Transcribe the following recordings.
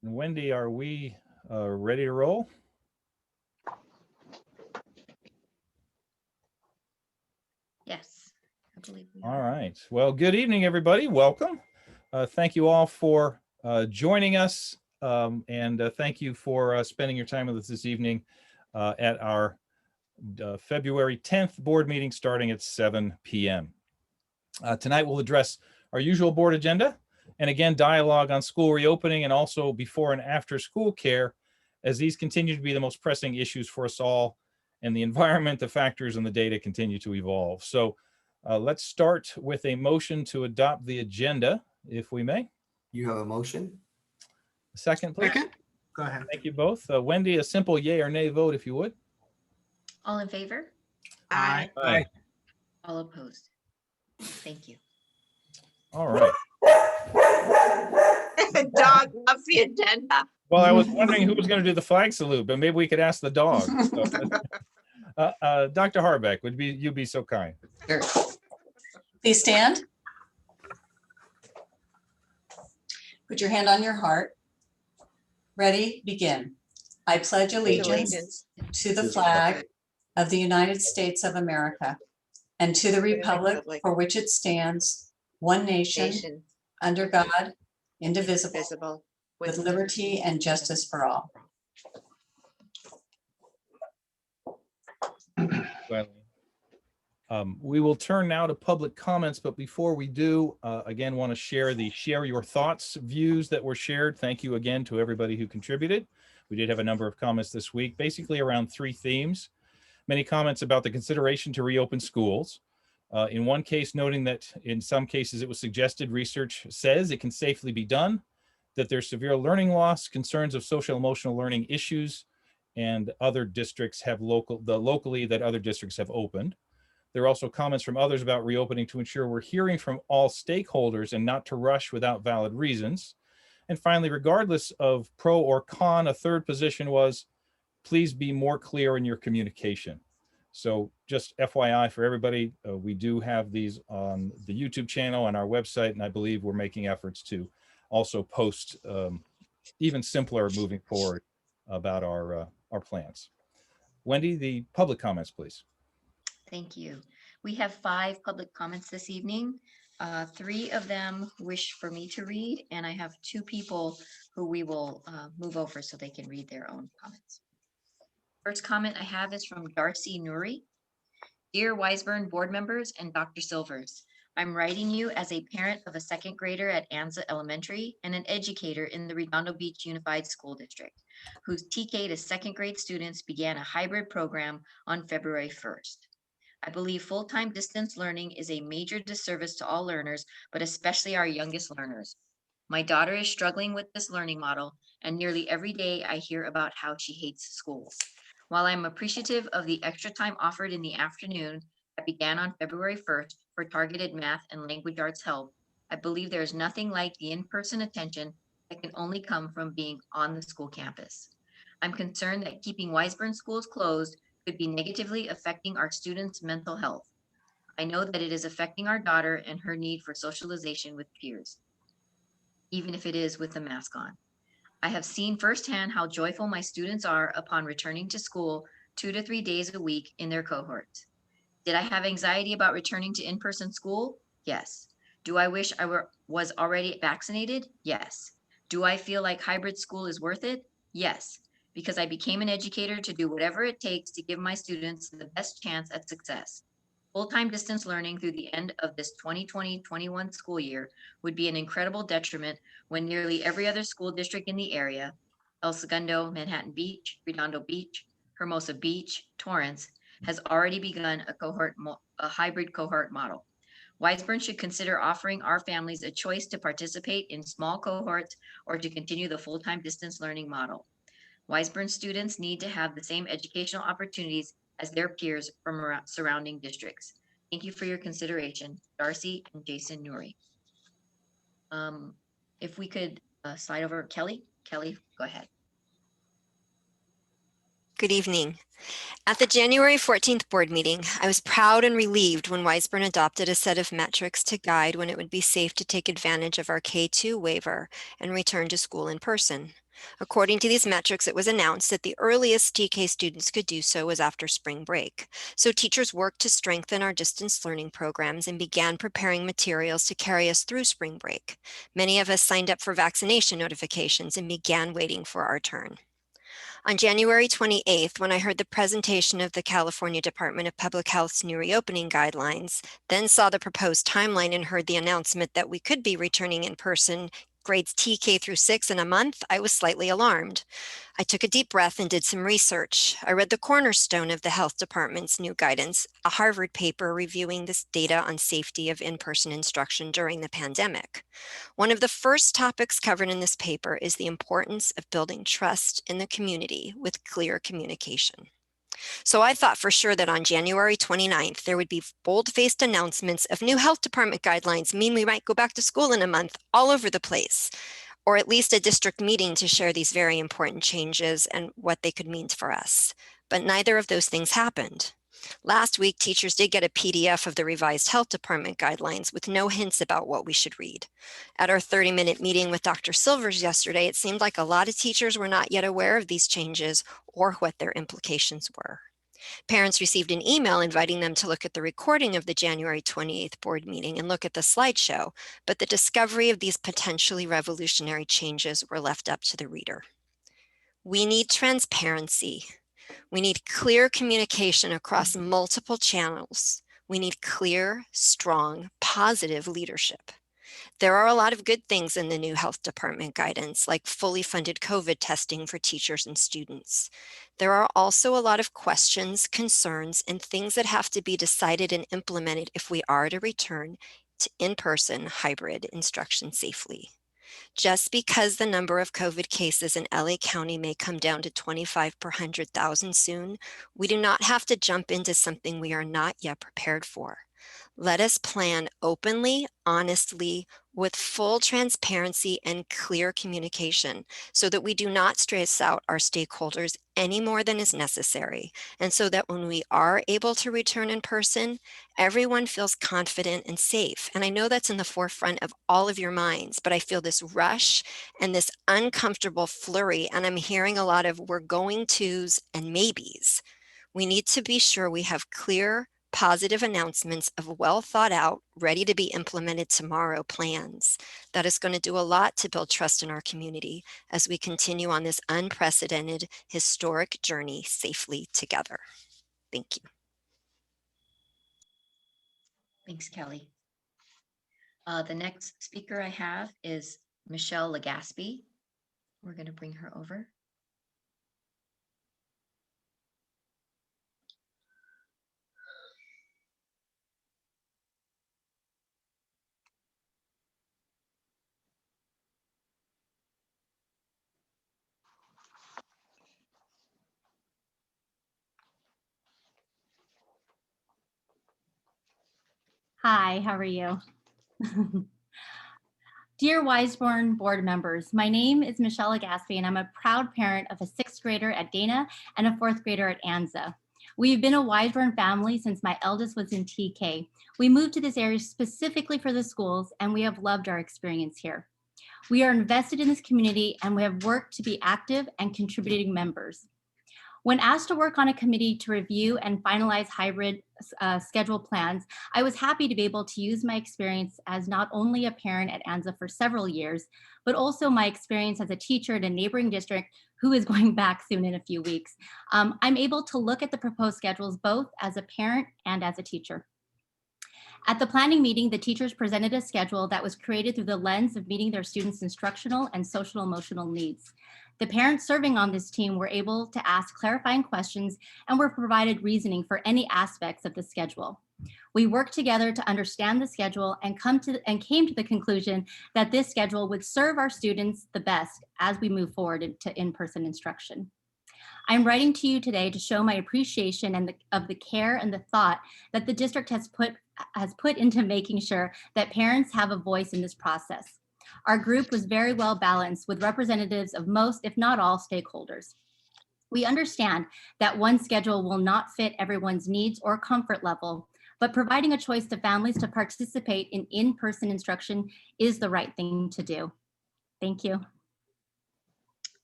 Wendy, are we ready to roll? Yes, I believe we All are. right. Well, good evening, everybody. Welcome. Thank you all for joining us, and thank you for spending your time with us this evening at our February 10th board meeting starting at 7 p.m. Tonight we'll address our usual board agenda and again dialogue on school reopening and also before and after school care, as these continue to be the most pressing issues for us all, and the environment, the factors, and the data continue to evolve. So let's start with a motion to adopt the agenda, if we may. You have a motion? Second, please. Second. Go ahead. Thank you both. Wendy, a simple yay or nay vote, if you would. All in favor? Aye. Aye. All opposed? Thank you. All right. Dog loves the agenda. Well, I was wondering who was going to do the flag salute, but maybe we could ask the dog. So, Dr. Harbeck, would you be so kind? Sure. Please stand. Put your hand on your heart. Ready, begin. I pledge allegiance to the flag of the United States of America and to the republic for which it stands, one nation, under God, indivisible, with liberty and justice for all. We will turn now to public comments, but before we do, again, want to share your thoughts views that were shared. Thank you again to everybody who contributed. We did have a number of comments this week, basically around three themes. Many comments about the consideration to reopen schools. In one case, noting that in some cases it was suggested, research says it can safely be done, that there's severe learning loss, concerns of social emotional learning issues, and other districts have locally that other districts have opened. There are also comments from others about reopening to ensure we're hearing from all stakeholders and not to rush without valid reasons. And finally, regardless of pro or con, a third position was, please be more clear in your communication. So just FYI for everybody, we do have these on the YouTube channel and our website, and I believe we're making efforts to also post even simpler moving forward about our plans. Wendy, the public comments, please. Thank you. We have 5 public comments this evening. 3 of them wish for me to read, and I have 2 people who we will move over so they can read their own comments. First comment I have is from Darcy Nuri. Dear Weisburn board members and Dr. Silvers, I'm writing you as a parent of a 2nd grader at Anza Elementary and an educator in the Redondo Beach Unified School District, whose TK to 2nd grade students began a hybrid program on February 1st. I believe full-time distance learning is a major disservice to all learners, but especially our youngest learners. My daughter is struggling with this learning model, and nearly every day I hear about how she hates school. While I'm appreciative of the extra time offered in the afternoon that began on February 1st for targeted math and language arts help, I believe there is nothing like the in-person attention that can only come from being on the school campus. I'm concerned that keeping Weisburn schools closed could be negatively affecting our students' mental health. I know that it is affecting our daughter and her need for socialization with peers, even if it is with the mask on. I have seen firsthand how joyful my students are upon returning to school 2 to 3 days a week in their cohorts. Did I have anxiety about returning to in-person school? Yes. Do I wish I was already vaccinated? Yes. Do I feel like hybrid school is worth it? Yes, because I became an educator to do whatever it takes to give my students the best chance at success. Full-time distance learning through the end of this 2020-21 school year would be an incredible detriment when nearly every other school district in the area, El Segundo, Manhattan Beach, Redondo Beach, Hermosa Beach, Torrance, has already begun a hybrid cohort model. Weisburn should consider offering our families a choice to participate in small cohorts or to continue the full-time distance learning model. Weisburn students need to have the same educational opportunities as their peers from surrounding districts. Thank you for your consideration, Darcy and Jason Nuri. If we could slide over Kelly. Kelly, go ahead. Good evening. At the January 14th board meeting, I was proud and relieved when Weisburn adopted a set of metrics to guide when it would be safe to take advantage of our K-2 waiver and return to school in person. According to these metrics, it was announced that the earliest TK students could do so was after spring break. So teachers worked to strengthen our distance learning programs and began preparing materials to carry us through spring break. Many of us signed up for vaccination notifications and began waiting for our turn. On January 28th, when I heard the presentation of the California Department of Public Health's new reopening guidelines, then saw the proposed timeline and heard the announcement that we could be returning in person grades TK through 6 in a month, I was slightly alarmed. I took a deep breath and did some research. I read the cornerstone of the health department's new guidance, a Harvard paper reviewing this data on safety of in-person instruction during the pandemic. One of the first topics covered in this paper is the importance of building trust in the community with clear communication. So I thought for sure that on January 29th, there would be bold-faced announcements of new health department guidelines mean we might go back to school in a month all over the place, or at least a district meeting to share these very important changes and what they could mean for us. But neither of those things happened. Last week, teachers did get a PDF of the revised health department guidelines with no hints about what we should read. At our 30-minute meeting with Dr. Silvers yesterday, it seemed like a lot of teachers were not yet aware of these changes or what their implications were. Parents received an email inviting them to look at the recording of the January 28th board meeting and look at the slideshow, but the discovery of these potentially revolutionary changes were left up to the reader. We need transparency. We need clear communication across multiple channels. We need clear, strong, positive leadership. There are a lot of good things in the new health department guidance, like fully funded COVID testing for teachers and students. There are also a lot of questions, concerns, and things that have to be decided and implemented if we are to return to in-person hybrid instruction safely. Just because the number of COVID cases in LA County may come down to 25 per 100,000 soon, we do not have to jump into something we are not yet prepared for. Let us plan openly, honestly, with full transparency and clear communication so that we do not stress out our stakeholders any more than is necessary, and so that when we are able to return in person, everyone feels confident and safe. And I know that's in the forefront of all of your minds, but I feel this rush and this uncomfortable flurry, and I'm hearing a lot of we're going tos and maybes. We need to be sure we have clear, positive announcements of well thought out, ready to be implemented tomorrow plans. That is going to do a lot to build trust in our community as we continue on this unprecedented historic journey safely together. Thank you. Thanks, Kelly. The next speaker I have is Michelle Legaspi. We're going to bring her over. Hi, how are you? Dear Weisburn board members, my name is Michelle Legaspi, and I'm a proud parent of a 6th grader at Dana and a 4th grader at Anza. We've been a Weisburn family since my eldest was in TK. We moved to this area specifically for the schools, and we have loved our experience here. We are invested in this community, and we have worked to be active and contributing members. When asked to work on a committee to review and finalize hybrid schedule plans, I was happy to be able to use my experience as not only a parent at Anza for several years, but also my experience as a teacher in a neighboring district who is going back soon in a few weeks. I'm able to look at the proposed schedules both as a parent and as a teacher. At the planning meeting, the teachers presented a schedule that was created through the lens of meeting their students' instructional and social emotional needs. The parents serving on this team were able to ask clarifying questions and were provided reasoning for any aspects of the schedule. We worked together to understand the schedule and came to the conclusion that this schedule would serve our students the best as we move forward into in-person instruction. I'm writing to you today to show my appreciation of the care and the thought that the district has put into making sure that parents have a voice in this process. Our group was very well balanced with representatives of most, if not all, stakeholders. We understand that one schedule will not fit everyone's needs or comfort level, but providing a choice to families to participate in in-person instruction is the right thing to do. Thank you.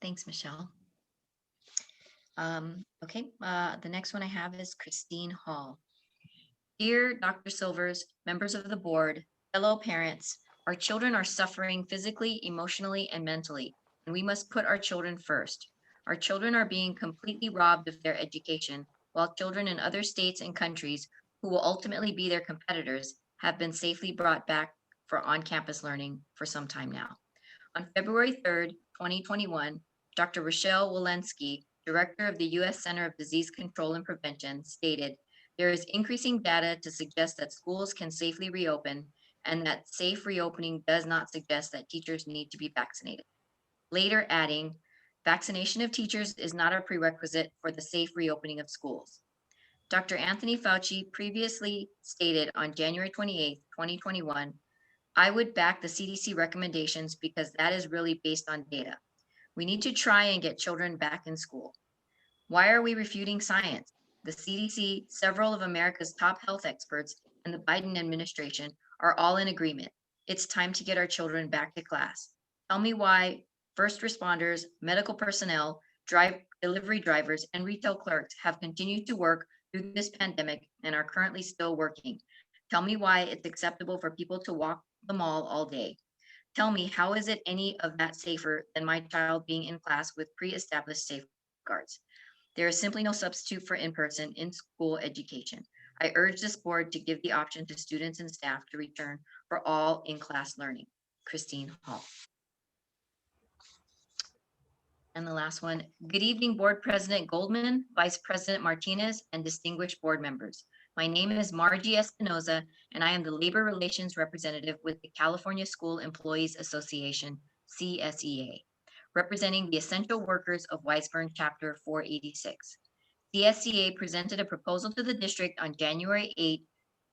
Thanks, Michelle. Okay, the next one I have is Christine Hall. Dear Dr. Silvers, members of the board, fellow parents, our children are suffering physically, emotionally, and mentally, and we must put our children first. Our children are being completely robbed of their education, while children in other states and countries who will ultimately be their competitors have been safely brought back for on-campus learning for some time now. On February 3rd, 2021, Dr. Rochelle Walensky, Director of the U.S. Center of Disease Control and Prevention, stated, there is increasing data to suggest that schools can safely reopen and that safe reopening does not suggest that teachers need to be vaccinated. Later adding, vaccination of teachers is not a prerequisite for the safe reopening of schools. Dr. Anthony Fauci previously stated on January 28, 2021, I would back the CDC recommendations because that is really based on data. We need to try and get children back in school. Why are we refuting science? The CDC, several of America's top health experts, and the Biden administration are all in agreement. It's time to get our children back to class. Tell me why first responders, medical personnel, delivery drivers, and retail clerks have continued to work through this pandemic and are currently still working. Tell me why it's acceptable for people to walk the mall all day. Tell me, how is it any of that safer than my child being in class with pre-established safeguards? There is simply no substitute for in-person, in-school education. I urge this board to give the option to students and staff to return for all in-class learning. Christine Hall. And the last one, good evening, Board President Goldman, Vice President Martinez, and distinguished board members. My name is Margie Espinoza, and I am the Labor Relations Representative with the California School Employees Association, CSEA, representing the essential workers of Weisburn Chapter 486. CSEA presented a proposal to the district on January 8,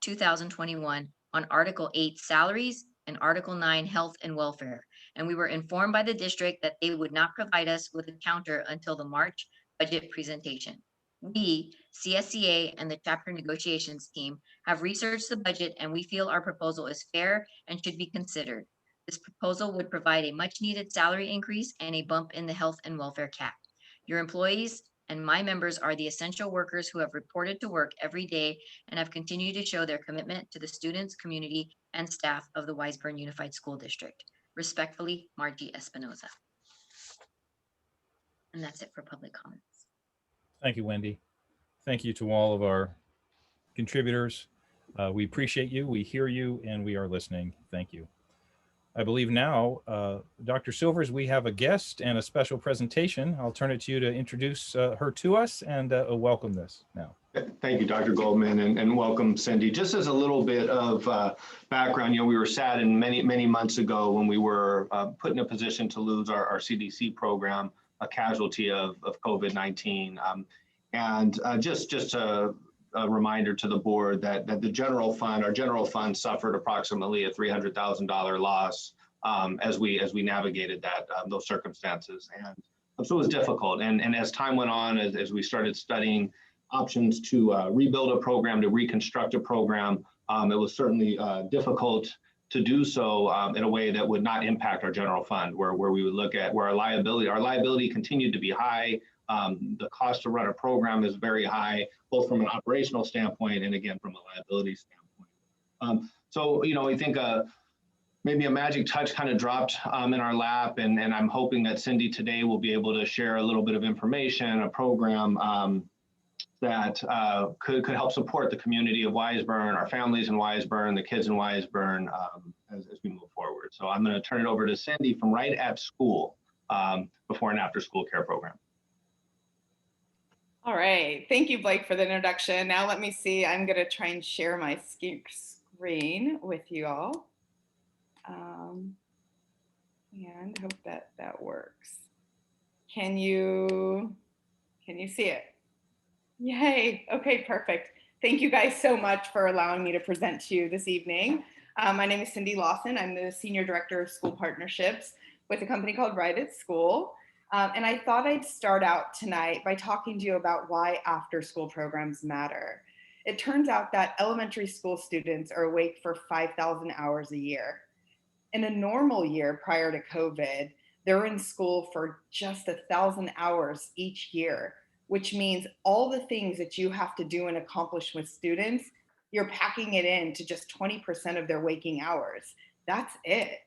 2021 on Article 8 salaries and Article 9 health and welfare, and we were informed by the district that they would not provide us with a counter until the March budget presentation. We, CSEA and the chapter negotiations team, have researched the budget and we feel our proposal is fair and should be considered. This proposal would provide a much needed salary increase and a bump in the health and welfare cap. Your employees and my members are the essential workers who have reported to work every day and have continued to show their commitment to the students, community, and staff of the Weisburn Unified School District. Respectfully, Margie Espinoza. And that's it for public comments. Thank you, Wendy. Thank you to all of our contributors. We appreciate you, we hear you, and we are listening. Thank you. I believe now, Dr. Silvers, we have a guest and a special presentation. I'll turn it to you to introduce her to us and welcome this now. Thank you, Dr. Goldman, and welcome, Cindy. Just as a little bit of background, we were saddened many months ago when we were put in a position to lose our CDC program, a casualty of COVID-19. And just a reminder to the board that the general fund, our general fund, suffered approximately a $300,000 loss as we navigated those circumstances. And so it was difficult. And as time went on, as we started studying options to rebuild a program, to reconstruct a program, it was certainly difficult to do so in a way that would not impact our general fund, where we would look at where our liability continued to be high. The cost to run a program is very high, both from an operational standpoint and again, from a liability standpoint. So, I think maybe a magic touch kind of dropped in our lap, and I'm hoping that Cindy today will be able to share a little bit of information, a program that could help support the community of Weisburn, our families in Weisburn, the kids in Weisburn as we move forward. So I'm going to turn it over to Cindy from Right at School, before and after school care program. All right, thank you, Blake, for the introduction. Now let me see, I'm going to try and share my screen with you all. And hope that works. Can you see it? Yay, okay, perfect. Thank you guys so much for allowing me to present to you this evening. My name is Cindy Lawson. I'm the Senior Director of School Partnerships with a company called Right at School. And I thought I'd start out tonight by talking to you about why after-school programs matter. It turns out that elementary school students are awake for 5,000 hours a year. In a normal year prior to COVID, they're in school for just 1,000 hours each year, which means all the things that you have to do and accomplish with students, you're packing it in to just 20% of their waking hours. That's it.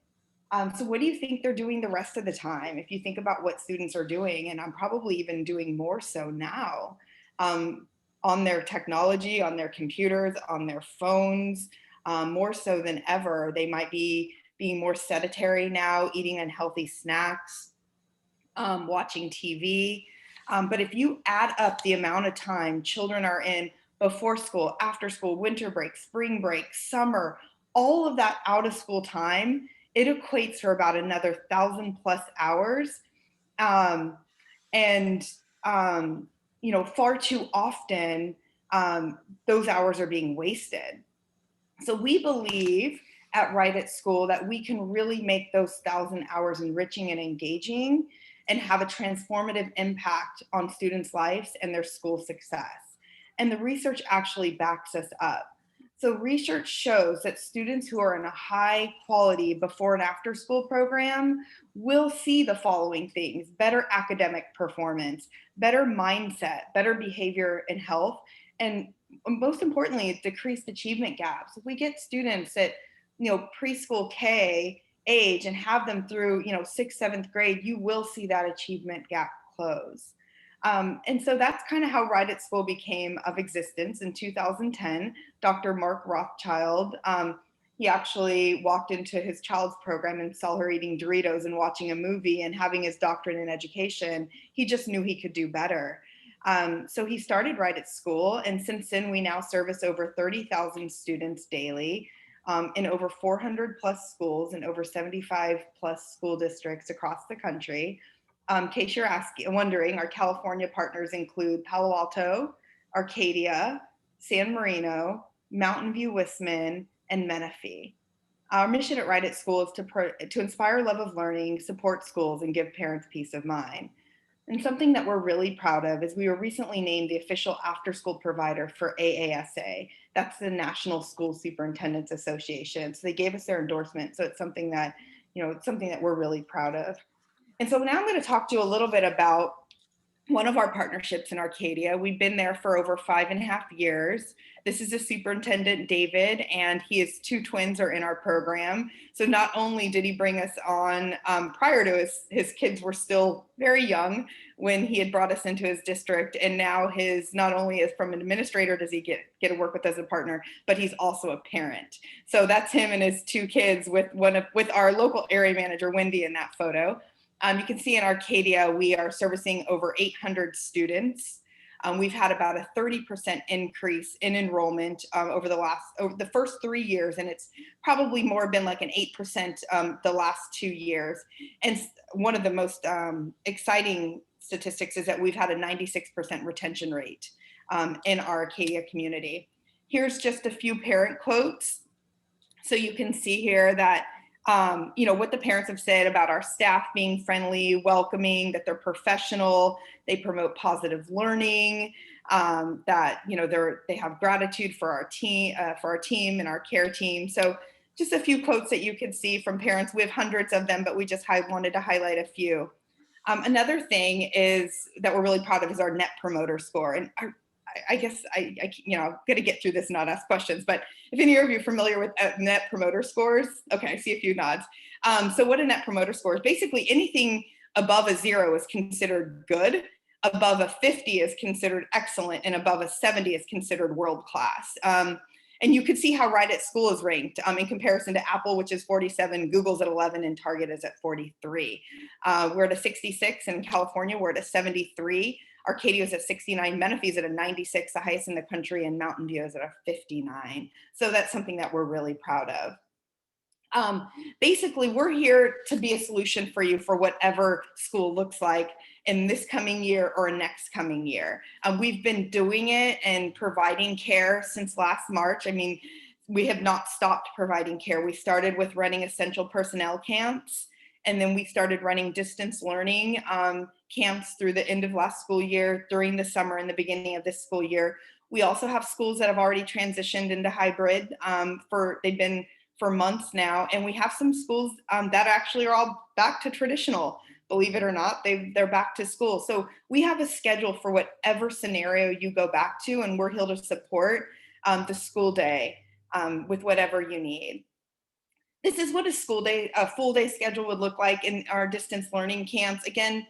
So what do you think they're doing the rest of the time? If you think about what students are doing, and I'm probably even doing more so now, on their technology, on their computers, on their phones, more so than ever, they might be being more sedentary now, eating unhealthy snacks, watching TV. But if you add up the amount of time children are in before school, after school, winter break, spring break, summer, all of that out of school time, it equates for about another 1,000+ hours. Far too often, those hours are being wasted. So we believe at Right at School that we can really make those 1,000 hours enriching and engaging and have a transformative impact on students' lives and their school success. And the research actually backs us up. So research shows that students who are in a high quality before and after school program will see the following things: better academic performance, better mindset, better behavior and health, and most importantly, decreased achievement gaps. If we get students at preschool K age and have them through 6th, 7th grade, you will see that achievement gap close. And so that's kind of how Right at School became of existence in 2010. Dr. Mark Rothschild, he actually walked into his child's program and saw her eating Doritos and watching a movie and having his doctorate in education. He just knew he could do better. So he started Right at School, and since then we now service over 30,000 students daily in over 400+ schools and over 75+ school districts across the country. In case you're wondering, our California partners include Palo Alto, Arcadia, San Marino, Mountain View, Weisburn, and Menifee. Our mission at Right at School is to inspire love of learning, support schools, and give parents peace of mind. And something that we're really proud of is we were recently named the official after-school provider for AASA. That's the National School Superintendents Association. So they gave us their endorsement. So it's something that, we're really proud of. And so now I'm going to talk to you a little bit about one of our partnerships in Arcadia. We've been there for over 5.5 years. This is the superintendent, David, and his 2 twins are in our program. So not only did he bring us on prior to his kids were still very young when he had brought us into his district, and now not only is from an administrator does he get to work with as a partner, but he's also a parent. So that's him and his 2 kids with our local area manager, Wendy, in that photo. You can see in Arcadia, we are servicing over 800 students. We've had about a 30% increase in enrollment over the first 3 years, and it's probably more been like an 8% the last 2 years. And one of the most exciting statistics is that we've had a 96% retention rate in our Arcadia community. Here's just a few parent quotes. So you can see here that what the parents have said about our staff being friendly, welcoming, that they're professional, they promote positive learning, that they have gratitude for our team and our care team. So just a few quotes that you can see from parents. We have hundreds of them, but we just wanted to highlight a few. Another thing is that we're really proud of is our Net Promoter Score. And I guess I'm going to get through this and not ask questions, but if any of you are familiar with Net Promoter Scores, okay, I see a few nods. So what a Net Promoter Score is, basically anything above a 0 is considered good, above a 50 is considered excellent, and above a 70 is considered world-class. And you can see how Right at School is ranked in comparison to Apple, which is 47, Google's at 11, and Target is at 43. We're at a 66 in California, we're at a 73. Arcadia is at 69, Menifee is at a 96, the highest in the country, and Mountain View is at a 59. So that's something that we're really proud of. Basically, we're here to be a solution for you for whatever school looks like in this coming year or next coming year. We've been doing it and providing care since last March. I mean, we have not stopped providing care. We started with running essential personnel camps, And then we started running distance learning camps through the end of last school year, during the summer and the beginning of this school year. We also have schools that have already transitioned into hybrid. They've been for months now. And we have some schools that actually are all back to traditional. Believe it or not, they're back to school. So we have a schedule for whatever scenario you go back to, and we're here to support the school day with whatever you need. This is what a full day schedule would look like in our distance learning camps. Again,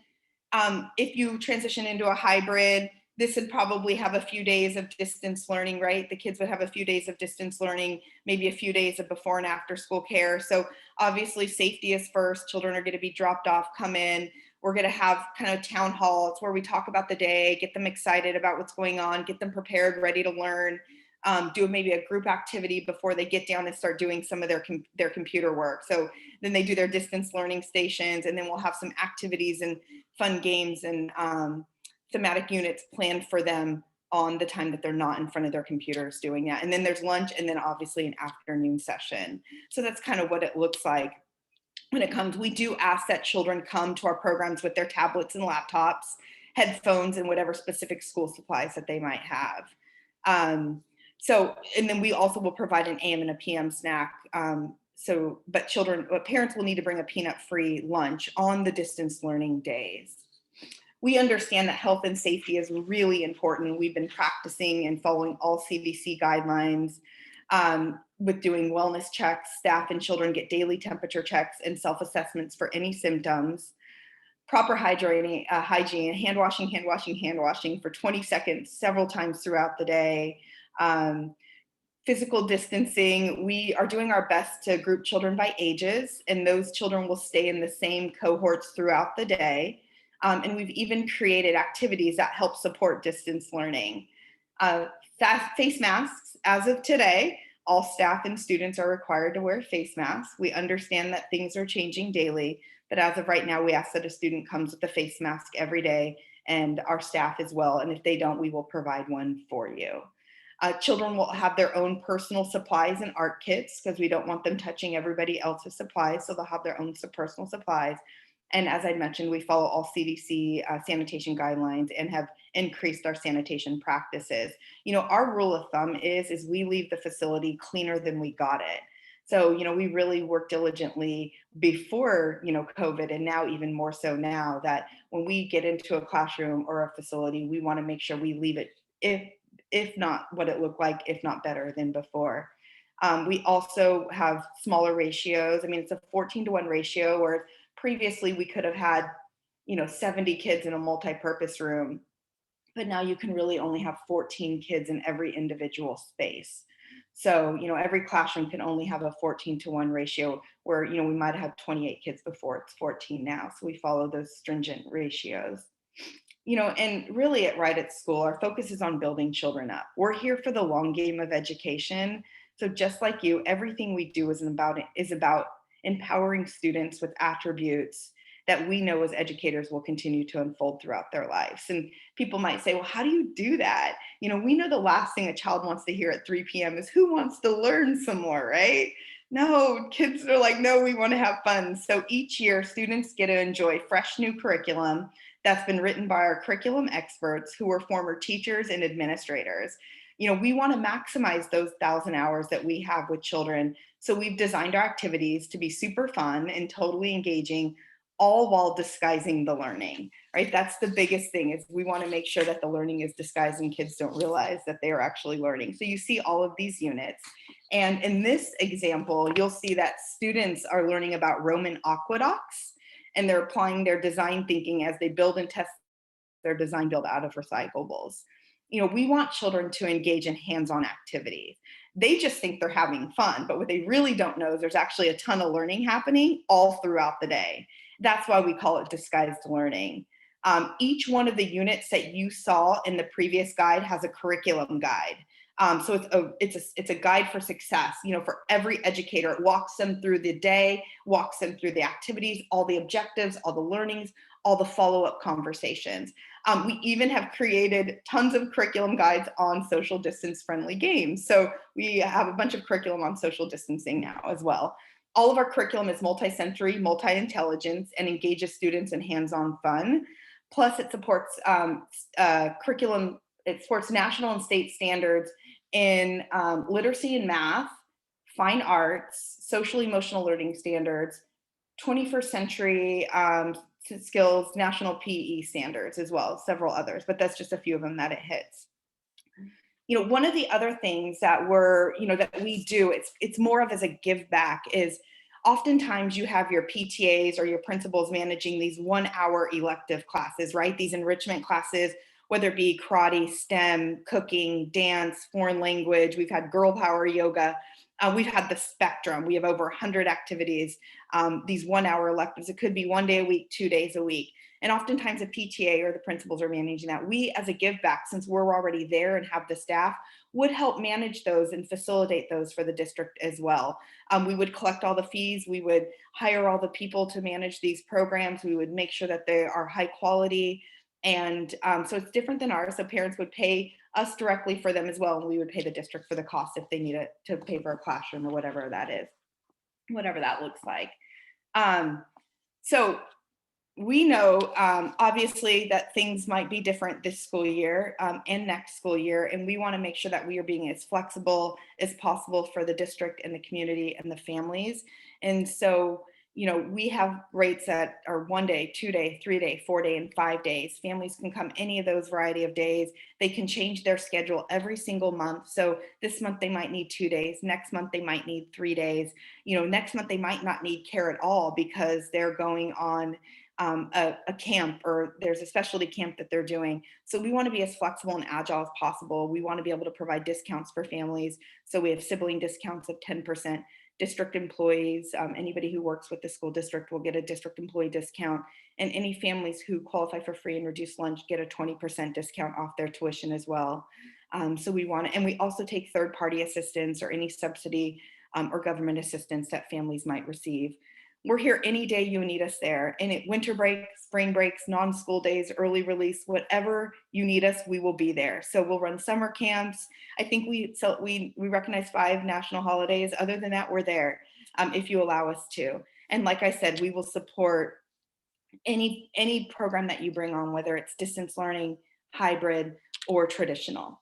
if you transition into a hybrid, this would probably have a few days of distance learning, right? The kids would have a few days of distance learning, maybe a few days of before and after school care. So obviously safety is first. Children are going to be dropped off, come in. We're going to have kind of town halls where we talk about the day, get them excited about what's going on, get them prepared, ready to learn, do maybe a group activity before they get down and start doing some of their computer work. So then they do their distance learning stations, and then we'll have some activities and fun games and thematic units planned for them on the time that they're not in front of their computers doing that. And then there's lunch, and then obviously an afternoon session. So that's kind of what it looks like when it comes. We do ask that children come to our programs with their tablets and laptops, headphones, and whatever specific school supplies that they might have. And then we also will provide an AM and a PM snack. But parents will need to bring a peanut-free lunch on the distance learning days. We understand that health and safety is really important. We've been practicing and following all CDC guidelines with doing wellness checks. Staff and children get daily temperature checks and self-assessments for any symptoms. Proper hygiene, hand washing for 20 seconds several times throughout the day. Physical distancing, we are doing our best to group children by ages, and those children will stay in the same cohorts throughout the day. And we've even created activities that help support distance learning. Face masks, as of today, all staff and students are required to wear face masks. We understand that things are changing daily, but as of right now, we ask that a student comes with a face mask every day, and our staff as well. And if they don't, we will provide one for you. Children will have their own personal supplies and art kits because we don't want them touching everybody else's supplies. So they'll have their own personal supplies. And as I mentioned, we follow all CDC sanitation guidelines and have increased our sanitation practices. You know, our rule of thumb is we leave the facility cleaner than we got it. So, you know, we really work diligently before, you know, COVID, and now even more so now, that when we get into a classroom or a facility, we want to make sure we leave it, if not what it looked like, if not better than before. We also have smaller ratios. I mean, it's a 14-to-1 ratio, where previously we could have had, you know, 70 kids in a multi-purpose room, but now you can really only have 14 kids in every individual space. So, you know, every classroom can only have a 14-to-1 ratio, where, you know, we might have 28 kids before, it's 14 now. So we follow those stringent ratios. You know, and really at Right at School, our focus is on building children up. We're here for the long game of education. So just like you, everything we do is about empowering students with attributes that we know as educators will continue to unfold throughout their lives. And people might say, well, how do you do that? You know, we know the last thing a child wants to hear at 3 p.m. is, who wants to learn some more, right? No, kids are like, no, we want to have fun. So each year, students get to enjoy fresh new curriculum that's been written by our curriculum experts who were former teachers and administrators. You know, we want to maximize those 1,000 hours that we have with children. So we've designed our activities to be super fun and totally engaging, all while disguising the learning, right? That's the biggest thing, is we want to make sure that the learning is disguised and kids don't realize that they are actually learning. So you see all of these units. And in this example, you'll see that students are learning about Roman aqueducts, and they're applying their design thinking as they build and test their design build out of recyclables. You know, we want children to engage in hands-on activities. They just think they're having fun, but what they really don't know is there's actually a ton of learning happening all throughout the day. That's why we call it disguised learning. Each one of the units that you saw in the previous guide has a curriculum guide. So it's a guide for success, you know, for every educator. It walks them through the day, walks them through the activities, all the objectives, all the learnings, all the follow-up conversations. We even have created tons of curriculum guides on social distance friendly games. So we have a bunch of curriculum on social distancing now as well. All of our curriculum is multi-sensory, multi-intelligence, and engages students in hands-on fun. Plus, it supports curriculum. It supports national and state standards in literacy and math, fine arts, social emotional learning standards, 21st century skills, national PE standards as well, several others, but that's just a few of them that it hits. You know, one of the other things that that we do, it's more of as a give back, is oftentimes you have your PTAs or your principals managing these 1 hour elective classes, right? These enrichment classes, whether it be karate, STEM, cooking, dance, foreign language. We've had girl power yoga. We've had the spectrum. We have over 100 activities, these 1 hour electives. It could be 1 day a week, 2 days a week. And oftentimes a PTA or the principals are managing that. We, as a give back, since we're already there and have the staff, would help manage those and facilitate those for the district as well. We would collect all the fees. We would hire all the people to manage these programs. We would make sure that they are high quality. And so it's different than ours. So parents would pay us directly for them as well. And we would pay the district for the cost if they need it to pay for a classroom or whatever that is, whatever that looks like. So we know, obviously, that things might be different this school year and next school year, and we want to make sure that we are being as flexible as possible for the district and the community and the families. And so, you know, we have rates that are 1 day, 2 day, 3 day, 4 day, and 5 days. Families can come any of those variety of days. They can change their schedule every single month. So this month they might need 2 days. Next month they might need 3 days. You know, next month they might not need care at all because they're going on a camp, or there's a specialty camp that they're doing. So we want to be as flexible and agile as possible. We want to be able to provide discounts for families. So we have sibling discounts of 10%. District employees, anybody who works with the school district will get a district employee discount. And any families who qualify for free and reduced lunch get a 20% discount off their tuition as well. So we want to, and we also take third-party assistance or any subsidy or government assistance that families might receive. We're here any day you need us there. And at winter break, spring breaks, non-school days, early release, whatever you need us, we will be there. So we'll run summer camps. I think we recognize 5 national holidays. Other than that, we're there if you allow us to. And like I said, we will support any program that you bring on, whether it's distance learning, hybrid, or traditional.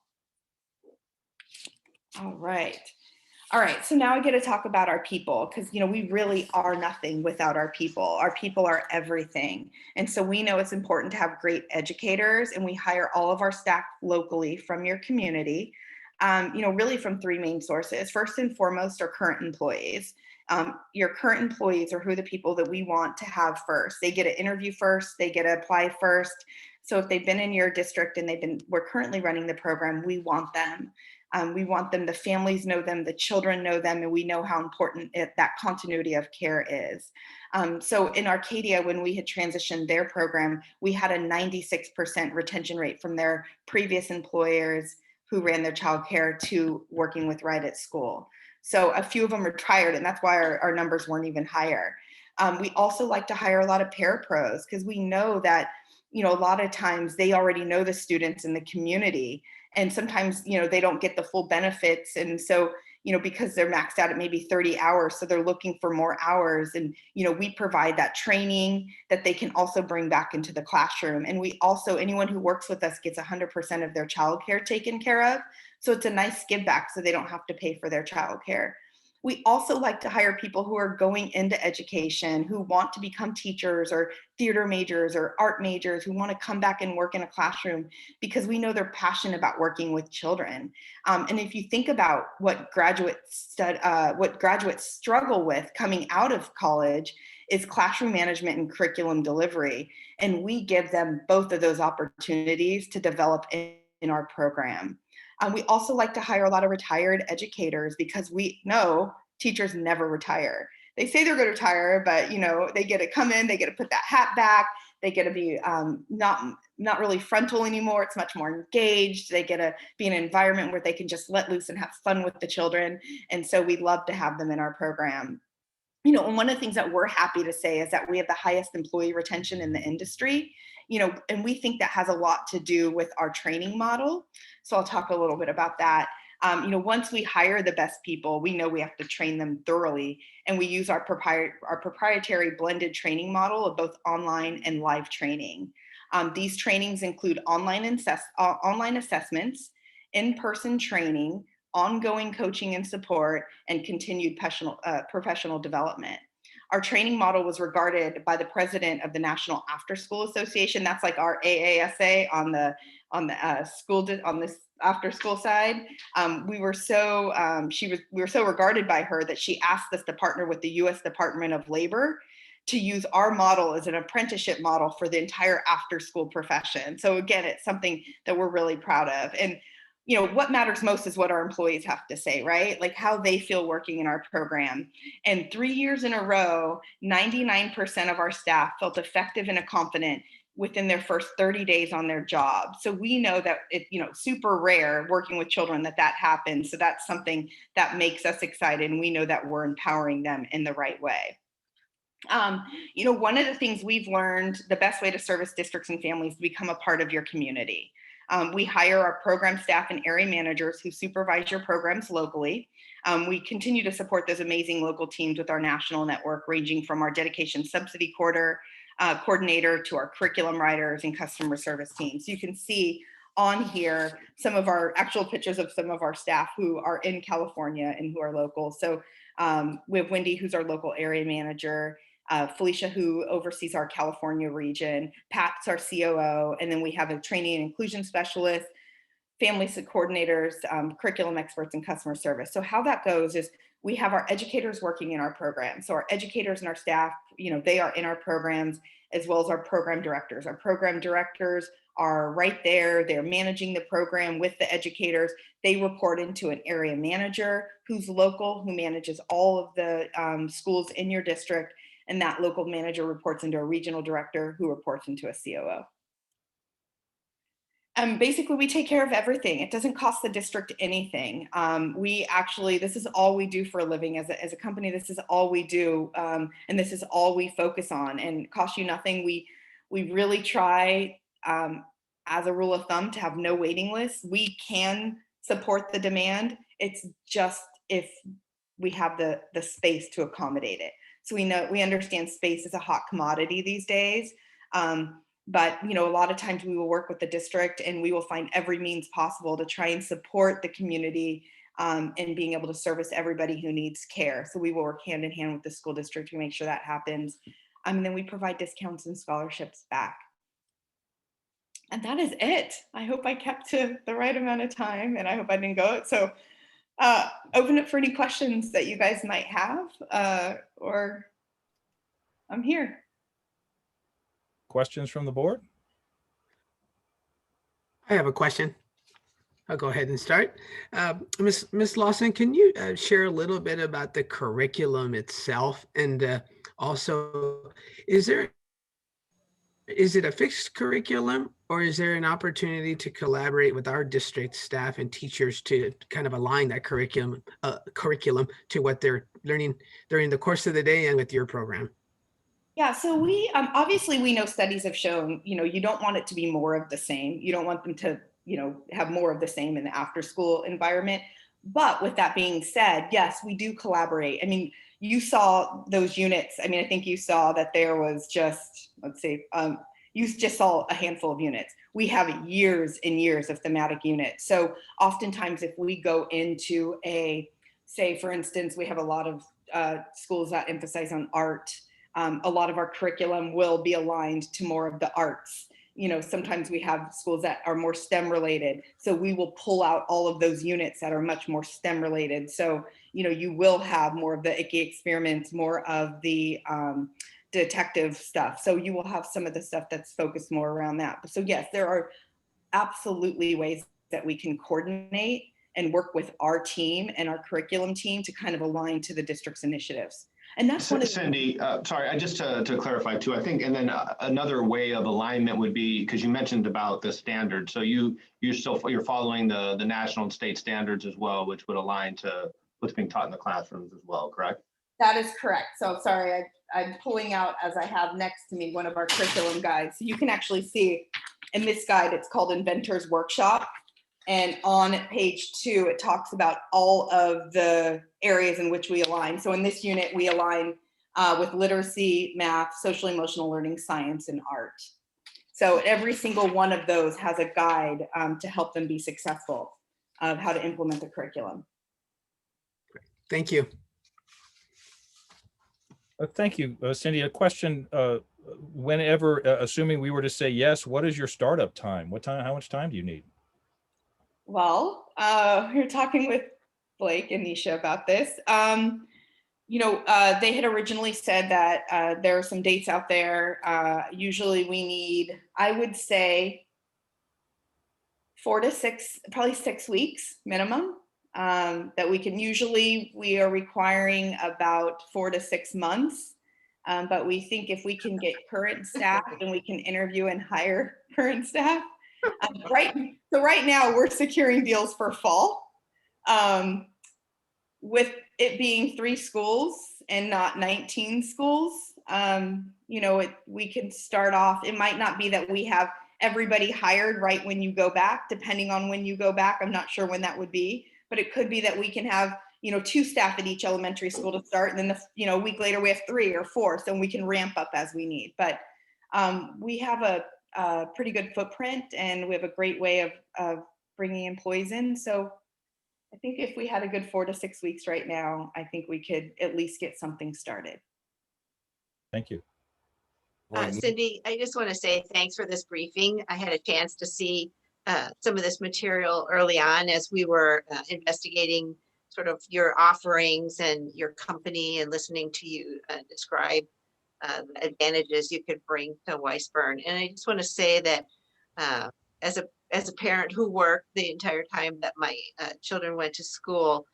All right. All right, so now I get to talk about our people, because, you know, we really are nothing without our people. Our people are everything. And so we know it's important to have great educators, and we hire all of our staff locally from your community, you know, really from 3 main sources. First and foremost are current employees. Your current employees are who the people that we want to have first. They get to interview first, they get to apply first. So if they've been in your district and we're currently running the program, we want them. We want them, the families know them, the children know them, and we know how important that continuity of care is. So in Arcadia, when we had transitioned their program, we had a 96% retention rate from their previous employers who ran their childcare to working with Right at School. So a few of them retired, and that's why our numbers weren't even higher. We also like to hire a lot of parapros, because we know that, you know, a lot of times they already know the students in the community. And sometimes, you know, they don't get the full benefits. And so, you know, because they're maxed out at maybe 30 hours, so they're looking for more hours. And, you know, we provide that training that they can also bring back into the classroom. And we also, anyone who works with us gets 100% of their childcare taken care of. So it's a nice give back, so they don't have to pay for their childcare. We also like to hire people who are going into education, who want to become teachers or theater majors or art majors, who want to come back and work in a classroom, because we know they're passionate about working with children. And if you think about what graduates struggle with coming out of college, is classroom management and curriculum delivery. And we give them both of those opportunities to develop in our program. We also like to hire a lot of retired educators, because we know teachers never retire. They say they're going to retire, but, you know, they get to come in, they get to put that hat back, they get to be not really frontal anymore. It's much more engaged. They get to be in an environment where they can just let loose and have fun with the children. And so we love to have them in our program. You know, and one of the things that we're happy to say is that we have the highest employee retention in the industry, you know, and we think that has a lot to do with our training model. So I'll talk a little bit about that. Once we hire the best people, we know we have to train them thoroughly, and we use our proprietary blended training model of both online and live training. These trainings include online assessments, in-person training, ongoing coaching and support, and continued professional development. Our training model was regarded by the president of the National After School Association. That's like our AASA on this after school side. We were so regarded by her that she asked us to partner with the U.S. Department of Labor to use our model as an apprenticeship model for the entire after school profession. So again, it's something that we're really proud of. And what matters most is what our employees have to say, right? Like how they feel working in our program. And 3 years in a row, 99% of our staff felt effective and confident within their first 30 days on their job. So we know that it's super rare working with children that happens. So that's something that makes us excited, and we know that we're empowering them in the right way. One of the things we've learned, the best way to service districts and families is to become a part of your community. We hire our program staff and area managers who supervise your programs locally. We continue to support those amazing local teams with our national network, ranging from our dedication subsidy coordinator to our curriculum writers and customer service teams. You can see on here some of our actual pictures of some of our staff who are in California and who are local. So we have Wendy, who's our local area manager, Felicia, who oversees our California region, Pat's our COO, and then we have a training and inclusion specialist, family coordinators, curriculum experts, and customer service. So how that goes is we have our educators working in our program. So our educators and our staff, they are in our programs, as well as our program directors. Our program directors are right there. They're managing the program with the educators. They report into an area manager who's local, who manages all of the schools in your district. And that local manager reports into a regional director who reports into a COO. Basically, we take care of everything. It doesn't cost the district anything. This is all we do for a living as a company. This is all we do, and this is all we focus on. And it costs you nothing. We really try, as a rule of thumb, to have no waiting lists. We can support the demand. It's just if we have the space to accommodate it. So we understand space is a hot commodity these days. But a lot of times we will work with the district and we will find every means possible to try and support the community and being able to service everybody who needs care. So we will work hand in hand with the school district to make sure that happens. And then we provide discounts and scholarships back. And that is it. I hope I kept to the right amount of time, and I hope I didn't go. So open it for any questions that you guys might have, or I'm here. Questions from the board? I have a question. I'll go ahead and start. Ms. Lawson, can you share a little bit about the curriculum itself? And also, is it a fixed curriculum, or is there an opportunity to collaborate with our district staff and teachers to kind of align that curriculum to what they're learning during the course of the day and with your program? Yeah, so we obviously we know studies have shown, you don't want it to be more of the same. You don't want them to, have more of the same in the after school environment. But with that being said, yes, we do collaborate. I mean, you saw those units. I mean, I think you saw that there was just, you just saw a handful of units. We have years and years of thematic units. So oftentimes if we go into say, for instance, we have a lot of schools that emphasize on art. A lot of our curriculum will be aligned to more of the arts. Sometimes we have schools that are more STEM related. So we will pull out all of those units that are much more STEM related. So, you will have more of the icky experiments, more of the detective stuff. So you will have some of the stuff that's focused more around that. So yes, there are absolutely ways that we can coordinate and work with our team and our curriculum team to kind of align to the district's initiatives. And that's one of Cindy, sorry, just to clarify too, I think, and then another way of alignment would be, because you mentioned about the standards. So you're following the national and state standards as well, which would align to what's being taught in the classrooms as well, correct? That is correct. So sorry, I'm pulling out, as I have next to me, one of our curriculum guides. So you can actually see in this guide, it's called Inventor's Workshop. And on page 2, it talks about all of the areas in which we align. So in this unit, we align with literacy, math, social emotional learning, science, and art. So every single one of those has a guide to help them be successful of how to implement the curriculum. Thank you. Thank you, Cindy. A question, whenever, assuming we were to say yes, what is your startup time? What time, how much time do you need? Well, we were talking with Blake and Nisha about this. You know, they had originally said that there are some dates out there. Usually we need, I would say, 4 to 6, probably 6 weeks minimum. That we can, usually we are requiring about 4 to 6 months. But we think if we can get current staff, then we can interview and hire current staff. Right now we're securing deals for fall. With it being 3 schools and not 19 schools, you know, we can start off, it might not be that we have everybody hired right when you go back, depending on when you go back. I'm not sure when that would be, but it could be that we can have, you know, 2 staff at each elementary school to start, and then you know, a week later we have 3 or 4, so we can ramp up as we need. But we have a pretty good footprint, and we have a great way of bringing employees in. So I think if we had a good 4 to 6 weeks right now, I think we could at least get something started. Thank you. Cindy, I just want to say thanks for this briefing. I had a chance to see some of this material early on as we were investigating sort of your offerings and your company, and listening to you describe the advantages you could bring to Weisburn. And I just want to say that as a parent who worked the entire time that my children went to school,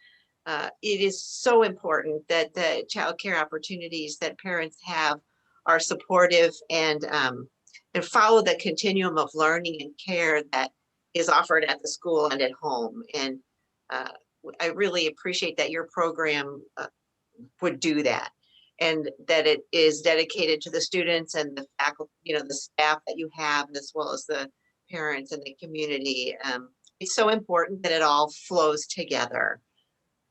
it is so important that the childcare opportunities that parents have are supportive and follow the continuum of learning and care that is offered at the school and at home. And I really appreciate that your program would do that, and that it is dedicated to the students and the faculty, you know, the staff that you have, as well as the parents and the community. It's so important that it all flows together.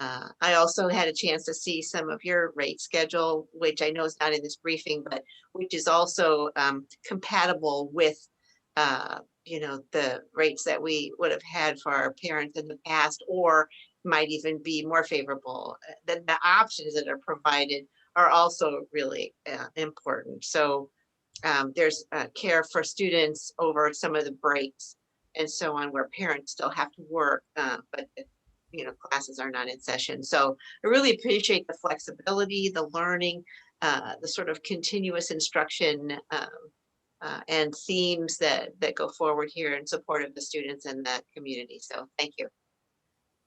I also had a chance to see some of your rate schedule, which I know is not in this briefing, but which is also compatible with, you know, the rates that we would have had for our parents in the past, or might even be more favorable. The options that are provided are also really important. So there's care for students over some of the breaks and so on, where parents still have to work, but you know, classes are not in session. So I really appreciate the flexibility, the learning, the sort of continuous instruction and themes that go forward here in support of the students and the community. So thank you.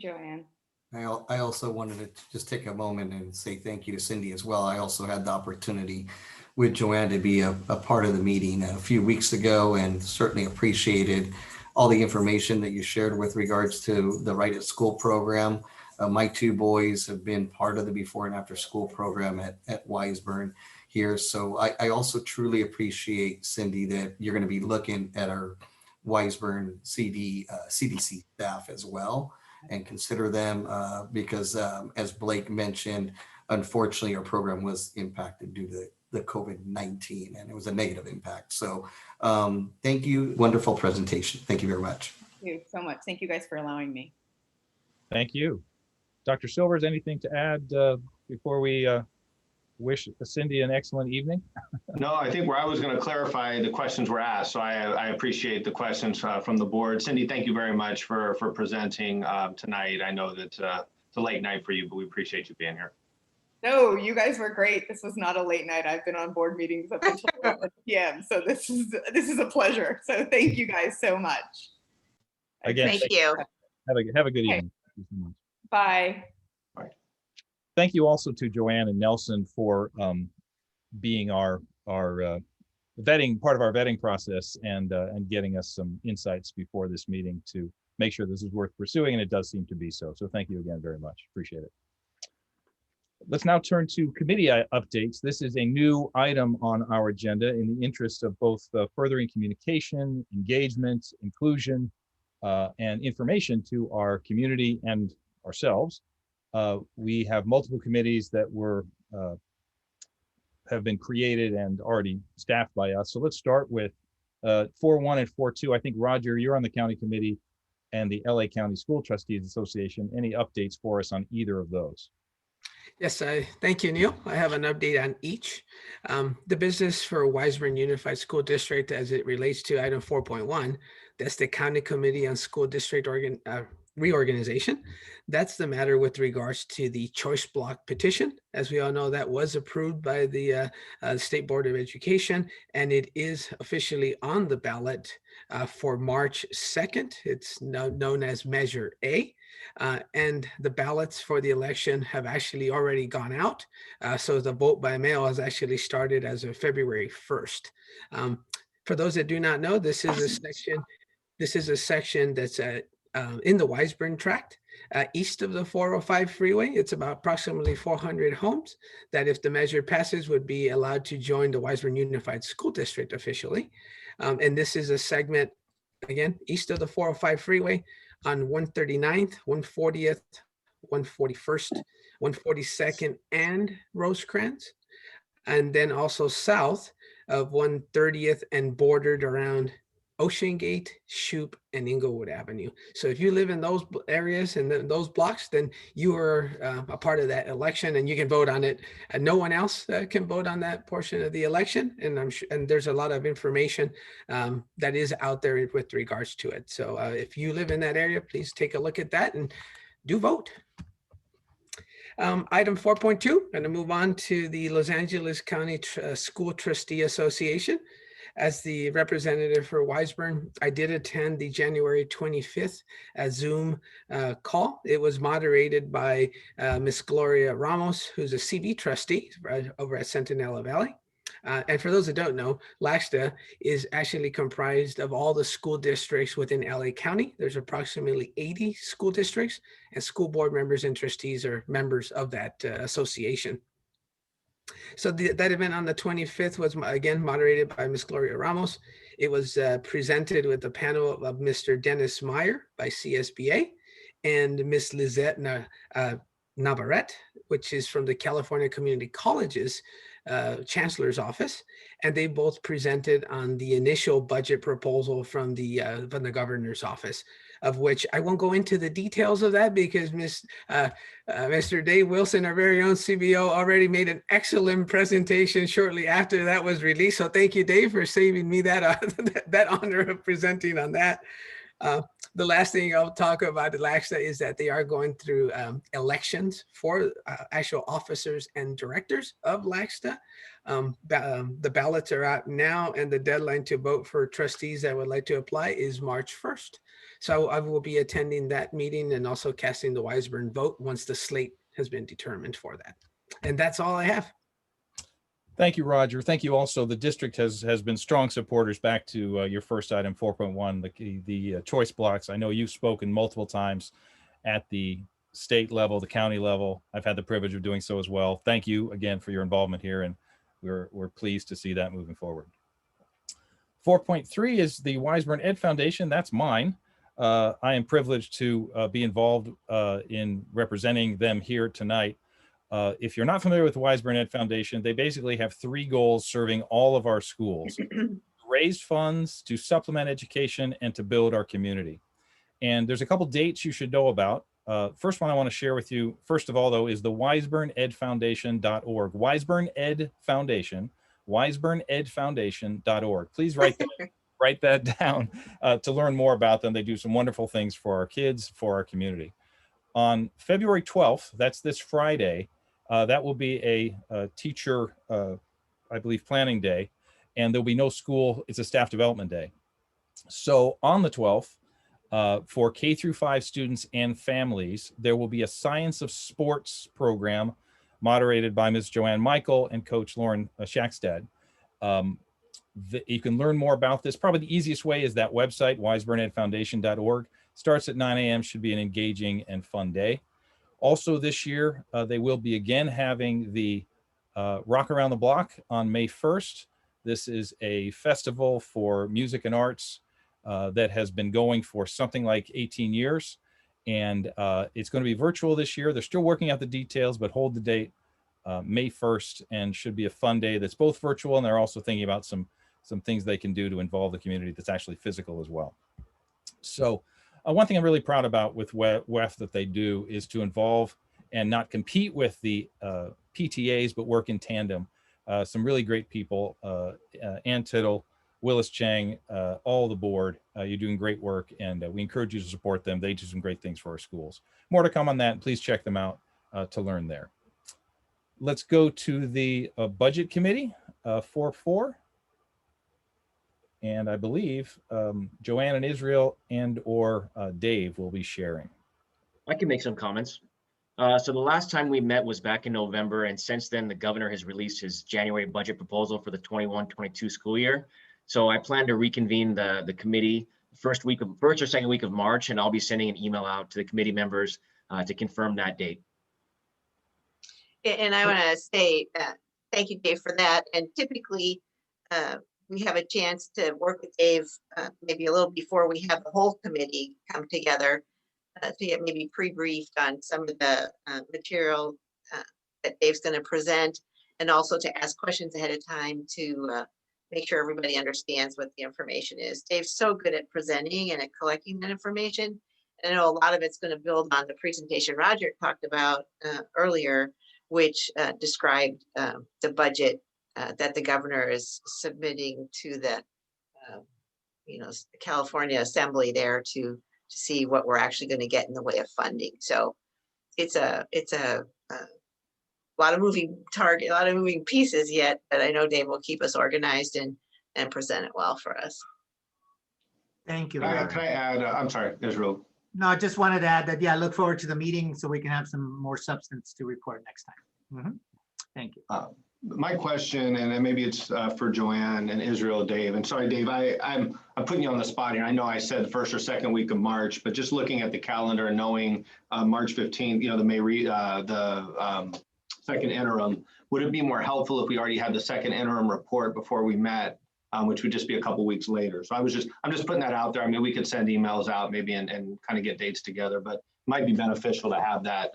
Joanne. I also wanted to just take a moment and say thank you to Cindy as well. I also had the opportunity with Joanne to be a part of the meeting a few weeks ago, and certainly appreciated all the information that you shared with regards to the Right at School program. My 2 boys have been part of the before and after school program at Weisburn here. So I also truly appreciate, Cindy, that you're going to be looking at our Weisburn CDC staff as well, and consider them because as Blake mentioned, unfortunately, our program was impacted due to the COVID-19, and it was a negative impact. So thank you. Wonderful presentation. Thank you very much. Thank you so much. Thank you guys for allowing me. Thank you. Dr. Silvers, anything to add before we wish Cindy an excellent evening? No, I think where I was going to clarify, the questions were asked, so I appreciate the questions from the board. Cindy, thank you very much for presenting tonight. I know that it's a late night for you, but we appreciate you being here. No, you guys were great. This was not a late night. I've been on board meetings up until 11 p.m. So this is a pleasure. So thank you guys so much. Again, Thank you. Have a good evening. Thank you so much. Bye. Thank you also to Joanne and Nelson for being our vetting, part of our vetting process, and getting us some insights before this meeting to make sure this is worth pursuing, and it does seem to be so. So thank you again very much. Appreciate it. Let's now turn to committee updates. This is a new item on our agenda in the interest of both furthering communication, engagement, inclusion, and information to our community and ourselves. We have multiple committees that have been created and already staffed by us. So let's start with 4.1 and 4.2. I think, Roger, you're on the county committee and the LA County School Trustees Association. Any updates for us on either of those? Yes, thank you, Neil. I have an update on each. The business for Weisburn Unified School District as it relates to item 4.1, that's the County Committee on School District Reorganization. That's the matter with regards to the choice block petition. As we all know, that was approved by the State Board of Education, and it is officially on the ballot for March 2nd. It's known as Measure A. And the ballots for the election have actually already gone out. So the vote by mail has actually started as of February 1st. For those that do not know, this is a section that's in the Weisburn tract, east of the 405 freeway. It's about approximately 400 homes that, if the measure passes, would be allowed to join the Weisburn Unified School District officially. And this is a segment, again, east of the 405 freeway, on 139th, 140th, 141st, 142nd, and Rosecrans, and then also south of 130th and bordered around Ocean Gate, Shoup, and Inglewood Avenue. So if you live in those areas and those blocks, then you are a part of that election and you can vote on it. And no one else can vote on that portion of the election. And I'm sure, and there's a lot of information that is out there with regards to it. So if you live in that area, please take a look at that and do vote. Item 4.2, I'm going to move on to the Los Angeles County School Trustee Association. As the representative for Weisburn, I did attend the January 25th Zoom call. It was moderated by Miss Gloria Ramos, who's a CV trustee over at Centinela Valley. And for those that don't know, Laxta is actually comprised of all the school districts within LA County. There's approximately 80 school districts, and school board members and trustees are members of that association. So that event on the 25th was, again, moderated by Ms. Gloria Ramos. It was presented with a panel of Mr. Dennis Meyer by CSBA and Ms. Lizette Navarrete, which is from the California Community Colleges Chancellor's Office. And they both presented on the initial budget proposal from the governor's office, of which I won't go into the details of that because Mr. Dave Wilson, our very own CBO, already made an excellent presentation shortly after that was released. So thank you, Dave, for saving me that, that honor of presenting on that. The last thing I'll talk about at Laxta is that they are going through elections for actual officers and directors of Laxta. The ballots are out now, and the deadline to vote for trustees that would like to apply is March 1st. So I will be attending that meeting and also casting the Weisburn vote once the slate has been determined for that. And that's all I have. Thank you, Roger. Thank you also. The district has been strong supporters. Back to your first item, 4.1, the choice blocks. I know you've spoken multiple times at the state level, the county level. I've had the privilege of doing so as well. Thank you again for your involvement here, and we're pleased to see that moving forward. 4.3 is the Weisburn Ed Foundation. That's mine. I am privileged to be involved in representing them here tonight. If you're not familiar with the Weisburn Ed Foundation, they basically have three goals serving all of our schools: raise funds, to supplement education, and to build our community. And there's a couple dates you should know about. First one I want to share with you, first of all, though, is the weisburnedfoundation.org. Weisburn Ed Foundation, weisburnedfoundation.org. Please write that down to learn more about them. They do some wonderful things for our kids, for our community. On February 12th, that's this Friday, that will be a teacher, I believe, planning day, and there'll be no school. It's a staff development day. So on the 12th, for K through 5 students and families, there will be a Science of Sports program moderated by Ms. Joanne Michael and Coach Lauren Shackstad. You can learn more about this. Probably the easiest way is that website, weisburnedfoundation.org. Starts at 9 a.m., should be an engaging and fun day. Also this year, they will be again having the Rock Around the Block on May 1st. This is a festival for music and arts that has been going for something like 18 years. And it's going to be virtual this year. They're still working out the details, but hold the date, May 1st, and should be a fun day that's both virtual, and they're also thinking about some things they can do to involve the community that's actually physical as well. So one thing I'm really proud about with WEF that they do is to involve and not compete with the PTAs, but work in tandem. Some really great people, Ann Tittle, Willis Chang, all the board. You're doing great work, and we encourage you to support them. They do some great things for our schools. More to come on that. Please check them out to learn there. Let's go to the budget committee, 4-4. And I believe Joanne and Israel and or Dave will be sharing. I can make some comments. So the last time we met was back in November, and since then the governor has released his January budget proposal for the 21-22 school year. So I plan to reconvene the committee first or second week of March, and I'll be sending an email out to the committee members to confirm that date. And I want to say thank you, Dave, for that. And typically we have a chance to work with Dave maybe a little before we have the whole committee come together to get maybe pre-briefed on some of the material that Dave's going to present, and also to ask questions ahead of time to make sure everybody understands what the information is. Dave's so good at presenting and at collecting that information. And I know a lot of it's going to build on the presentation Roger talked about earlier, which described the budget that the governor is submitting to the California Assembly there to see what we're actually going to get in the way of funding. So it's a lot of moving target, a lot of moving pieces yet, but I know Dave will keep us organized and present it well for us. Thank you. Can I add, I'm sorry, Israel. No, I just wanted to add that, yeah, I look forward to the meeting so we can have some more substance to report next time. Thank you. My question, and then maybe it's for Joanne and Israel, Dave. And sorry, Dave, I'm putting you on the spot here. I know I said first or second week of March, but just looking at the calendar and knowing March 15th, the second interim, would it be more helpful if we already had the second interim report before we met, which would just be a couple weeks later? So I'm just putting that out there. I mean, we could send emails out maybe and kind of get dates together, but it might be beneficial to have that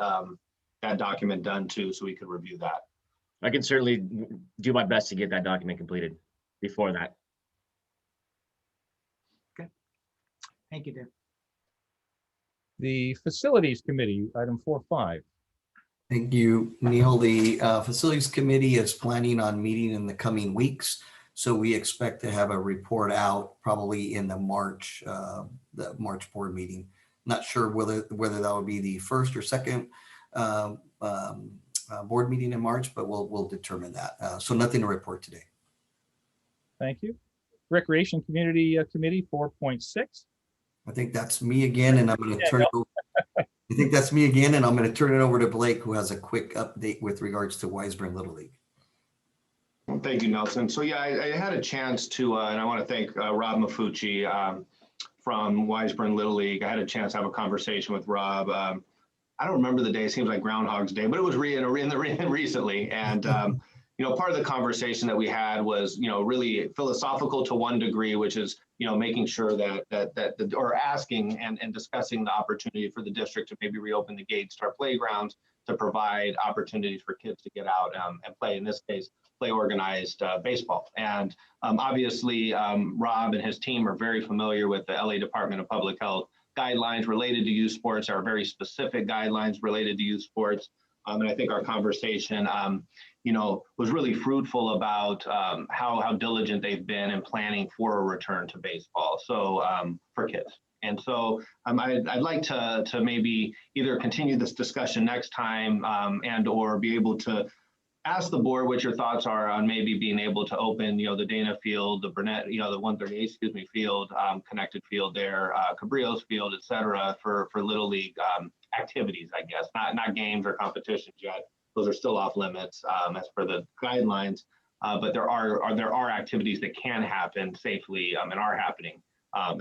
that document done too, so we could review that. I can certainly do my best to get that document completed before that. Okay. Thank you, Dave. The facilities committee, item 4-5. Thank you, Neil. The Facilities Committee is planning on meeting in the coming weeks. So we expect to have a report out probably in the March board meeting. Not sure whether that would be the first or second board meeting in March, but we'll determine that. So nothing to report today. Thank you. Recreation Community Committee, 4.6. I think that's me again, and I'm going to turn it over. I think that's me again, and I'm going to turn it over to Blake, who has a quick update with regards to Weisburn Little League. Well, thank you, Nelson. So yeah, I had a chance to, and I want to thank Rob Mafucci from Weisburn Little League. I had a chance to have a conversation with Rob. I don't remember the day, it seems like Groundhog's Day, but it was recently. And, part of the conversation that we had was, really philosophical to one degree, which is, making sure or asking and discussing the opportunity for the district to maybe reopen the gates to our playgrounds to provide opportunities for kids to get out and play, in this case, play organized baseball. And obviously, Rob and his team are very familiar with the LA Department of Public Health guidelines related to youth sports, are very specific guidelines related to youth sports. And I think our conversation, was really fruitful about how diligent they've been in planning for a return to baseball. So for kids. And so I'd like to maybe either continue this discussion next time and or be able to ask the board what your thoughts are on maybe being able to open, the Dana Field, the Burnett, the 138, field, connected field there, Cabrillo's Field, et cetera, for Little League activities, I guess, not games or competitions yet. Those are still off limits as per the guidelines, but there are activities that can happen safely and are happening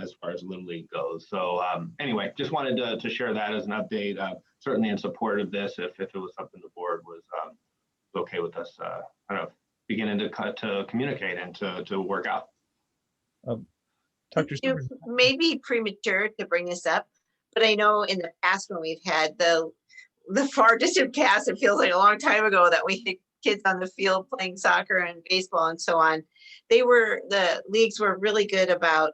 as far as Little League goes. So anyway, just wanted to share that as an update, certainly in support of this, if it was something the board was okay with us beginning to communicate and to work out. Dr. You Silver. may be premature to bring this up, but I know in the past when we've had the far distant past, it feels like a long time ago that we had kids on the field playing soccer and baseball and so on. The leagues were really good about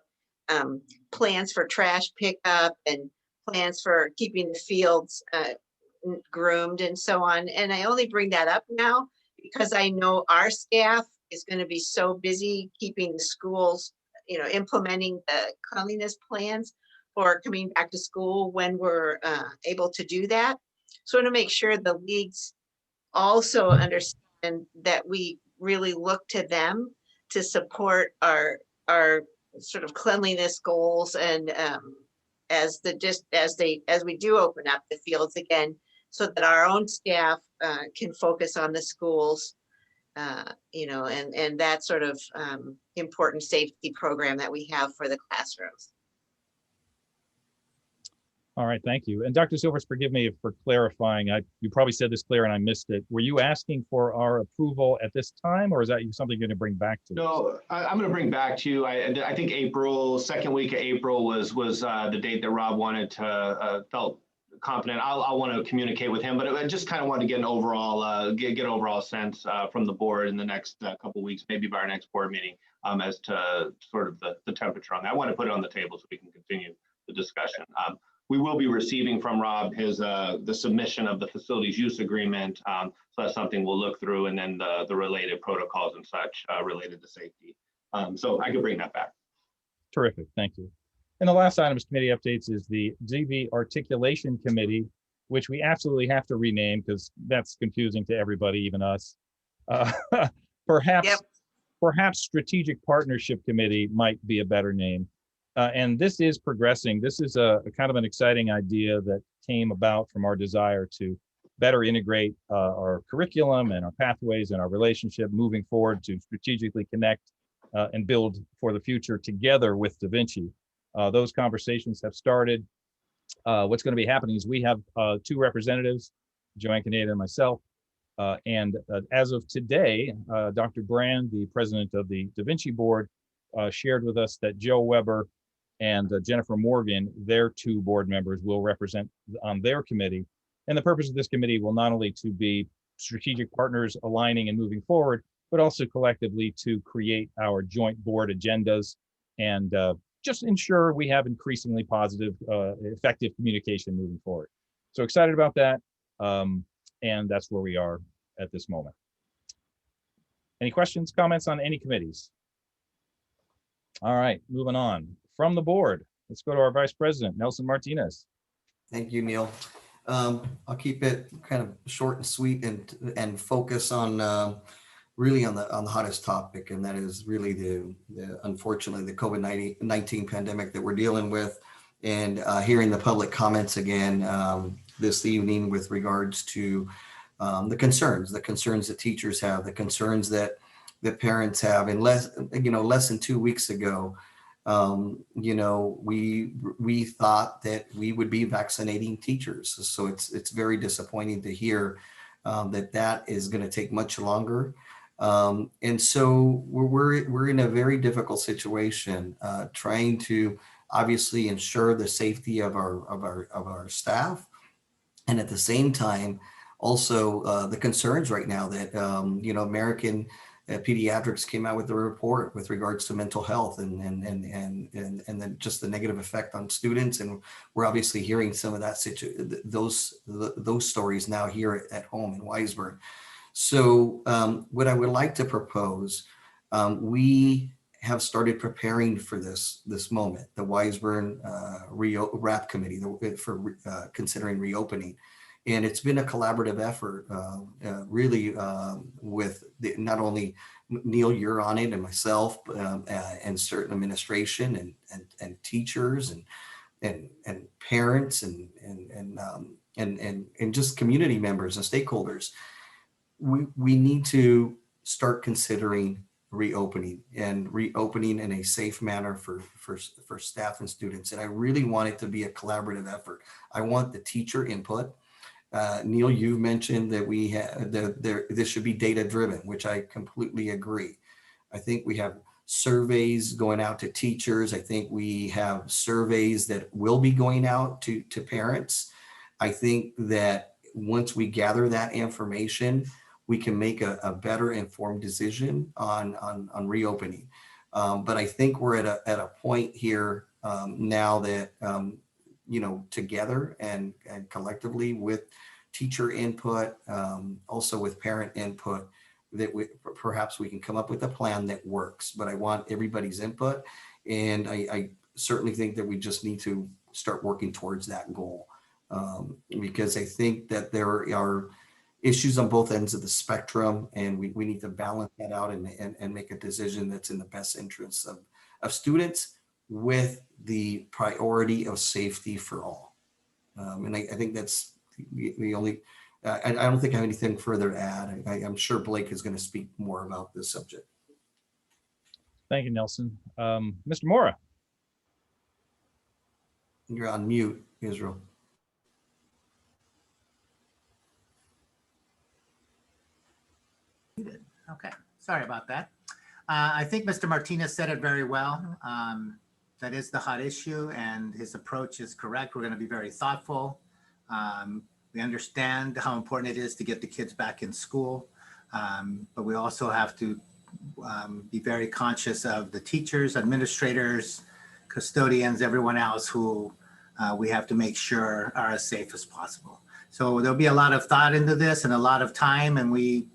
plans for trash pickup and plans for keeping the fields groomed and so on. And I only bring that up now because I know our staff is going to be so busy keeping the schools, implementing the cleanliness plans for coming back to school when we're able to do that. So to make sure the leagues also understand that we really look to them to support our sort of cleanliness goals, and as we do open up the fields again, so that our own staff can focus on the schools, and that sort of important safety program that we have for the classrooms. All right, thank you. And Dr. Silvers, forgive me for clarifying. You probably said this clear and I missed it. Were you asking for our approval at this time, or is that something you're going to bring back to us? No, I'm going to bring back to you. I think second week of April was the date that Rob wanted to felt confident. I'll want to communicate with him, but I just kind of wanted to get an overall get overall sense from the board in the next couple of weeks, maybe by our next board meeting, as to sort of the temperature on that. I want to put it on the table so we can continue the discussion. We will be receiving from Rob his the submission of the facilities use agreement. So that's something we'll look through, and then the related protocols and such related to safety. So I could bring that back. Terrific, thank you. And the last item of committee updates is the Zv Articulation Committee, which we absolutely have to rename because that's confusing to everybody, even us. Perhaps Strategic Partnership Committee might be a better name. And this is progressing. This is a kind of an exciting idea that came about from our desire to better integrate our curriculum and our pathways and our relationship moving forward to strategically connect and build for the future together with Da Vinci. Those conversations have started. What's going to be happening is we have two representatives, Joanne Caneda and myself. And as of today, Dr. Brand, the president of the Da Vinci board, shared with us that Joe Weber and Jennifer Morgan, their two board members, will represent on their committee. And the purpose of this committee will not only to be strategic partners aligning and moving forward, but also collectively to create our joint board agendas and just ensure we have increasingly positive, effective communication moving forward. So excited about that. And that's where we are at this moment. Any questions, comments on any committees? All right, moving on. From the board, let's go to our Vice President, Nelson Martinez. Thank you, Neil. I'll keep it kind of short and sweet and focus on really on the hottest topic, and that is really the unfortunately the COVID-19 pandemic that we're dealing with, and hearing the public comments again this evening with regards to the concerns that teachers have, the concerns that parents have. And less than 2 weeks ago, we thought that we would be vaccinating teachers. So it's very disappointing to hear that is going to take much longer. And so we're in a very difficult situation, trying to obviously ensure the safety of our staff, and at the same time, also the concerns right now that American Pediatrics came out with a report with regards to mental health and then just the negative effect on students, and we're obviously hearing some of that those stories now here at home in Weisburn. So what I would like to propose, we have started preparing for this moment, the Weisburn RAP committee for considering reopening. And it's been a collaborative effort, really, with not only Neil, you're on it, and myself, and certain administration and teachers and parents and just community members and stakeholders. We need to start considering reopening in a safe manner for staff and students. And I really want it to be a collaborative effort. I want the teacher input. Neil, you've mentioned that this should be data driven, which I completely agree. I think we have surveys going out to teachers. I think we have surveys that will be going out to parents. I think that once we gather that information, we can make a better informed decision on reopening. But I think we're at a point here now that, together and collectively with teacher input, also with parent input, that perhaps we can come up with a plan that works. But I want everybody's input. And I certainly think that we just need to start working towards that goal. Because I think that there are issues on both ends of the spectrum, and we need to balance that out and make a decision that's in the best interests of students with the priority of safety for all. And I think that's the only, I don't think I have anything further to add. I'm sure Blake is going to speak more about this subject. Thank you, Nelson. Mr. Mora. You're on mute, Israel. Okay, sorry about that. I think Mr. Martinez said it very well. That is the hot issue, and his approach is correct. We're going to be very thoughtful. We understand how important it is to get the kids back in school, but we also have to be very conscious of the teachers, administrators, custodians, everyone else who we have to make sure are as safe as possible. So there'll be a lot of thought into this and a lot of time, and we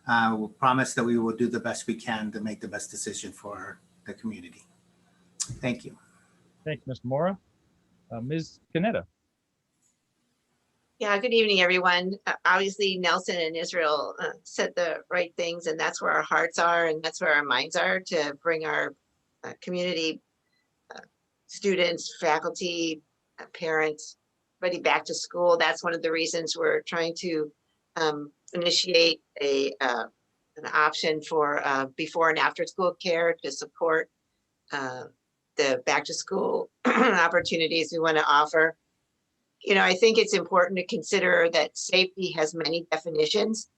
will promise that we will do the best we can to make the best decision for the community. Thank you. Thank you, Mr. Mora. Ms. Canetta. Yeah, good evening, everyone. Obviously, Nelson and Israel said the right things, and that's where our hearts are, and that's where our minds are, to bring our community, students, faculty, parents, everybody back to school. That's one of the reasons we're trying to initiate an option for before and after school care to support the back to school opportunities we want to offer. I think it's important to consider that safety has many definitions.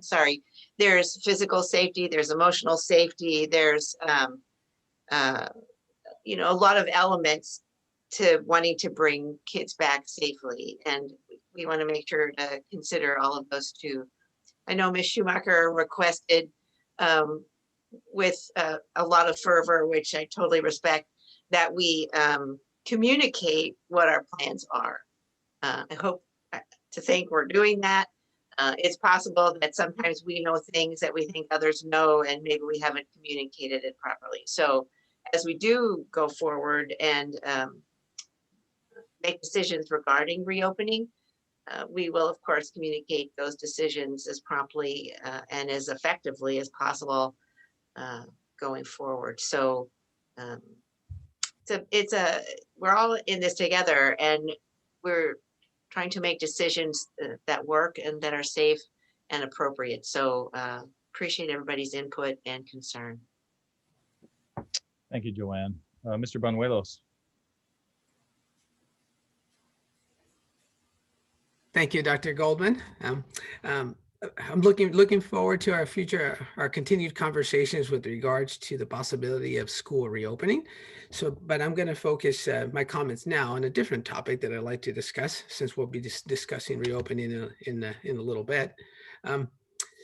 Sorry, there's physical safety, there's emotional safety, there's a lot of elements to wanting to bring kids back safely, and we want to make sure to consider all of those too. I know Ms. Schumacher requested with a lot of fervor, which I totally respect, that we communicate what our plans are. I hope to think we're doing that. It's possible that sometimes we know things that we think others know, and maybe we haven't communicated it properly. So as we do go forward and make decisions regarding reopening, we will, of course, communicate those decisions as promptly and as effectively as possible going forward. So we're all in this together, and we're trying to make decisions that work and that are safe and appropriate. So appreciate everybody's input and concern. Thank you, Joanne. Mr. Banuelos. Thank you, Dr. Goldman. I'm looking forward to our continued conversations with regards to the possibility of school reopening. But I'm going to focus my comments now on a different topic that I'd like to discuss, since we'll be discussing reopening in a little bit.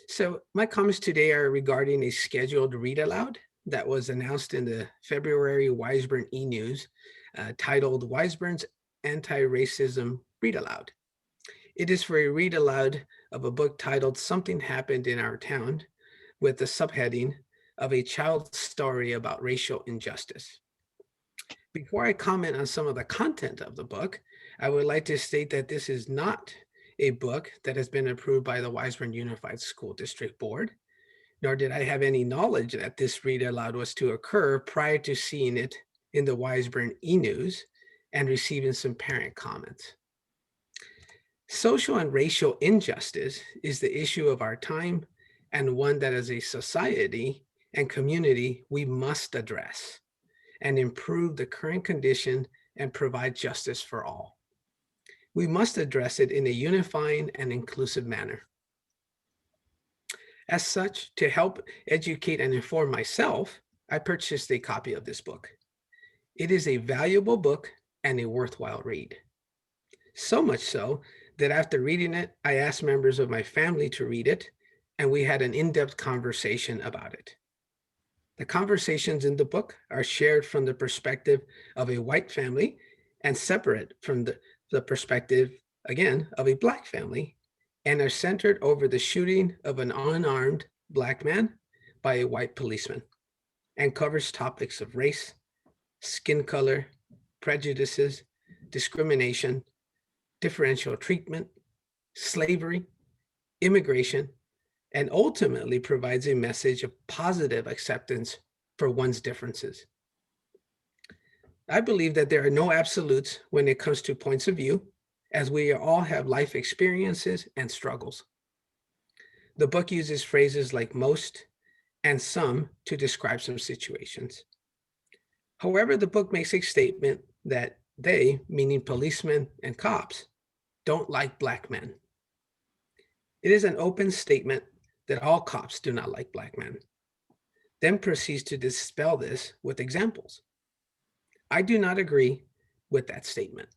So my comments today are regarding a scheduled read-aloud that was announced in the February Weisburn e-news titled Weisburn's Anti-Racism Read-Aloud. It is for a read-aloud of a book titled Something Happened in Our Town, with the subheading of a child's story about racial injustice. Before I comment on some of the content of the book, I would like to state that this is not a book that has been approved by the Weisburn Unified School District Board, nor did I have any knowledge that this read-aloud was to occur prior to seeing it in the Weisburn e-news and receiving some parent comments. Social and racial injustice is the issue of our time, and one that as a society and community we must address and improve the current condition and provide justice for all. We must address it in a unifying and inclusive manner. As such, to help educate and inform myself, I purchased a copy of this book. It is a valuable book and a worthwhile read. So much so that after reading it, I asked members of my family to read it, and we had an in-depth conversation about it. The conversations in the book are shared from the perspective of a white family and separate from the perspective, again, of a Black family, and are centered over the shooting of an unarmed Black man by a white policeman, and covers topics of race, skin color, prejudices, discrimination, differential treatment, slavery, immigration, and ultimately provides a message of positive acceptance for one's differences. I believe that there are no absolutes when it comes to points of view, as we all have life experiences and struggles. The book uses phrases like most and some to describe some situations. However, the book makes a statement that they, meaning policemen and cops, don't like Black men. It is an open statement that all cops do not like Black men, then proceeds to dispel this with examples. I do not agree with that statement.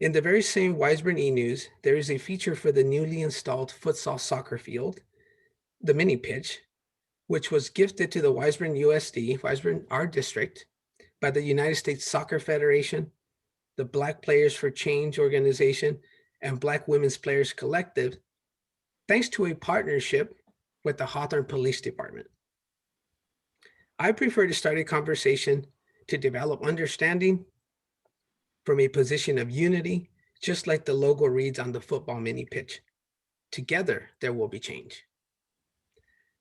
In the very same Weisburn e-News, there is a feature for the newly installed futsal soccer field, the mini pitch, which was gifted to the Weisburn USD, Weisburn, our district, by the United States Soccer Federation, the Black Players for Change organization, and Black Women's Players Collective, thanks to a partnership with the Hawthorne Police Department. I prefer to start a conversation to develop understanding from a position of unity, just like the logo reads on the football mini pitch. Together, there will be change.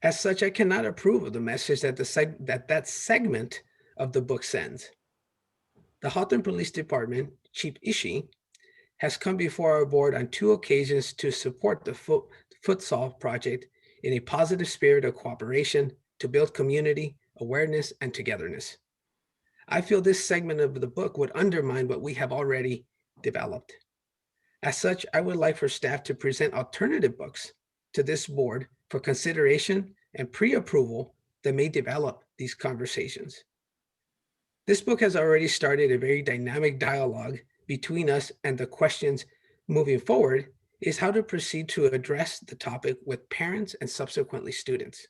As such, I cannot approve of the message that that segment of the book sends. The Hawthorne Police Department, Chief Ishii, has come before our board on 2 occasions to support the futsal project in a positive spirit of cooperation to build community, awareness, and togetherness. I feel this segment of the book would undermine what we have already developed. As such, I would like for staff to present alternative books to this board for consideration and pre-approval that may develop these conversations. This book has already started a very dynamic dialogue between us, and the questions moving forward is how to proceed to address the topic with parents and subsequently students.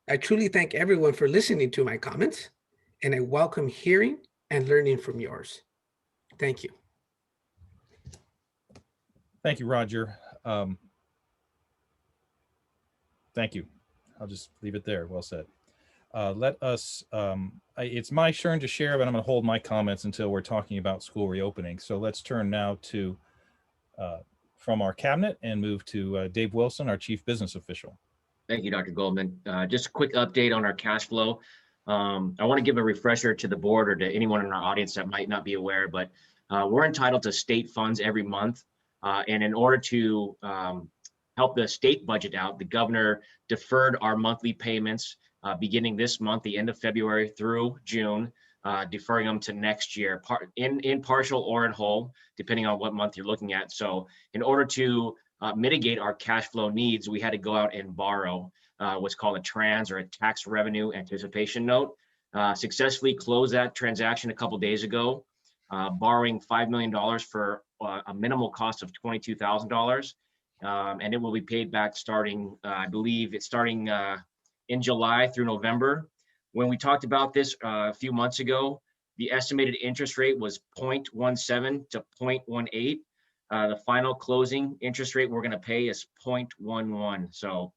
I truly thank everyone for listening to my comments, and I welcome hearing and learning from yours. Thank you. Thank you, Roger. Thank you. I'll just leave it there. Well said. Let us, it's my turn to share, but I'm going to hold my comments until we're talking about school reopening. So let's turn now to, from our cabinet and move to Dave Wilson, our Chief Business Official. Thank you, Dr. Goldman. Just a quick update on our cash flow. I want to give a refresher to the board or to anyone in our audience that might not be aware, but we're entitled to state funds every month. And in order to help the state budget out, the governor deferred our monthly payments beginning this month, the end of February through June, deferring them to next year, in partial or in whole, depending on what month you're looking at. So in order to mitigate our cash flow needs, we had to go out and borrow what's called a trans or a tax revenue anticipation note. Successfully closed that transaction a couple days ago, borrowing $5 million for a minimal cost of $22,000. And it will be paid back starting, I believe it's starting in July through November. When we talked about this a few months ago, the estimated interest rate was 0.17 to 0.18. The final closing interest rate we're going to pay is 0.11. So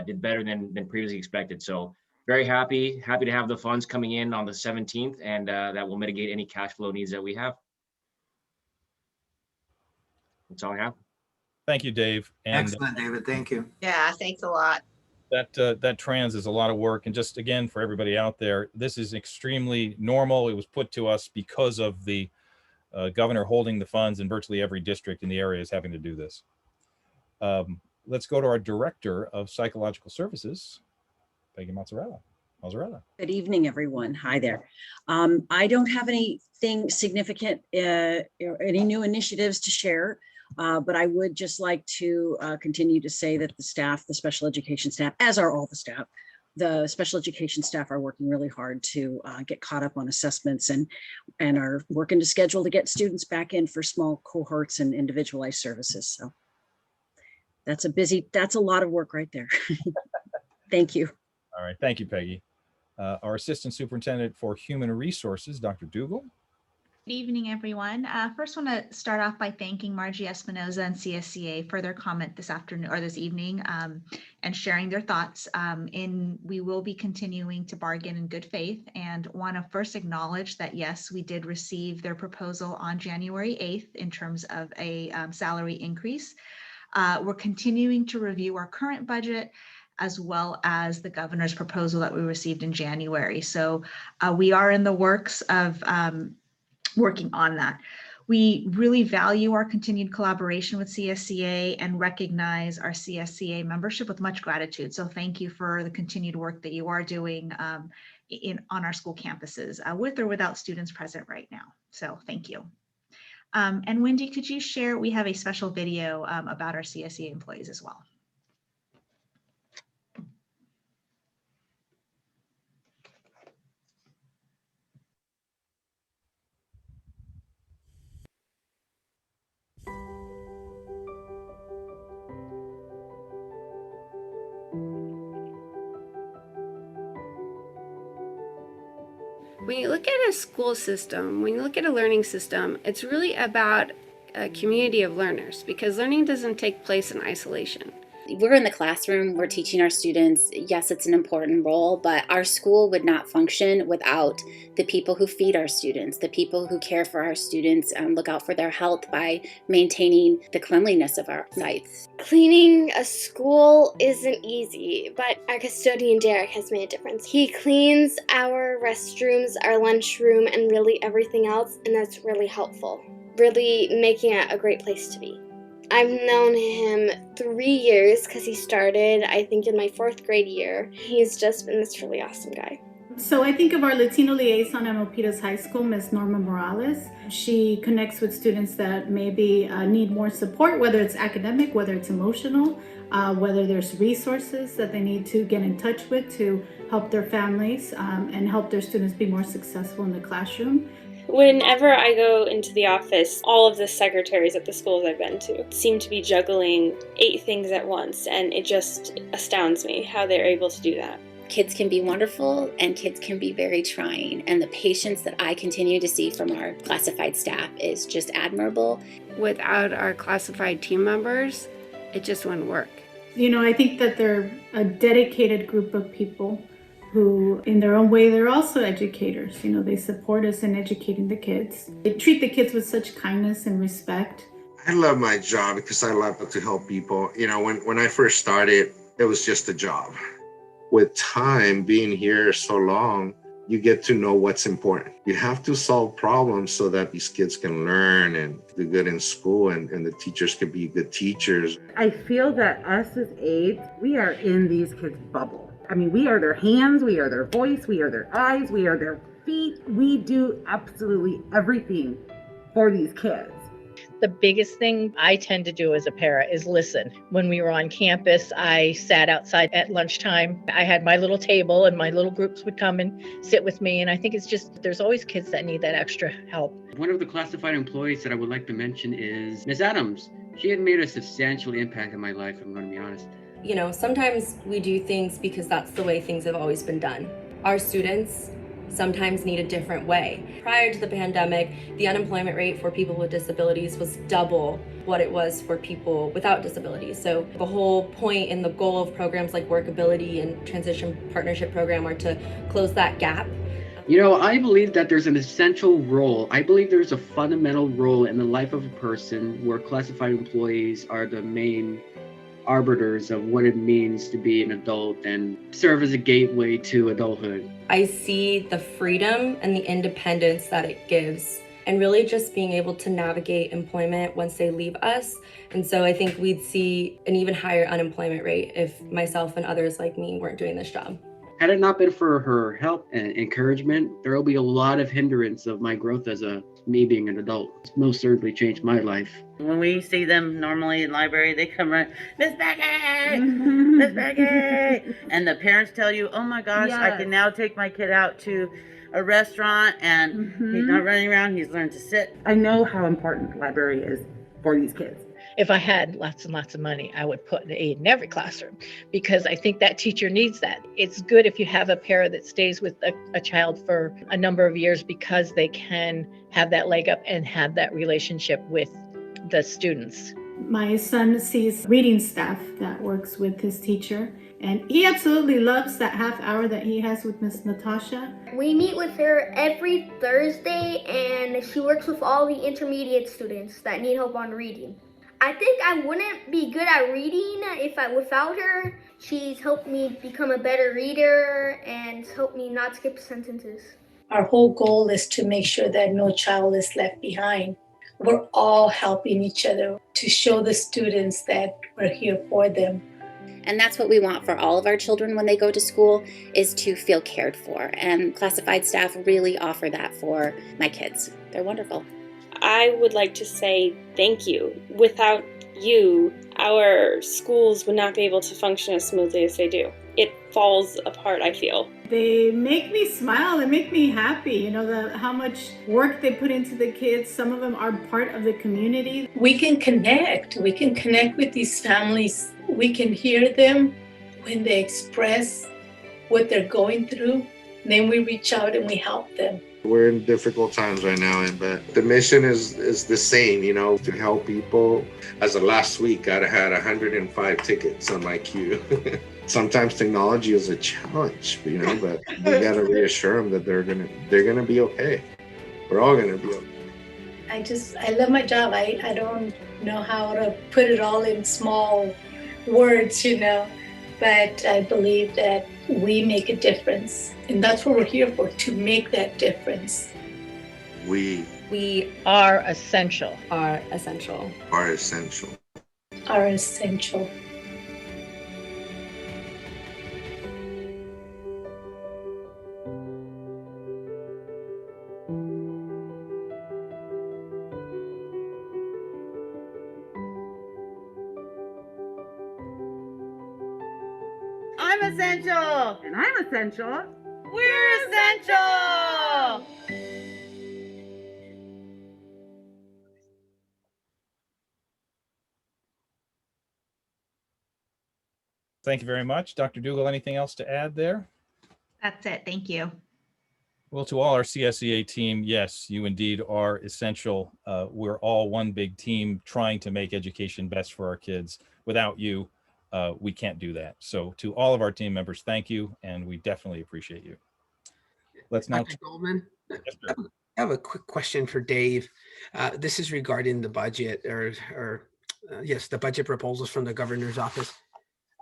did better than previously expected. So very happy to have the funds coming in on the 17th, and that will mitigate any cash flow needs that we have. That's all I have. Thank you, Dave. And Excellent, David. Thank you. Yeah, thanks a lot. that trans is a lot of work. And just again, for everybody out there, this is extremely normal. It was put to us because of the governor holding the funds, and virtually every district in the area is having to do this. Let's go to our Director of Psychological Services, Peggy Mazzarella. Good evening, everyone. Hi there. I don't have anything significant, any new initiatives to share, but I would just like to continue to say that the staff, the special education staff, as are all the staff, the special education staff are working really hard to get caught up on assessments and are working to schedule to get students back in for small cohorts and individualized services. So that's a lot of work right there. Thank you. All right. Thank you, Peggy. Our Assistant Superintendent for Human Resources, Dr. Dugal. Good evening, everyone. First, want to start off by thanking Margie Espinoza and CSCA for their comment this afternoon or this evening and sharing their thoughts. We will be continuing to bargain in good faith and want to first acknowledge that, yes, we did receive their proposal on January 8th in terms of a salary increase. We're continuing to review our current budget as well as the governor's proposal that we received in January. So we are in the works of working on that. We really value our continued collaboration with CSCA and recognize our CSCA membership with much gratitude. So thank you for the continued work that you are doing on our school campuses with or without students present right now. So thank you. And Wendy, could you share, we have a special video about our CSCA employees as well. When you look at a school system, when you look at a learning system, it's really about a community of learners because learning doesn't take place in isolation. We're in the classroom, we're teaching our students. Yes, it's an important role, but our school would not function without the people who feed our students, the people who care for our students and look out for their health by maintaining the cleanliness of our sites. Cleaning a school isn't easy, but our custodian Derek has made a difference. He cleans our restrooms, our lunchroom, and really everything else, and that's really helpful. Really making it a great place to be. I've known him 3 years because he started, I think, in my 4th grade year. He's just been this really awesome guy. So I think of our Latino liaison at Milpitas High School, Ms. Norma Morales. She connects with students that maybe need more support, whether it's academic, whether it's emotional, whether there's resources that they need to get in touch with to help their families and help their students be more successful in the classroom. Whenever I go into the office, all of the secretaries at the schools I've been to seem to be juggling 8 things at once, and it just astounds me how they're able to do that. Kids can be wonderful and kids can be very trying, and the patience that I continue to see from our classified staff is just admirable. Without our classified team members, it just wouldn't work. You know, I think that they're a dedicated group of people who, in their own way, they're also educators. You know, they support us in educating the kids. They treat the kids with such kindness and respect. I love my job because I love to help people. You know, when I first started, it was just a job. With time, being here so long, you get to know what's important. You have to solve problems so that these kids can learn and do good in school and the teachers can be good teachers. I feel that us as aides, we are in these kids' bubble. I mean, we are their hands, we are their voice, we are their eyes, we are their feet. We do absolutely everything for these kids. The biggest thing I tend to do as a para is listen. When we were on campus, I sat outside at lunchtime. I had my little table and my little groups would come and sit with me. And I think it's just, there's always kids that need that extra help. One of the classified employees that I would like to mention is Ms. Adams. She had made a substantial impact in my life, I'm going to be honest. You know, sometimes we do things because that's the way things have always been done. Our students sometimes need a different way. Prior to the pandemic, the unemployment rate for people with disabilities was double what it was for people without disabilities. So the whole point and the goal of programs like Workability and Transition Partnership Program are to close that gap. You know, I believe that there's an essential role. I believe there's a fundamental role in the life of a person where classified employees are the main arbiters of what it means to be an adult and serve as a gateway to adulthood. I see the freedom and the independence that it gives and really just being able to navigate employment once they leave us. And so I think we'd see an even higher unemployment rate if myself and others like me weren't doing this job. Had it not been for her help and encouragement, there will be a lot of hindrance of my growth as a me being an adult. It's most certainly changed my life. When we see them normally in library, they come right, Miss Becky, Miss Becky. And the parents tell you, oh my gosh, I can now take my kid out to a restaurant and he's not running around, he's learned to sit. I know how important the library is for these kids. If I had lots and lots of money, I would put an aide in every classroom because I think that teacher needs that. It's good if you have a para that stays with a child for a number of years because they can have that leg up and have that relationship with the students. My son sees reading staff that works with his teacher, and he absolutely loves that half hour that he has with Miss Natasha. We meet with her every Thursday, and she works with all the intermediate students that need help on reading. I think I wouldn't be good at reading without her. She's helped me become a better reader and helped me not skip sentences. Our whole goal is to make sure that no child is left behind. We're all helping each other to show the students that we're here for them. And that's what we want for all of our children when they go to school, is to feel cared for. And classified staff really offer that for my kids. They're wonderful. I would like to say thank you. Without you, our schools would not be able to function as smoothly as they do. It falls apart, I feel. They make me smile, they make me happy, you know, how much work they put into the kids. Some of them are part of the community. We can connect with these families. We can hear them when they express what they're going through. Then we reach out and we help them. We're in difficult times right now, but the mission is the same, you know, to help people. As of last week, I had 105 tickets on my queue. Sometimes technology is a challenge, you know, but we got to reassure them that they're gonna be okay. We're all gonna be okay. I love my job. I don't know how to put it all in small words, you know, but I believe that we make a difference. And that's what we're here for, to make that difference. We are essential. Are essential. Are essential. Are essential. I'm essential. And I'm essential. We're essential. Thank you very much. Dr. Dougal, anything else to add there? That's it. Thank you. Well, to all our CSEA team, yes, you indeed are essential. We're all one big team trying to make education best for our kids. Without you, we can't do that. So to all of our team members, thank you, and we definitely appreciate you. Let's now. Dr. Goldman, I have a quick question for Dave. This is regarding the budget, yes, the budget proposals from the governor's office.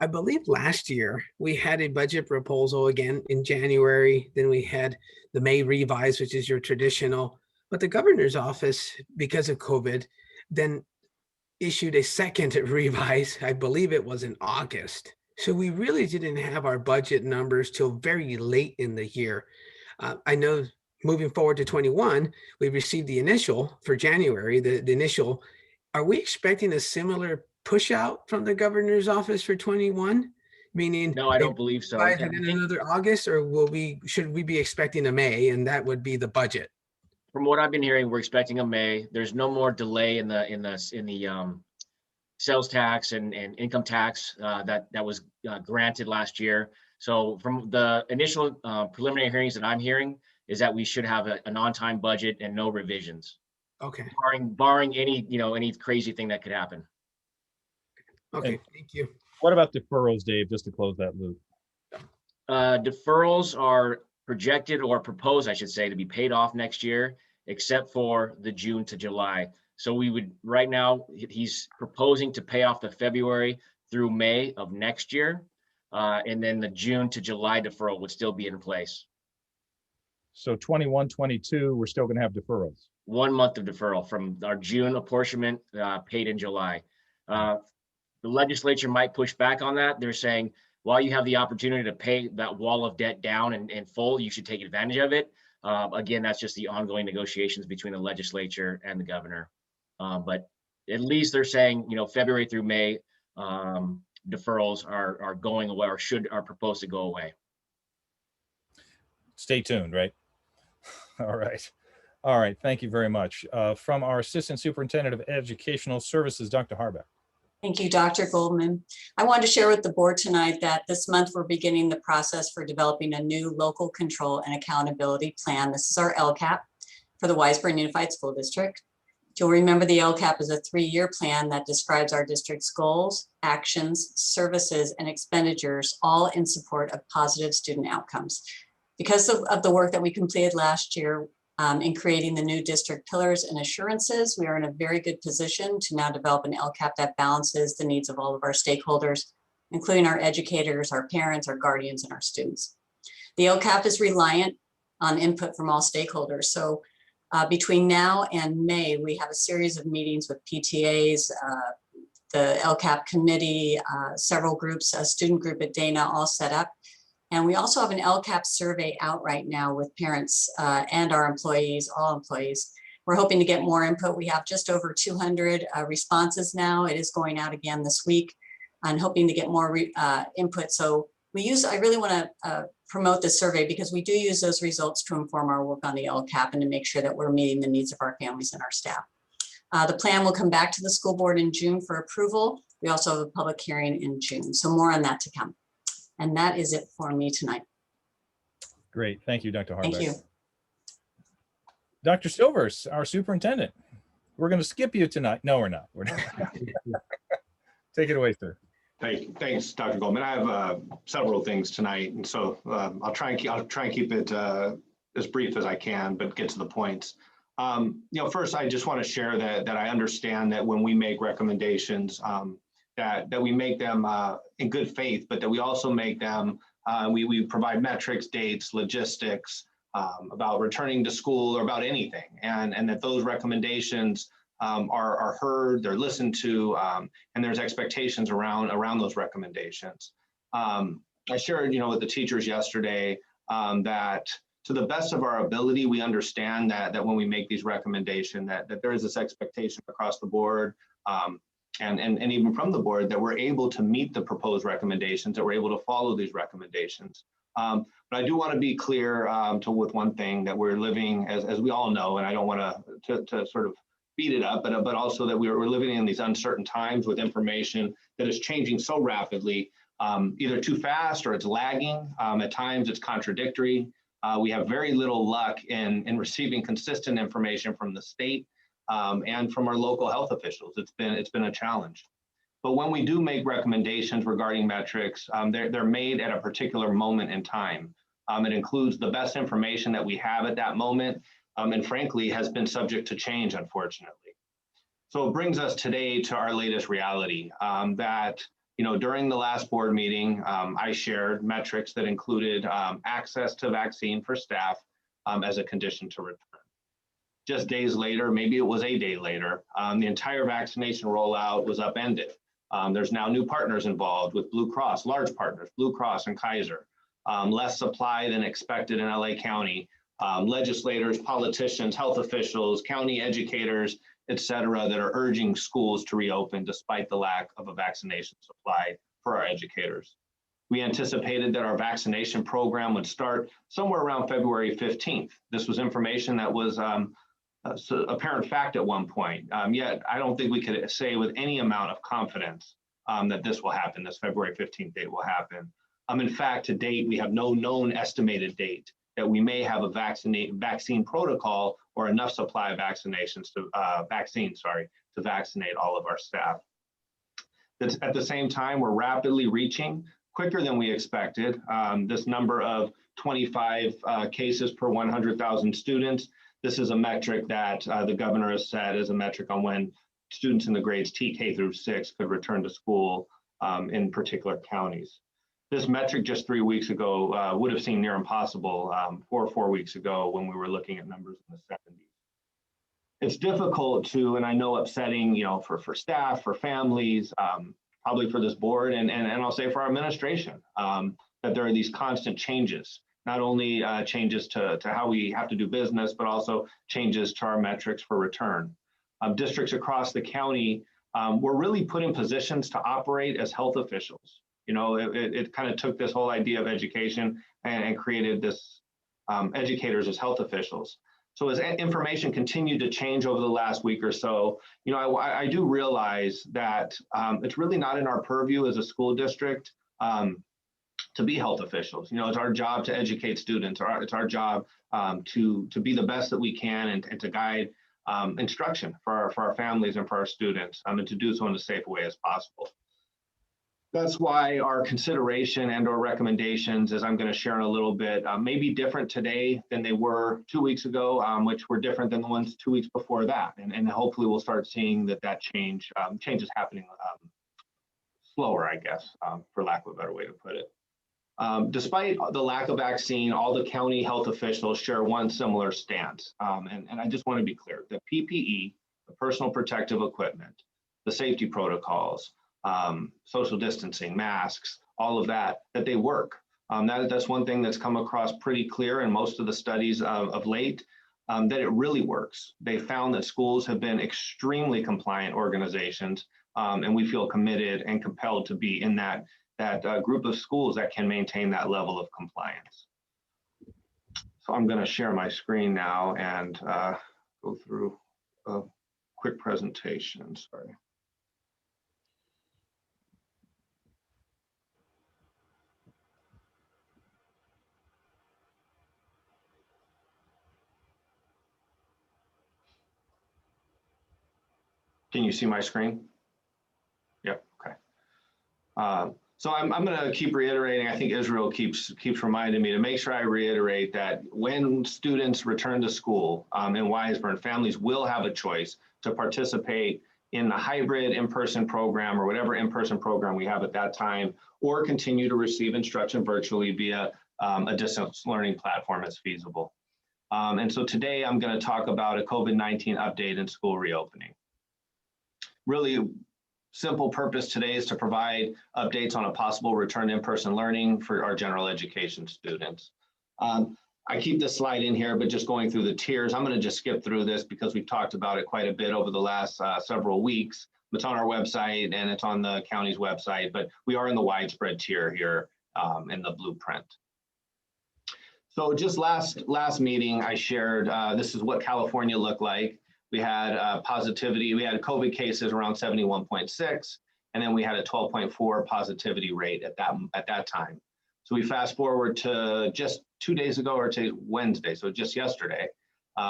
I believe last year we had a budget proposal again in January. Then we had the May revise, which is your traditional. But the governor's office, because of COVID, then issued a second revise. I believe it was in August. So we really didn't have our budget numbers till very late in the year. I know moving forward to 21, we received the initial for January, the initial. Are we expecting a similar push out from the governor's office for 21? Meaning, no, I don't believe so. In another August, or should we be expecting a May, and that would be the budget? From what I've been hearing, we're expecting a May. There's no more delay in the sales tax and income tax that was granted last year. So from the initial preliminary hearings that I'm hearing is that we should have an on-time budget and no revisions. Okay. Barring any crazy thing that could happen. Okay, thank you. What about deferrals, Dave, just to close that loop? Deferrals are projected, or proposed, I should say, to be paid off next year, except for the June to July. So we would, right now, he's proposing to pay off the February through May of next year. And then the June to July deferral would still be in place. So 21, 22, we're still going to have deferrals. 1 month of deferral from our June apportionment paid in July. The legislature might push back on that. They're saying, while you have the opportunity to pay that wall of debt down in full, you should take advantage of it. Again, that's just the ongoing negotiations between the legislature and the governor. But at least they're saying, February through May deferrals are going away, or are proposed to go away. Stay tuned, right? All right. All right. Thank you very much. From our Assistant Superintendent of Educational Services, Dr. Harbeck. Thank you, Dr. Goldman. I wanted to share with the board tonight that this month we're beginning the process for developing a new local control and accountability plan. This is our LCAP for the Weisburn Unified School District. You'll remember the LCAP is a 3-year plan that describes our district's goals, actions, services, and expenditures, all in support of positive student outcomes. Because of the work that we completed last year in creating the new district pillars and assurances, we are in a very good position to now develop an LCAP that balances the needs of all of our stakeholders, including our educators, our parents, our guardians, and our students. The LCAP is reliant on input from all stakeholders. So between now and May, we have a series of meetings with PTAs, the LCAP committee, several groups, a student group at Dana, all set up. And we also have an LCAP survey out right now with parents and our employees, all employees. We're hoping to get more input. We have just over 200 responses now. It is going out again this week. I'm hoping to get more input. So I really want to promote this survey because we do use those results to inform our work on the LCAP and to make sure that we're meeting the needs of our families and our staff. The plan will come back to the school board in June for approval. We also have a public hearing in June. So more on that to come. And that is it for me tonight. Great. Thank you, Dr. Harbeck. Thank you. Dr. Silvers, our superintendent. We're going to skip you tonight. No, we're not. We're not. Take it away, sir. Thanks, Dr. Goldman. I have several things tonight, and so I'll try and keep it as brief as I can, but get to the points. First, I just want to share that I understand that when we make recommendations, that we make them in good faith, but that we also make them, we provide metrics, dates, logistics about returning to school or about anything, and that those recommendations are heard, they're listened to, and there's expectations around those recommendations. I shared, with the teachers yesterday that to the best of our ability, we understand that when we make these recommendations, that there is this expectation across the board, and even from the board, that we're able to meet the proposed recommendations, that we're able to follow these recommendations. But I do want to be clear with one thing, that we're living, as we all know, and I don't want to sort of beat it up, but also that we're living in these uncertain times with information that is changing so rapidly, either too fast or it's lagging. At times it's contradictory. We have very little luck in receiving consistent information from the state and from our local health officials. It's been a challenge. But when we do make recommendations regarding metrics, they're made at a particular moment in time. It includes the best information that we have at that moment, and frankly, has been subject to change, unfortunately. So it brings us today to our latest reality, that during the last board meeting, I shared metrics that included access to vaccine for staff as a condition to return. Just days later, maybe it was a day later, the entire vaccination rollout was upended. There's now new partners involved with Blue Cross, large partners, Blue Cross and Kaiser, less supply than expected in LA County, legislators, politicians, health officials, county educators, et cetera, that are urging schools to reopen despite the lack of a vaccination supply for our educators. We anticipated that our vaccination program would start somewhere around February 15th. This was information that was apparent fact at one point, yet I don't think we could say with any amount of confidence that this will happen, this February 15th date will happen. In fact, to date, we have no known estimated date that we may have a vaccine protocol or enough supply of vaccinations to to vaccinate all of our staff. At the same time, we're rapidly reaching, quicker than we expected, this number of 25 cases per 100,000 students. This is a metric that the governor has set as a metric on when students in the grades TK through 6 could return to school in particular counties. This metric just 3 weeks ago would have seemed near impossible 4 weeks ago when we were looking at numbers in the 70s. It's difficult to, and I know upsetting, for staff, for families, probably for this board, and I'll say for our administration, that there are these constant changes not only changes to how we have to do business, but also changes to our metrics for return. Districts across the county were really put in positions to operate as health officials. You know, it kind of took this whole idea of education and created this educators as health officials. So as information continued to change over the last week or so, you know, I do realize that it's really not in our purview as a school district to be health officials. You know, it's our job to educate students. It's our job to be the best that we can and to guide instruction for our families and for our students, and to do so in a safe way as possible. That's why our consideration and or recommendations, as I'm going to share in a little bit, may be different today than they were 2 weeks ago, which were different than the ones 2 weeks before that. And hopefully we'll start seeing that change is happening slower, I guess, for lack of a better way to put it. Despite the lack of vaccine, all the county health officials share one similar stance. And I just want to be clear, the PPE, the personal protective equipment, the safety protocols, social distancing, masks, all of that they work. That's one thing that's come across pretty clear in most of the studies of late, that it really works. They found that schools have been extremely compliant organizations, and we feel committed and compelled to be in that group of schools that can maintain that level of compliance. So I'm going to share my screen now and go through a quick presentation. Sorry. Can you see my screen? Yep, okay. So I'm going to keep reiterating, I think Israel keeps reminding me to make sure I reiterate that when students return to school in Weisburn, families will have a choice to participate in the hybrid in-person program or whatever in-person program we have at that time, or continue to receive instruction virtually via a distance learning platform as feasible. And so today I'm going to talk about a COVID-19 update and school reopening. Really simple purpose today is to provide updates on a possible return to in-person learning for our general education students. I keep this slide in here, but just going through the tiers, I'm going to just skip through this because we've talked about it quite a bit over the last several weeks. It's on our website and it's on the county's website, but we are in the widespread tier here in the blueprint. So just last meeting I shared, this is what California looked like. We had positivity, we had COVID cases around 71.6, and then we had a 12.4 positivity rate at that time. So we fast forward to just 2 days ago, or to Wednesday, so just yesterday,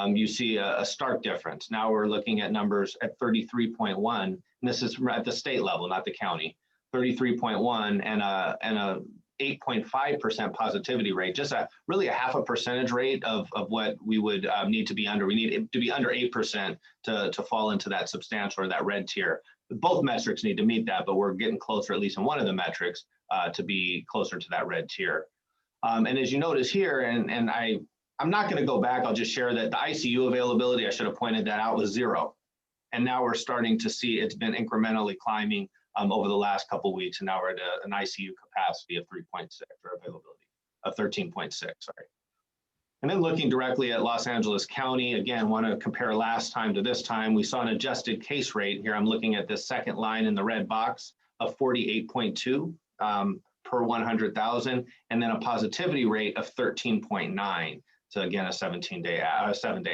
you see a stark difference. Now we're looking at numbers at 33.1, and this is at the state level, not the county, 33.1 and a 8.5% positivity rate, just really a half a percentage rate of what we would need to be under. We need it to be under 8% to fall into that substantial or that red tier. Both metrics need to meet that, but we're getting closer, at least in one of the metrics, to be closer to that red tier. And as you notice here, and I'm not going to go back, I'll just share that the ICU availability, I should have pointed that out, was 0. And now we're starting to see it's been incrementally climbing over the last couple of weeks, and now we're at an ICU capacity of 3.6, or availability of 13.6, sorry. And then looking directly at Los Angeles County, again, want to compare last time to this time, we saw an adjusted case rate. Here I'm looking at this second line in the red box of 48.2 per 100,000, and then a positivity rate of 13.9. So again, a 7-day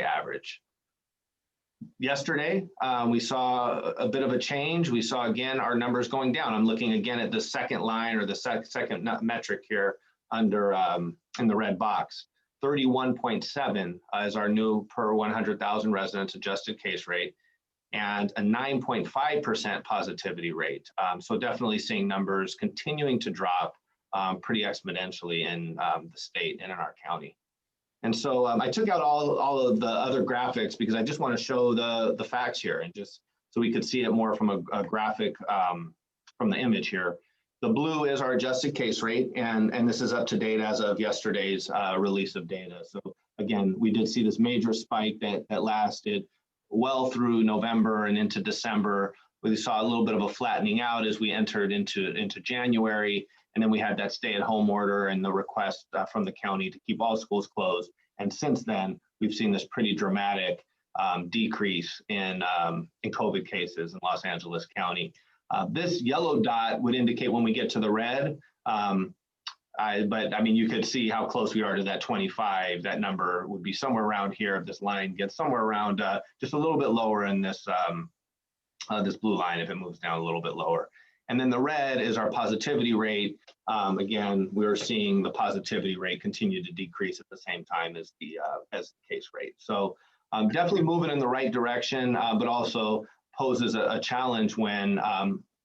average. Yesterday, we saw a bit of a change. We saw, again, our numbers going down. I'm looking again at the second line, or the second metric here under in the red box. 31.7 is our new per 100,000 residents adjusted case rate, and a 9.5% positivity rate. So definitely seeing numbers continuing to drop pretty exponentially in the state and in our county. And so I took out all of the other graphics because I just want to show the facts here, and just so we could see it more from a graphic from the image here. The blue is our adjusted case rate, and this is up to date as of yesterday's release of data. So again, we did see this major spike that lasted well through November and into December. We saw a little bit of a flattening out as we entered into January, And then we had that stay-at-home order and the request from the county to keep all schools closed. And since then, we've seen this pretty dramatic decrease in COVID cases in Los Angeles County. This yellow dot would indicate when we get to the red, but I mean, you could see how close we are to that 25. That number would be somewhere around here. If this line gets somewhere around just a little bit lower in this this blue line, if it moves down a little bit lower. And then the red is our positivity rate. Again, we're seeing the positivity rate continue to decrease at the same time as the case rate. So definitely moving in the right direction, but also poses a challenge when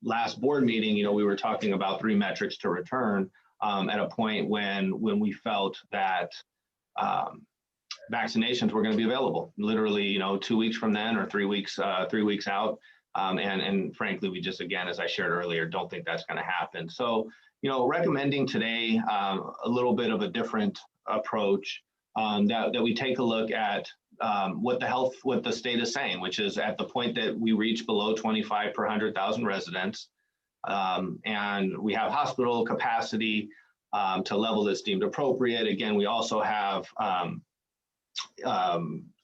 last board meeting, we were talking about 3 metrics to return at a point when we felt that vaccinations were going to be available, literally, 2 weeks from then or 3 weeks out. And frankly, we just, again, as I shared earlier, don't think that's going to happen. So, recommending today a little bit of a different approach, that we take a look at what the state is saying, which is at the point that we reach below 25 per 100,000 residents, and we have hospital capacity to level that's deemed appropriate. Again, we also have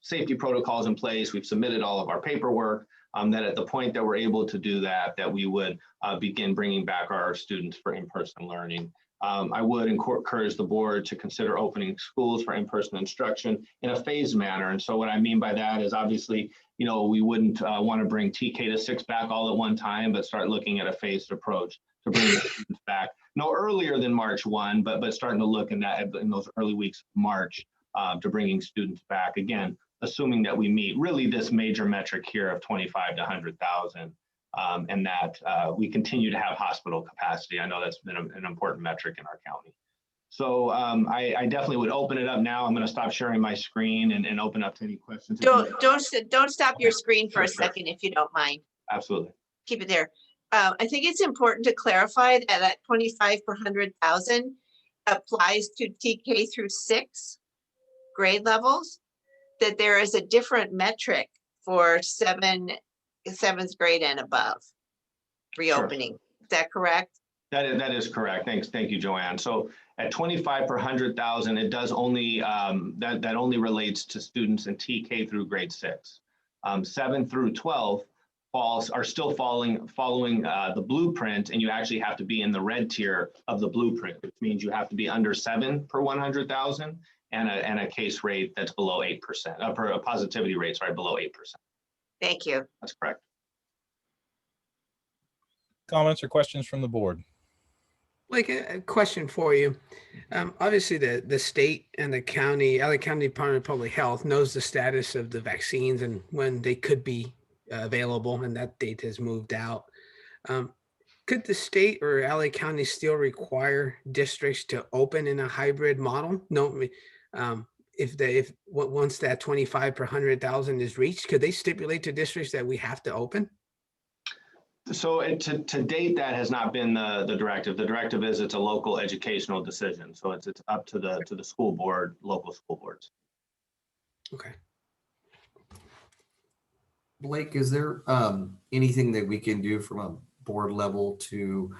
safety protocols in place. We've submitted all of our paperwork. That at the point that we're able to do that, that we would begin bringing back our students for in-person learning. I would encourage the board to consider opening schools for in-person instruction in a phased manner. And so what I mean by that is obviously, we wouldn't want to bring TK to 6 back all at one time, but start looking at a phased approach to bring the students back no earlier than March 1, but starting to look in those early weeks of March to bringing students back. Again, assuming that we meet really this major metric here of 25 to 100,000, and that we continue to have hospital capacity. I know that's been an important metric in our county. So I definitely would open it up now. I'm going to stop sharing my screen and open up to any questions. Don't stop your screen for a second, if you don't mind. Absolutely. Keep it there. I think it's important to clarify that 25 per 100,000 applies to TK through 6 grade levels, that there is a different metric for 7th grade and above reopening. Sure. Is that correct? That is correct. Thank you, Joanne. So at 25 per 100,000, it does only that only relates to students in TK through grade 6. 7 through 12 are still following the blueprint, and you actually have to be in the red tier of the blueprint, which means you have to be under 7 per 100,000. And a case rate that's below 8%, a positivity rate, below 8%. Thank you. That's correct. Comments or questions from the board? Like a question for you. Obviously, the state and the county, LA County Department of Public Health knows the status of the vaccines and when they could be available, and that date has moved out. Could the state or LA County still require districts to open in a hybrid model? No. If once that 25 per 100,000 is reached, could they stipulate to districts that we have to open? So to date, that has not been the directive. The directive is it's a local educational decision. So it's up to the school board, local school boards. Okay. Blake, is there anything that we can do from a board level to,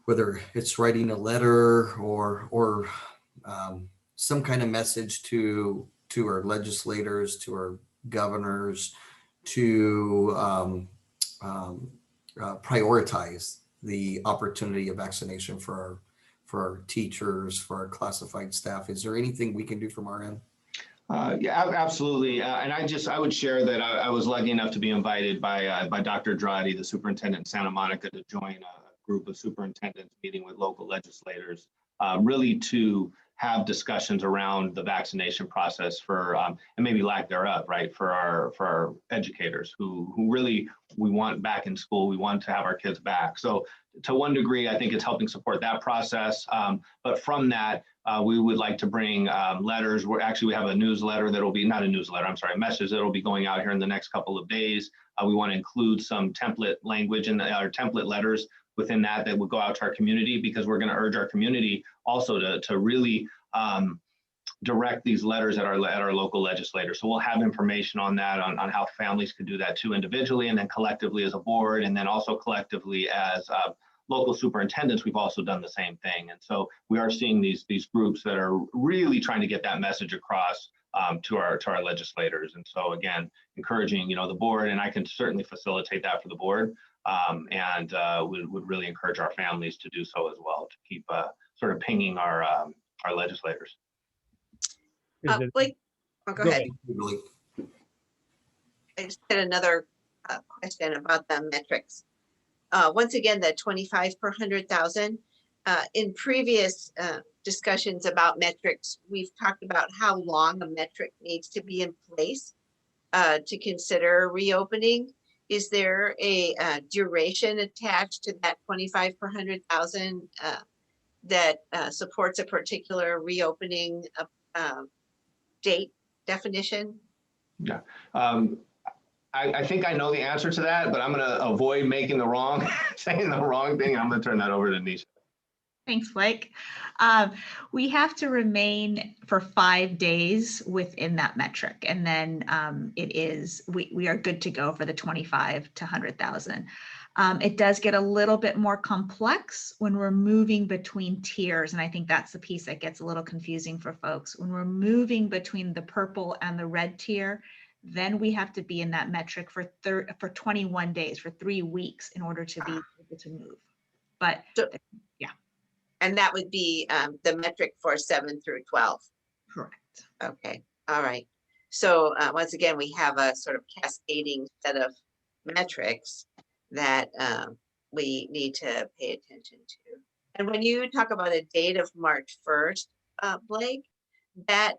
whether it's writing a letter or some kind of message to our legislators, to our governors, to prioritize the opportunity of vaccination for our teachers, for our classified staff? Is there anything we can do from our end? Yeah, absolutely. And I would share that I was lucky enough to be invited by Dr. Dradi, the superintendent in Santa Monica, to join a group of superintendents meeting with local legislators, really to have discussions around the vaccination process for, and maybe lack thereof, right, for our educators who really we want back in school. We want to have our kids back. So to one degree, I think it's helping support that process. But from that, we would like to bring letters. We have a newsletter that'll be, not a newsletter, I'm sorry, a message that'll be going out here in the next couple of days. We want to include some template language in our template letters within that will go out to our community, because we're going to urge our community also to really direct these letters at our local legislators. So we'll have information on that, on how families could do that too, individually, and then collectively as a board, and then also collectively as local superintendents, we've also done the same thing. And so we are seeing these groups that are really trying to get that message across to our legislators. And so again, encouraging, the board, and I can certainly facilitate that for the board, and would really encourage our families to do so as well, to keep sort of pinging our legislators. Blake, go ahead. I just had another question about the metrics. Once again, the 25 per 100,000. In previous discussions about metrics, we've talked about how long a metric needs to be in place to consider reopening. Is there a duration attached to that 25 per 100,000 that supports a particular reopening date definition? Yeah. I think I know the answer to that, but I'm going to avoid making saying the wrong thing. I'm going to turn that over to Nisha. Thanks, Blake. We have to remain for 5 days within that metric, and then we are good to go for the 25 to 100,000. It does get a little bit more complex when we're moving between tiers, and I think that's the piece that gets a little confusing for folks. When we're moving between the purple and the red tier, then we have to be in that metric for 21 days, for 3 weeks, in order to be able to move. But yeah. And that would be the metric for 7 through 12. Correct. Okay. All right. So once again, we have a sort of cascading set of metrics that we need to pay attention to. And when you talk about a date of March 1st, Blake, that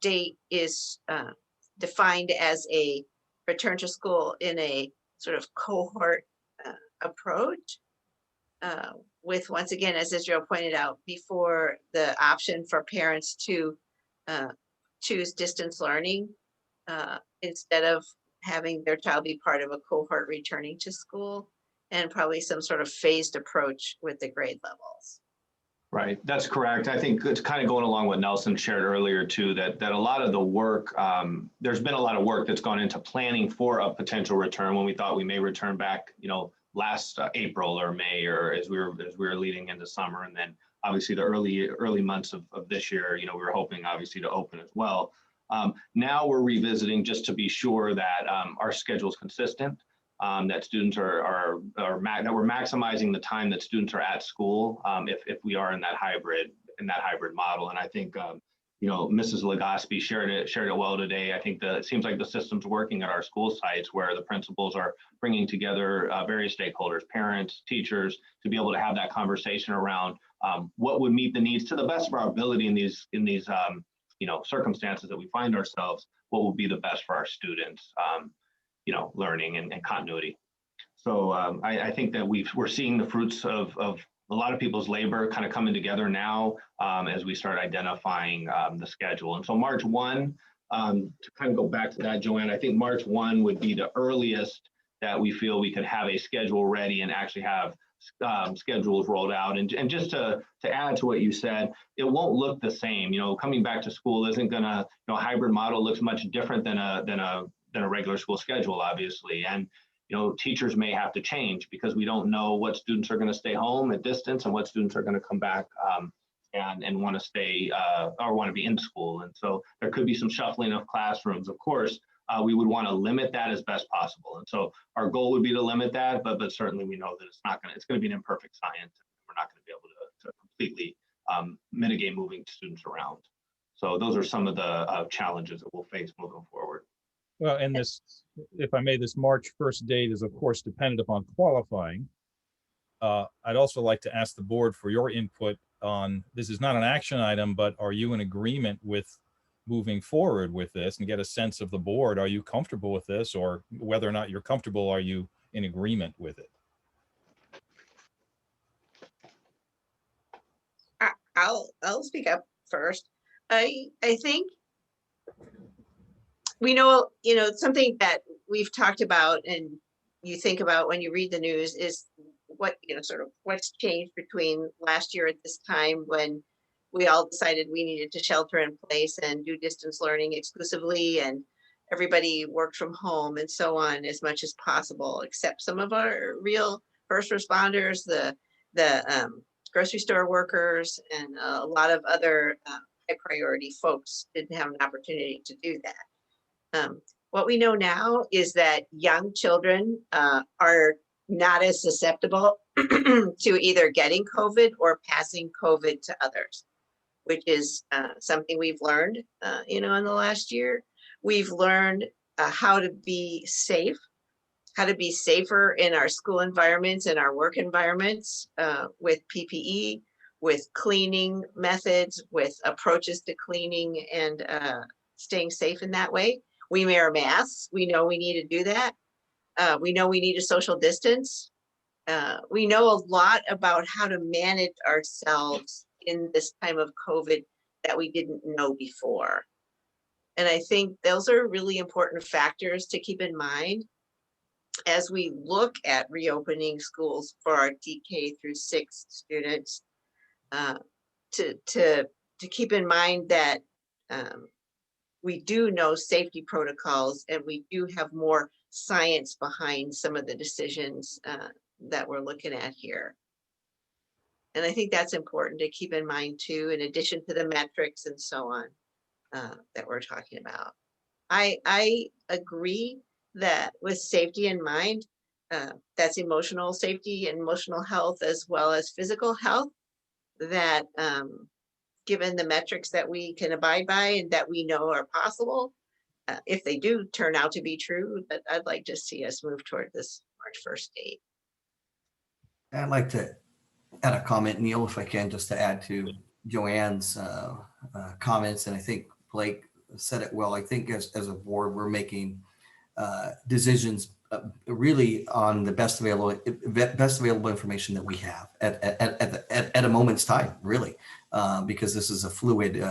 date is defined as a return to school in a sort of cohort approach with, once again, as Israel pointed out before, the option for parents to choose distance learning instead of having their child be part of a cohort returning to school, and probably some sort of phased approach with the grade levels. Right, that's correct. I think it's kind of going along what Nelson shared earlier too, that a lot of the work, there's been a lot of work that's gone into planning for a potential return when we thought we may return back, last April or May, or as we were leading into summer, and then obviously the early months of this year, we were hoping obviously to open as well. Now we're revisiting just to be sure that our schedule is consistent, that students that we're maximizing the time that students are at school if we are in that hybrid model. And I think Mrs. Legaspi shared it well today. I think it seems like the system's working at our school sites where the principals are bringing together various stakeholders, parents, teachers, to be able to have that conversation around what would meet the needs to the best of our ability in these circumstances that we find ourselves, what will be the best for our students, learning and continuity. So I think that we're seeing the fruits of a lot of people's labor kind of coming together now as we start identifying the schedule. And so March 1, to kind of go back to that, Joanne, I think March 1 would be the earliest that we feel we could have a schedule ready and actually have schedules rolled out. And just to add to what you said, it won't look the same. Coming back to school isn't gonna, a hybrid model looks much different than a regular school schedule, obviously. And teachers may have to change because we don't know what students are going to stay home at distance and what students are going to come back and want to stay or want to be in school. And so there could be some shuffling of classrooms. Of course, we would want to limit that as best possible. And so our goal would be to limit that, but certainly we know that it's going to be an imperfect science. We're not going to be able to completely mitigate moving students around. So those are some of the challenges that we'll face moving forward. Well, and this, if I may, this March 1st date is of course dependent upon qualifying. I'd also like to ask the board for your input on, this is not an action item, but are you in agreement with moving forward with this, and get a sense of the board? Are you comfortable with this, or whether or not you're comfortable, are you in agreement with it? I'll speak up first. I think we know, something that we've talked about and you think about when you read the news is what, sort of what's changed between last year at this time when we all decided we needed to shelter in place and do distance learning exclusively, and everybody worked from home and so on as much as possible, except some of our real first responders, the the grocery store workers and a lot of other high priority folks didn't have an opportunity to do that. What we know now is that young children are not as susceptible to either getting COVID or passing COVID to others, which is something we've learned, in the last year. We've learned how to be safe, how to be safer in our school environments and our work environments with PPE, with cleaning methods, with approaches to cleaning and staying safe in that way. We wear masks. We know we need to do that. We know we need a social distance. We know a lot about how to manage ourselves in this time of COVID that we didn't know before. And I think those are really important factors to keep in mind as we look at reopening schools for our DK through 6 students, to keep in mind that we do know safety protocols and we do have more science behind some of the decisions that we're looking at here. And I think that's important to keep in mind too, in addition to the metrics and so on that we're talking about. I agree that with safety in mind, that's emotional safety and emotional health as well as physical health, that given the metrics that we can abide by and that we know are possible, if they do turn out to be true, that I'd like to see us move toward this March 1st date. I'd like to add a comment, Neil, if I can, just to add to Joanne's comments. And I think Blake said it well. I think as a board, we're making decisions really on the best available information that we have at a moment's time, really, because this is a fluid,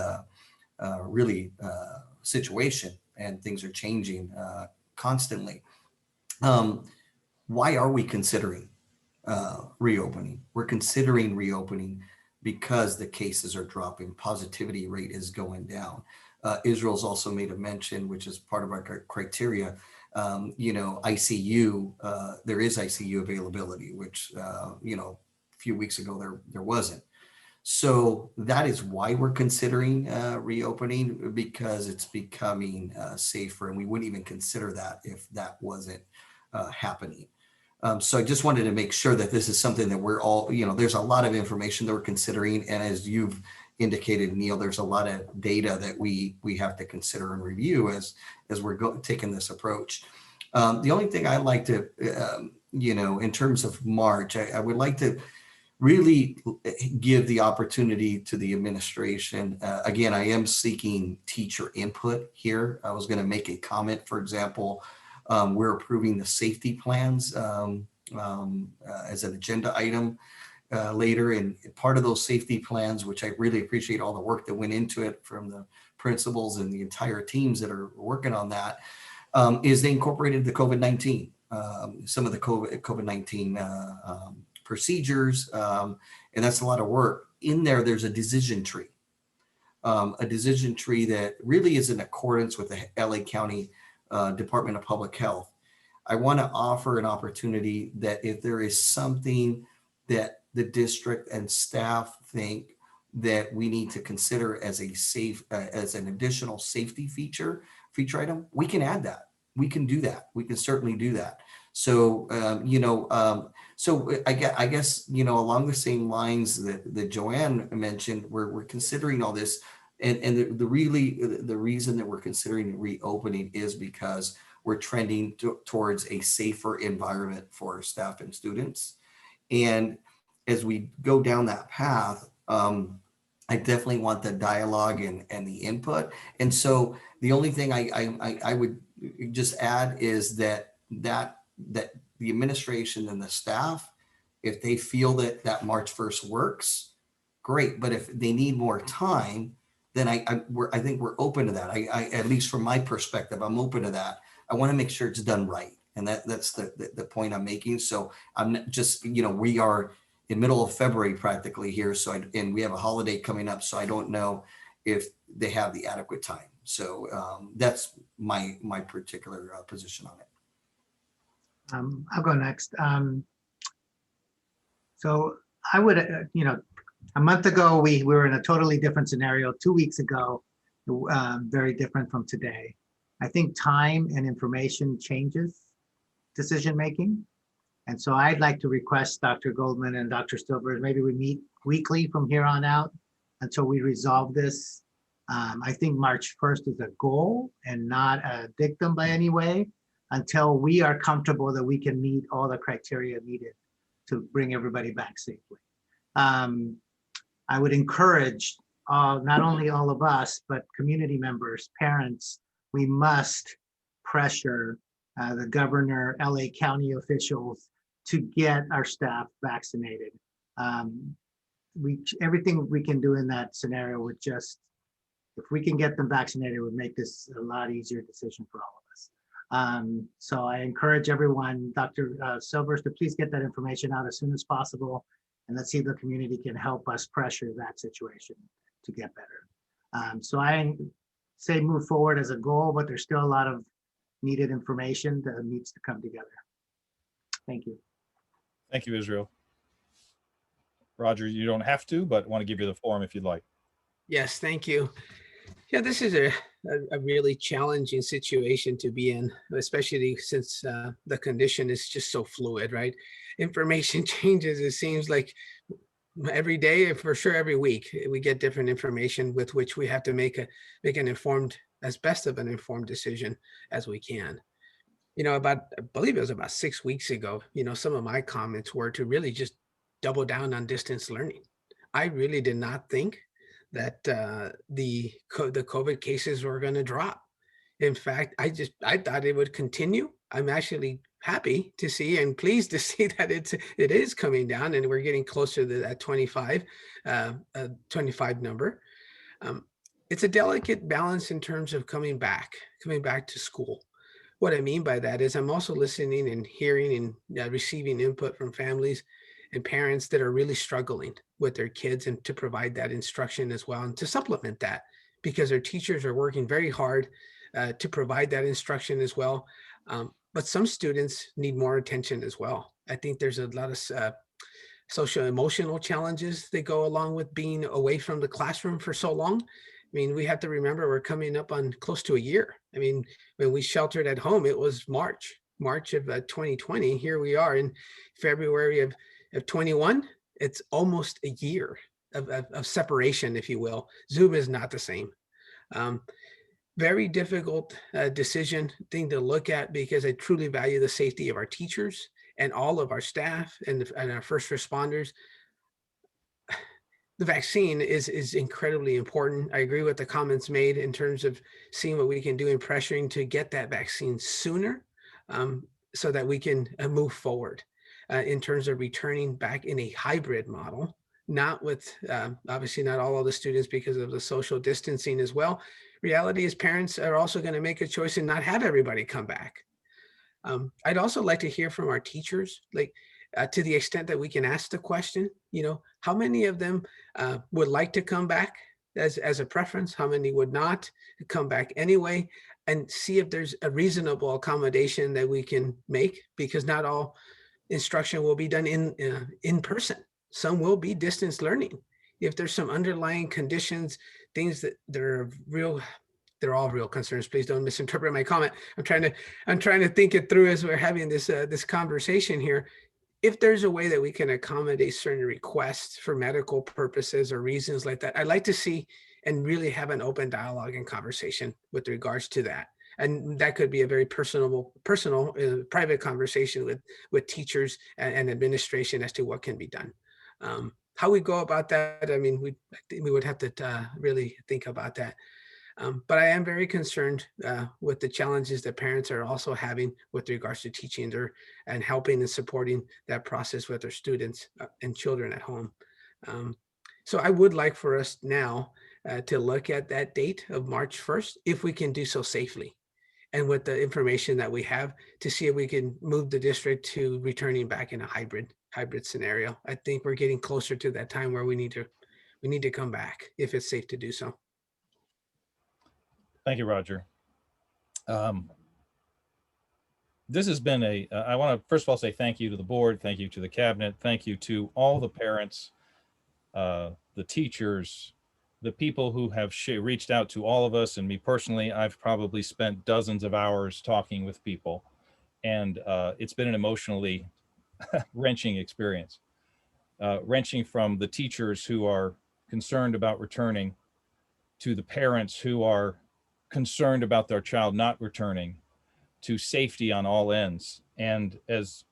situation, and things are changing constantly. Why are we considering reopening? We're considering reopening because the cases are dropping, positivity rate is going down. Israel's also made a mention, which is part of our criteria. ICU, there is ICU availability, which, a few weeks ago there wasn't. So that is why we're considering reopening, because it's becoming safer, and we wouldn't even consider that if that wasn't happening. So I just wanted to make sure that this is something that we're all, there's a lot of information that we're considering. And as you've indicated, Neil, there's a lot of data that we have to consider and review as we're taking this approach. The only thing I like to, in terms of March, I would like to really give the opportunity to the administration. Again, I am seeking teacher input here. I was going to make a comment, for example, we're approving the safety plans as an agenda item later. And part of those safety plans, which I really appreciate all the work that went into it from the principals and the entire teams that are working on that, is they incorporated the COVID-19, some of the COVID-19 procedures, and that's a lot of work. In there, there's a decision tree that really is in accordance with the LA County Department of Public Health. I want to offer an opportunity that if there is something that the district and staff think that we need to consider as a as an additional safety feature item, we can add that. We can do that. We can certainly do that. So, so I guess, along the same lines that Joanne mentioned, we're considering all this. And the reason that we're considering reopening is because we're trending towards a safer environment for our staff and students. And as we go down that path, I definitely want the dialogue and the input. And so the only thing I would just add is that the administration and the staff, if they feel that March 1st works, great. But if they need more time, then I think we're open to that. I at least from my perspective, I'm open to that. I want to make sure it's done right. And that's the point I'm making. So I'm just, we are in middle of February practically here. So, and we have a holiday coming up. So I don't know if they have the adequate time. So that's my particular position on it. I'll go next. So I would, a month ago, we were in a totally different scenario. 2 weeks ago, very different from today. I think time and information changes decision-making. And so I'd like to request Dr. Goldman and Dr. Stilber, maybe we meet weekly from here on out until we resolve this. I think March 1st is a goal and not a dictum by any way, until we are comfortable that we can meet all the criteria needed to bring everybody back safely. I would encourage not only all of us, but community members, parents, we must pressure the governor, LA County officials to get our staff vaccinated. Everything we can do in that scenario would just, if we can get them vaccinated, would make this a lot easier decision for all of us. So I encourage everyone, Dr. Silvers, to please get that information out as soon as possible. And let's see if the community can help us pressure that situation to get better. So I say move forward as a goal, but there's still a lot of needed information that needs to come together. Thank you. Thank you, Israel. Roger, you don't have to, but want to give you the forum if you'd like. Yes, thank you. Yeah, this is a really challenging situation to be in, especially since the condition is just so fluid, right? Information changes, it seems like every day, for sure every week, we get different information with which we have to make an informed, as best of an informed decision as we can. I believe it was about 6 weeks ago, some of my comments were to really just double down on distance learning. I really did not think that the COVID cases were going to drop. In fact, I thought it would continue. I'm actually happy to see and pleased to see that it is coming down and we're getting closer to that 25 number. It's a delicate balance in terms of coming back to school. What I mean by that is I'm also listening and hearing and receiving input from families and parents that are really struggling with their kids, and to provide that instruction as well and to supplement that, because their teachers are working very hard to provide that instruction as well. But some students need more attention as well. I think there's a lot of social emotional challenges that go along with being away from the classroom for so long. I mean, we have to remember we're coming up on close to a year. I mean, when we sheltered at home, it was March of 2020. Here we are in February of 21. It's almost a year of separation, if you will. Zoom is not the same. Very difficult decision thing to look at, because I truly value the safety of our teachers and all of our staff and our first responders. The vaccine is incredibly important. I agree with the comments made in terms of seeing what we can do in pressuring to get that vaccine sooner, so that we can move forward in terms of returning back in a hybrid model, not with, obviously not all of the students because of the social distancing as well. Reality is parents are also going to make a choice and not have everybody come back. I'd also like to hear from our teachers, like to the extent that we can ask the question, how many of them would like to come back as a preference, how many would not come back anyway, and see if there's a reasonable accommodation that we can make, because not all instruction will be done in person. Some will be distance learning. If there's some underlying conditions, things that they're all real concerns. Please don't misinterpret my comment. I'm trying to think it through as we're having this conversation here. If there's a way that we can accommodate certain requests for medical purposes or reasons like that, I'd like to see and really have an open dialogue and conversation with regards to that. And that could be a very personal, private conversation with teachers and administration as to what can be done. How we go about that, I mean, we would have to really think about that. But I am very concerned with the challenges that parents are also having with regards to teaching and helping and supporting that process with their students and children at home. So I would like for us now to look at that date of March 1st, if we can do so safely, and with the information that we have, to see if we can move the district to returning back in a hybrid scenario. I think we're getting closer to that time where we need to come back if it's safe to do so. Thank you, Roger. this has been I want to first of all say thank you to the board, thank you to the cabinet, thank you to all the parents, the teachers, the people who have reached out to all of us, and me personally. I've probably spent dozens of hours talking with people, and it's been an emotionally wrenching experience. Wrenching from the teachers who are concerned about returning, to the parents who are concerned about their child not returning, to safety on all ends. And as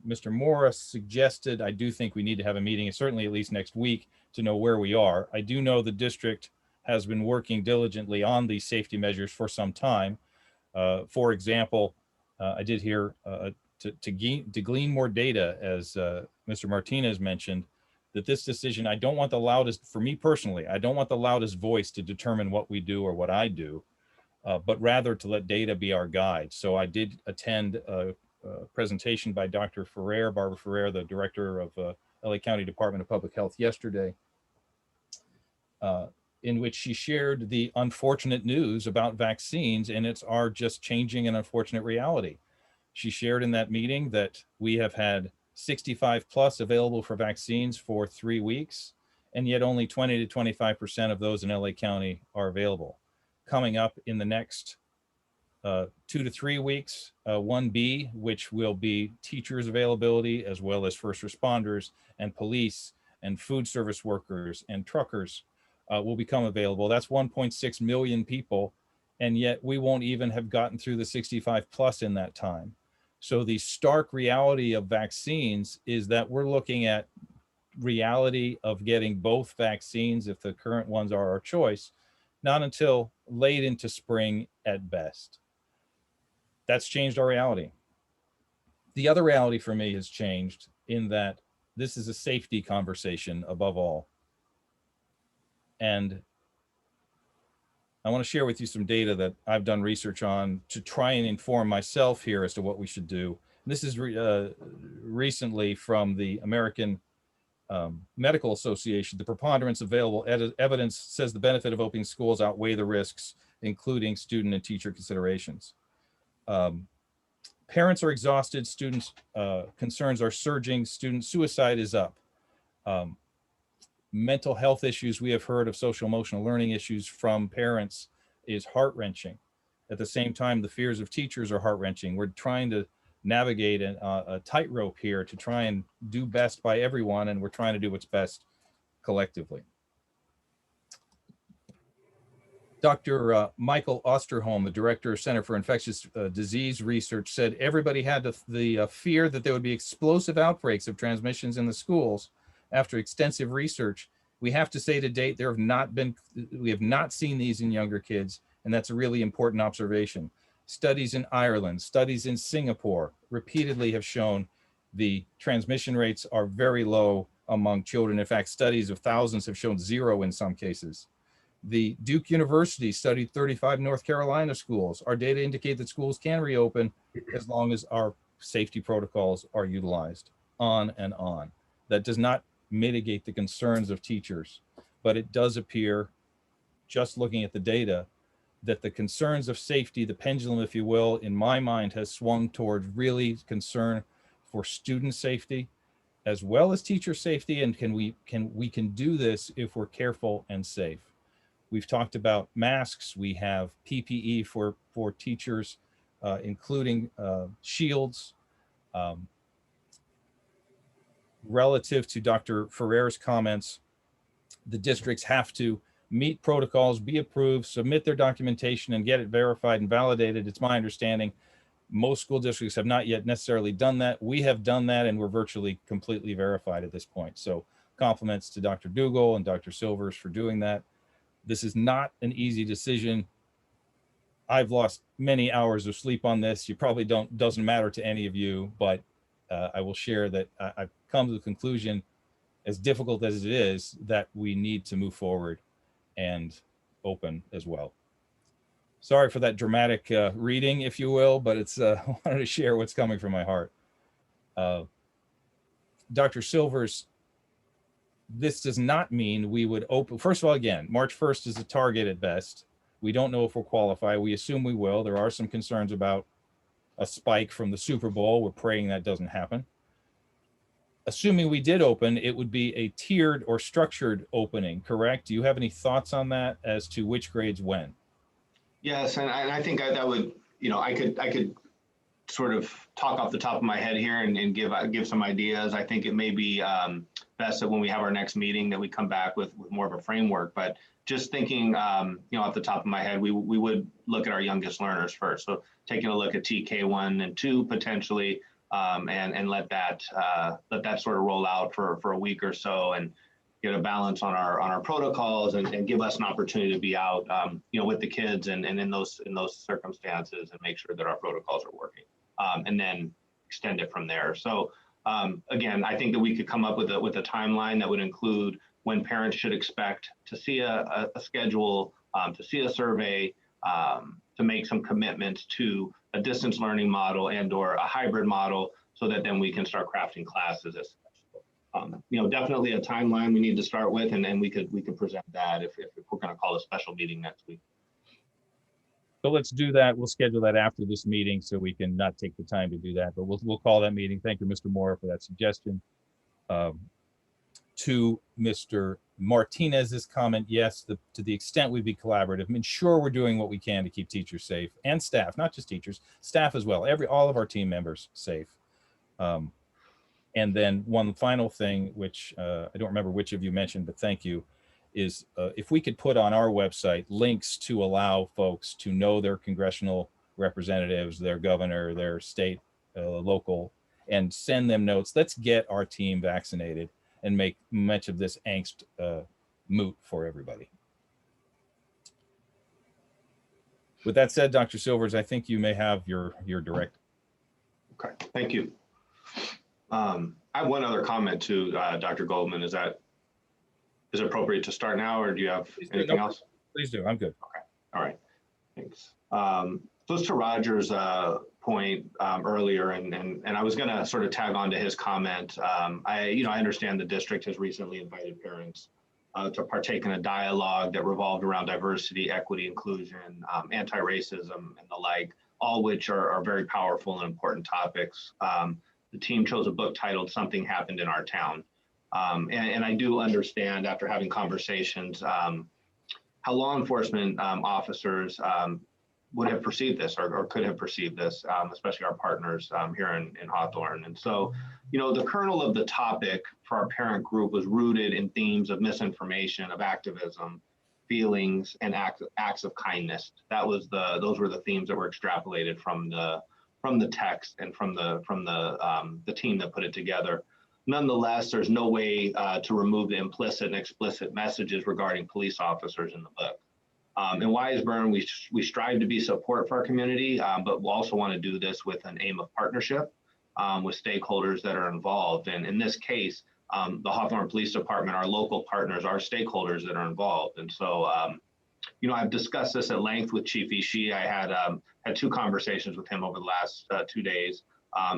Mr. Morris suggested, I do think we need to have a meeting, and certainly at least next week, to know where we are. I do know the district has been working diligently on these safety measures for some time. For example, I did hear to glean more data, as Mr. Martinez mentioned, that this decision, I don't want the loudest, for me personally, I don't want the loudest voice to determine what we do or what I do, but rather to let data be our guide. So I did attend a presentation by Dr. Ferrer, Barbara Ferrer, the director of LA County Department of Public Health yesterday, in which she shared the unfortunate news about vaccines, and it's our just changing an unfortunate reality. She shared in that meeting that we have had 65 plus available for vaccines for 3 weeks, and yet only 20 to 25% of those in LA County are available. Coming up in the next 2 to 3 weeks, 1B, which will be teachers' availability, as well as first responders and police and food service workers and truckers will become available. That's 1.6 million people, and yet we won't even have gotten through the 65 plus in that time. So the stark reality of vaccines is that we're looking at reality of getting both vaccines, if the current ones are our choice, not until late into spring at best. That's changed our reality. The other reality for me has changed in that this is a safety conversation above all. And I want to share with you some data that I've done research on to try and inform myself here as to what we should do. This is recently from the American Medical Association. The preponderance of available evidence says the benefit of opening schools outweigh the risks, including student and teacher considerations. Parents are exhausted, students' concerns are surging, student suicide is up. Mental health issues, we have heard of social emotional learning issues from parents, is heart-wrenching. At the same time, the fears of teachers are heart-wrenching. We're trying to navigate a tightrope here to try and do best by everyone, and we're trying to do what's best collectively. Dr. Michael Osterholm, the director of Center for Infectious Disease Research, said everybody had the fear that there would be explosive outbreaks of transmissions in the schools. After extensive research, we have to say to date, we have not seen these in younger kids, and that's a really important observation. Studies in Ireland, studies in Singapore repeatedly have shown the transmission rates are very low among children. In fact, studies of thousands have shown 0 in some cases. The Duke University studied 35 North Carolina schools. Our data indicate that schools can reopen as long as our safety protocols are utilized, on and on. That does not mitigate the concerns of teachers, but it does appear, just looking at the data, that the concerns of safety, the pendulum, if you will, in my mind, has swung toward really concern for student safety as well as teacher safety. And we can do this if we're careful and safe. We've talked about masks. We have PPE for teachers, including shields. Relative to Dr. Ferrer's comments, the districts have to meet protocols, be approved, submit their documentation, and get it verified and validated. It's my understanding most school districts have not yet necessarily done that. We have done that, and we're virtually completely verified at this point. So compliments to Dr. Dougal and Dr. Silvers for doing that. This is not an easy decision. I've lost many hours of sleep on this. You probably doesn't matter to any of you, but I will share that I've come to the conclusion, as difficult as it is, that we need to move forward and open as well. Sorry for that dramatic reading, if you will, but it's I wanted to share what's coming from my heart. Dr. Silvers, this does not mean we would open. First of all, again, March 1st is a target at best. We don't know if we'll qualify. We assume we will. There are some concerns about a spike from the Super Bowl. We're praying that doesn't happen. Assuming we did open, it would be a tiered or structured opening, correct? Do you have any thoughts on that as to which grades when? Yes, and I think that would, I could sort of talk off the top of my head here and give some ideas. I think it may be best that when we have our next meeting that we come back with more of a framework. But just thinking, off the top of my head, we would look at our youngest learners first. So taking a look at TK1 and 2 potentially, and let that sort of roll out for a week or so and get a balance on our protocols and give us an opportunity to be out, with the kids and in those circumstances and make sure that our protocols are working, and then extend it from there. So again, I think that we could come up with a timeline that would include when parents should expect to see a schedule, to see a survey, to make some commitments to a distance learning model and or a hybrid model, so that then we can start crafting classes as definitely a timeline we need to start with, and we could present that if we're going to call a special meeting next week. So let's do that. We'll schedule that after this meeting so we can not take the time to do that, but we'll call that meeting. Thank you, Mr. Moore, for that suggestion. To Mr. Martinez's comment, yes, to the extent we'd be collaborative, ensure we're doing what we can to keep teachers safe and staff, not just teachers, staff as well, all of our team members safe. And then one final thing, which I don't remember which of you mentioned, but thank you, is if we could put on our website links to allow folks to know their congressional representatives, their governor, their state, local, and send them notes. Let's get our team vaccinated and make much of this angst moot for everybody. With that said, Dr. Silvers, I think you may have your direct. Okay, thank you. I have one other comment to Dr. Goldman. Is it appropriate to start now, or do you have anything else? Please do. I'm good. Okay. All right. Thanks. So as to Roger's point earlier, and I was going to sort of tag on to his comment. I understand the district has recently invited parents to partake in a dialogue that revolved around diversity, equity, inclusion, anti-racism, and the like, all which are very powerful and important topics. The team chose a book titled "Something Happened in Our Town." And I do understand, after having conversations, how law enforcement officers would have perceived this or could have perceived this, especially our partners here in Hawthorne. And so, the kernel of the topic for our parent group was rooted in themes of misinformation, of activism, feelings, and acts of kindness. Those were the themes that were extrapolated from the text and from the team that put it together. Nonetheless, there's no way to remove the implicit and explicit messages regarding police officers in the book. In Weisburn, we strive to be support for our community, but we also want to do this with an aim of partnership with stakeholders that are involved. And in this case, the Hawthorne Police Department, our local partners, our stakeholders that are involved. And so, I've discussed this at length with Chief Ishii. I had 2 conversations with him over the last 2 days,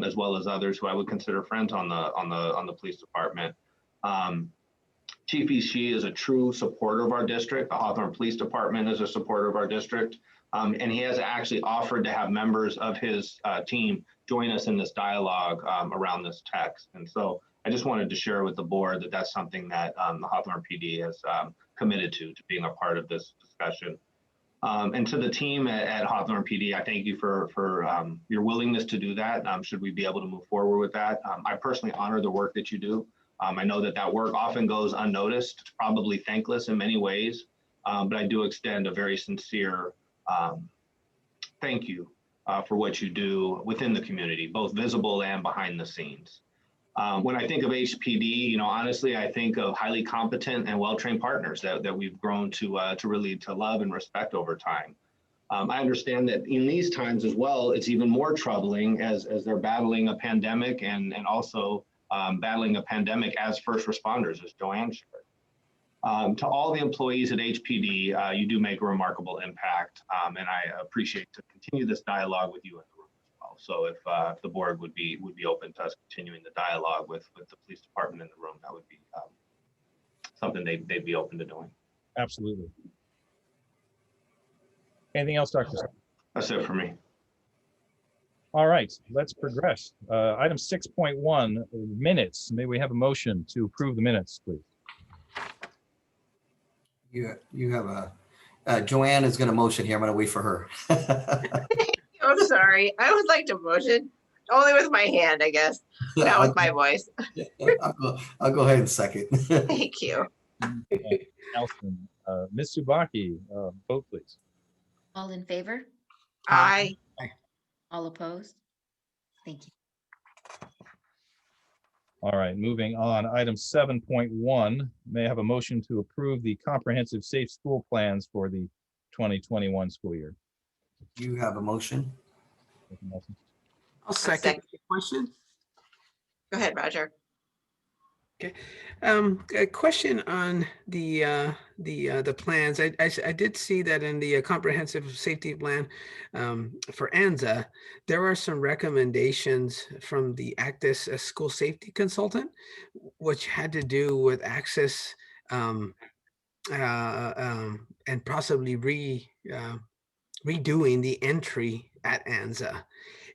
as well as others who I would consider friends on the police department. Chief Ishii is a true supporter of our district. The Hawthorne Police Department is a supporter of our district. And he has actually offered to have members of his team join us in this dialogue around this text. And so I just wanted to share with the board that that's something that the Hawthorne PD has committed to being a part of this discussion. And to the team at Hawthorne PD, I thank you for your willingness to do that. Should we be able to move forward with that? I personally honor the work that you do. I know that work often goes unnoticed, probably thankless in many ways, but I do extend a very sincere thank you for what you do within the community, both visible and behind the scenes. When I think of HPD, honestly, I think of highly competent and well-trained partners that we've grown to really love and respect over time. I understand that in these times as well, it's even more troubling as they're battling a pandemic and also battling a pandemic as first responders, as Joanne shared. To all the employees at HPD, you do make a remarkable impact, and I appreciate to continue this dialogue with you in the room as well. So if the board would be open to us continuing the dialogue with the police department in the room, that would be something they'd be open to doing. Absolutely. Anything else, Dr. That's it for me. All right, let's progress. Item 6.1, minutes. May we have a motion to approve the minutes, please? You have Joanne is going to motion here. I'm going to wait for her. I'm sorry. I would like to motion only with my hand, I guess, not with my voice. I'll go ahead and second. Thank you. Nelson, Ms. Subaki, vote please. All in favor? Aye. All opposed? Thank you. All right, moving on. Item 7.1, may I have a motion to approve the comprehensive safe school plans for the 2021 school year? You have a motion? I'll second the question. Go ahead, Roger. Okay. A question on the plans. I did see that in the comprehensive safety plan for ANZA, there are some recommendations from the ACTIS school safety consultant, which had to do with access and possibly redoing the entry at ANZA.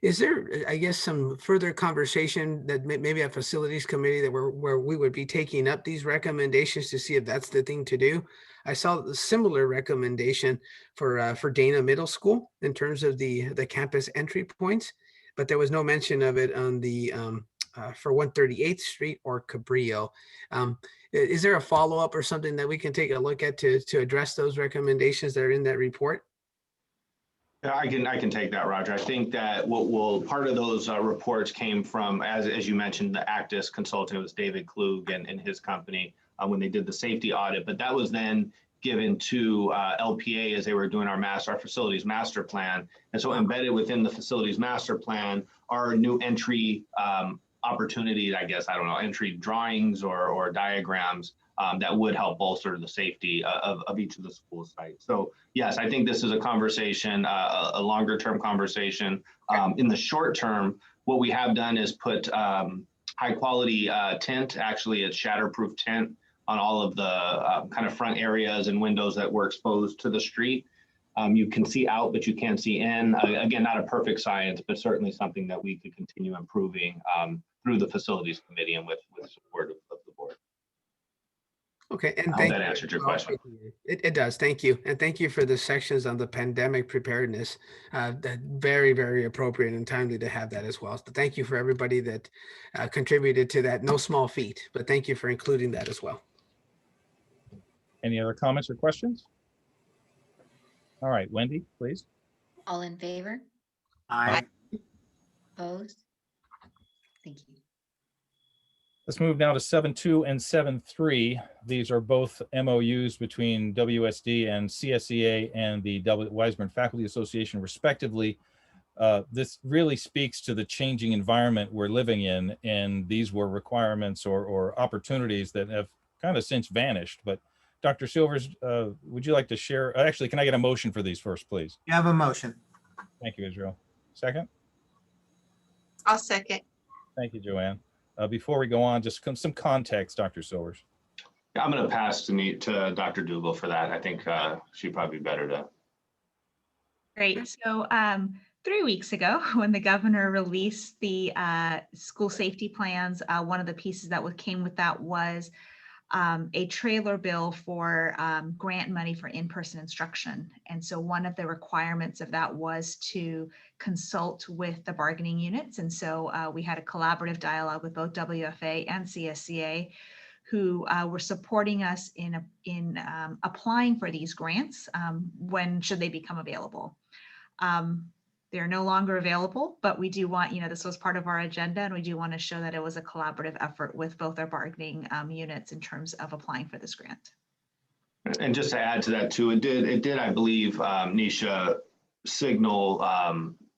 Is there, I guess, some further conversation that maybe a facilities committee that where we would be taking up these recommendations to see if that's the thing to do? I saw the similar recommendation for Dana Middle School in terms of the campus entry points, but there was no mention of it on the for 138th Street or Cabrillo. Is there a follow-up or something that we can take a look at to address those recommendations that are in that report? Yeah, I can take that, Roger. I think that part of those reports came from, as you mentioned, the ACTIS consultant. It was David Klug and his company when they did the safety audit. But that was then given to LPA as they were doing our facilities master plan. And so embedded within the facilities master plan are new entry opportunities, I guess, I don't know, entry drawings or diagrams that would help bolster the safety of each of the school sites. So yes, I think this is a conversation, a longer term conversation. In the short term, what we have done is put high quality tint, actually it's shatterproof tint on all of the kind of front areas and windows that were exposed to the street. You can see out, but you can't see in. Again, not a perfect science, but certainly something that we could continue improving through the facilities committee and with support of the board. Okay, and I hope that answered your question. It does. Thank you. And thank you for the sections on the pandemic preparedness. That very, very appropriate and timely to have that as well. So thank you for everybody that contributed to that. No small feat, but thank you for including that as well. Any other comments or questions? All right, Wendy, please. All in favor? Aye. Opposed? Thank you. Let's move now to 7.2 and 7.3. These are both MOUs between WSD and CSEA and the Weisburn Faculty Association, respectively. This really speaks to the changing environment we're living in, and these were requirements or opportunities that have kind of since vanished. But Dr. Silvers, would you like to share? Actually, can I get a motion for these first, please? You have a motion. Thank you, Israel. Second? I'll second. Thank you, Joanne. Before we go on, just some context, Dr. Silvers. I'm going to pass to Dr. Dugal for that. I think she'd probably be better to. Great. So 3 weeks ago, when the governor released the school safety plans, one of the pieces that came with that was a trailer bill for grant money for in-person instruction. And so one of the requirements of that was to consult with the bargaining units. And so we had a collaborative dialogue with both WFA and CSCA, who were supporting us in applying for these grants when should they become available. They're no longer available, but we do want, this was part of our agenda, and we do want to show that it was a collaborative effort with both our bargaining units in terms of applying for this grant. And just to add to that too, it did, I believe, Nisha, signal,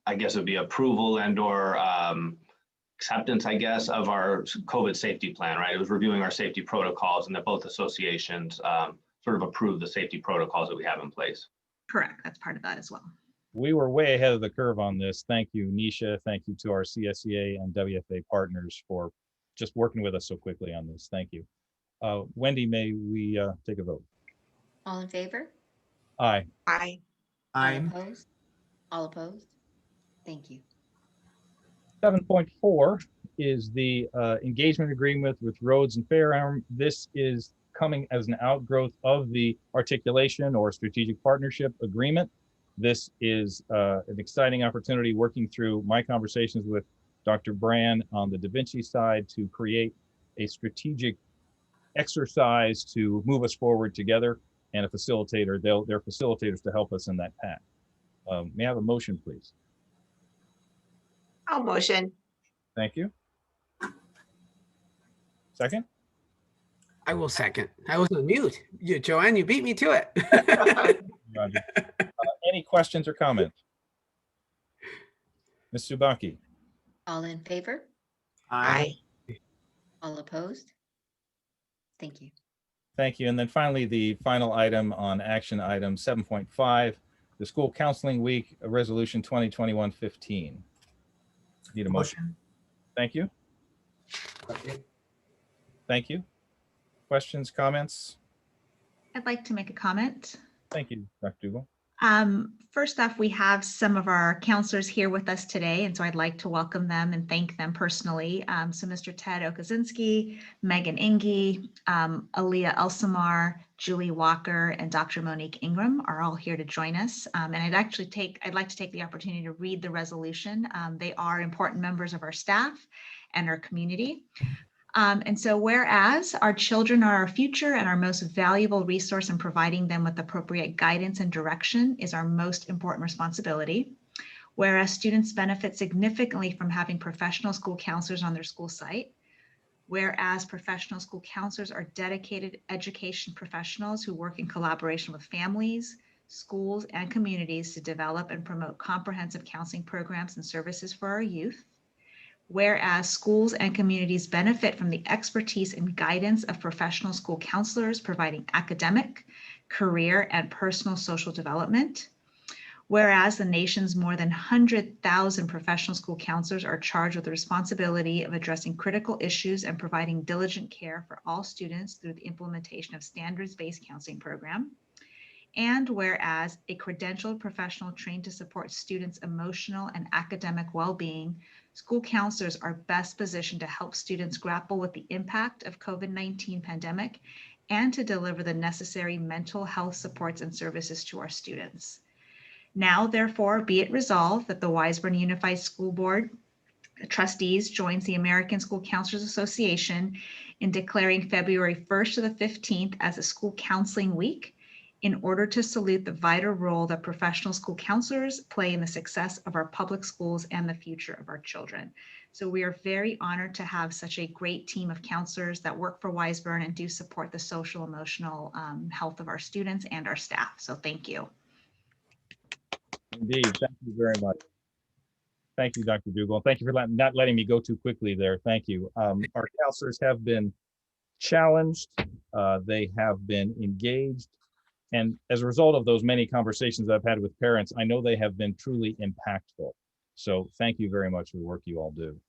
I guess it would be approval and or acceptance, I guess, of our COVID safety plan, right? It was reviewing our safety protocols, and that both associations sort of approved the safety protocols that we have in place. Correct, that's part of that as well. We were way ahead of the curve on this. Thank you, Nisha. Thank you to our CSEA and WFA partners for just working with us so quickly on this. Thank you. Wendy, may we take a vote? All in favor? Aye. Aye. Aye. All opposed? All opposed? Thank you. 7.4 is the engagement agreement with Roads and Fairarm. This is coming as an outgrowth of the articulation or strategic partnership agreement. This is an exciting opportunity working through my conversations with Dr. Brand on the Da Vinci side to create a strategic exercise to move us forward together, and a facilitator. They're facilitators to help us in that path. May I have a motion, please? I'll motion. Thank you. Second? I will second. I was on mute. Joanne, you beat me to it. Roger. Any questions or comments? Ms. Subaki? All in favor? Aye. All opposed? Thank you. Thank you. And then finally, the final item on action item 7.5, the School Counseling Week, Resolution 2021-15. Need a motion? Thank you. Thank you. Questions, comments? I'd like to make a comment. Thank you, Dr. Dugal. First off, we have some of our counselors here with us today, and so I'd like to welcome them and thank them personally. So Mr. Ted Okazinski, Megan Inge, Aaliyah Elsamar, Julie Walker, and Dr. Monique Ingram are all here to join us. And I'd like to take the opportunity to read the resolution. They are important members of our staff and our community. And so whereas our children are our future and our most valuable resource, in providing them with appropriate guidance and direction is our most important responsibility. Whereas students benefit significantly from having professional school counselors on their school site. Whereas professional school counselors are dedicated education professionals who work in collaboration with families, schools, and communities to develop and promote comprehensive counseling programs and services for our youth. Whereas schools and communities benefit from the expertise and guidance of professional school counselors providing academic, career, and personal social development. Whereas the nation's more than 100,000 professional school counselors are charged with the responsibility of addressing critical issues and providing diligent care for all students through the implementation of standards-based counseling program. And whereas a credentialed professional trained to support students' emotional and academic well-being, school counselors are best positioned to help students grapple with the impact of COVID-19 pandemic and to deliver the necessary mental health supports and services to our students. Now, therefore, be it resolved that the Weisburn Unified School Board Trustees joins the American School Counselors Association in declaring February 1st to the 15th as a School Counseling Week, in order to salute the vital role that professional school counselors play in the success of our public schools and the future of our children. So we are very honored to have such a great team of counselors that work for Weisburn and do support the social, emotional health of our students and our staff. So thank you. Indeed, thank you very much. Thank you, Dr. Dugal. Thank you for not letting me go too quickly there. Thank you. Our counselors have been challenged. They have been engaged. And as a result of those many conversations I've had with parents, I know they have been truly impactful. So thank you very much for the work you all do.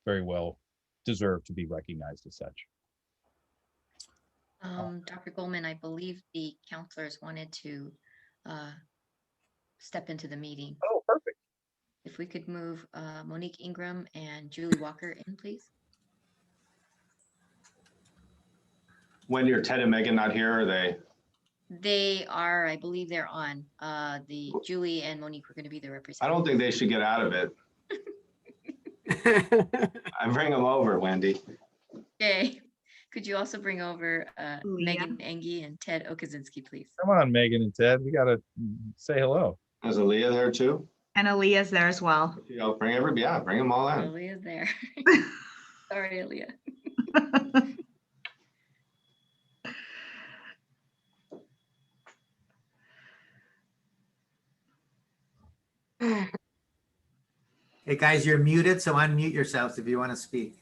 Very well deserved to be recognized as such. Dr. Goldman, I believe the counselors wanted to step into the meeting. Oh, perfect. If we could move Monique Ingram and Julie Walker in, please. When you're Ted and Megan not here, are they? They are, I believe they're on. The Julie and Monique were going to be the representatives. I don't think they should get out of it. I bring them over, Wendy. Okay. Could you also bring over Megan Engie and Ted Okazinski, please? Come on, Megan and Ted. We got to say hello. Is Aaliyah there too? And Aaliyah's there as well. Bring them all in. Aaliyah's there. Sorry, Aaliyah. Hey guys, you're muted, so unmute yourselves if you want to speak.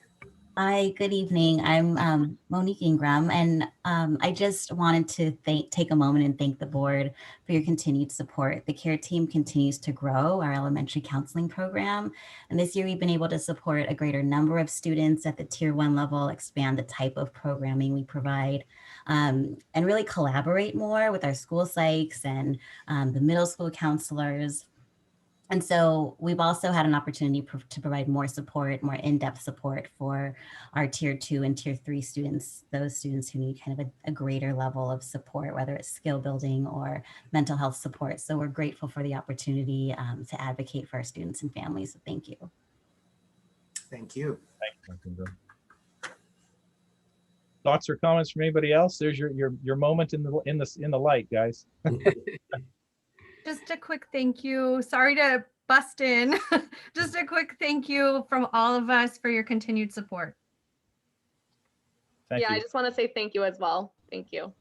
Hi, good evening. I'm Monique Ingram, and I just wanted to take a moment and thank the board for your continued support. The CARE team continues to grow our elementary counseling program, and this year we've been able to support a greater number of students at the Tier 1 level, expand the type of programming we provide, and really collaborate more with our school psychs and the middle school counselors. And so we've also had an opportunity to provide more support, more in-depth support for our tier 2 and tier 3 students, those students who need kind of a greater level of support, whether it's skill building or mental health support. So we're grateful for the opportunity to advocate for our students and families. So thank you. Thank you. Thank you. Thoughts or comments from anybody else? There's your moment in the light, guys. Just a quick thank you. Sorry to bust in. Just a quick thank you from all of us for your continued support. Thank you. I just want to say thank you as well. Thank you.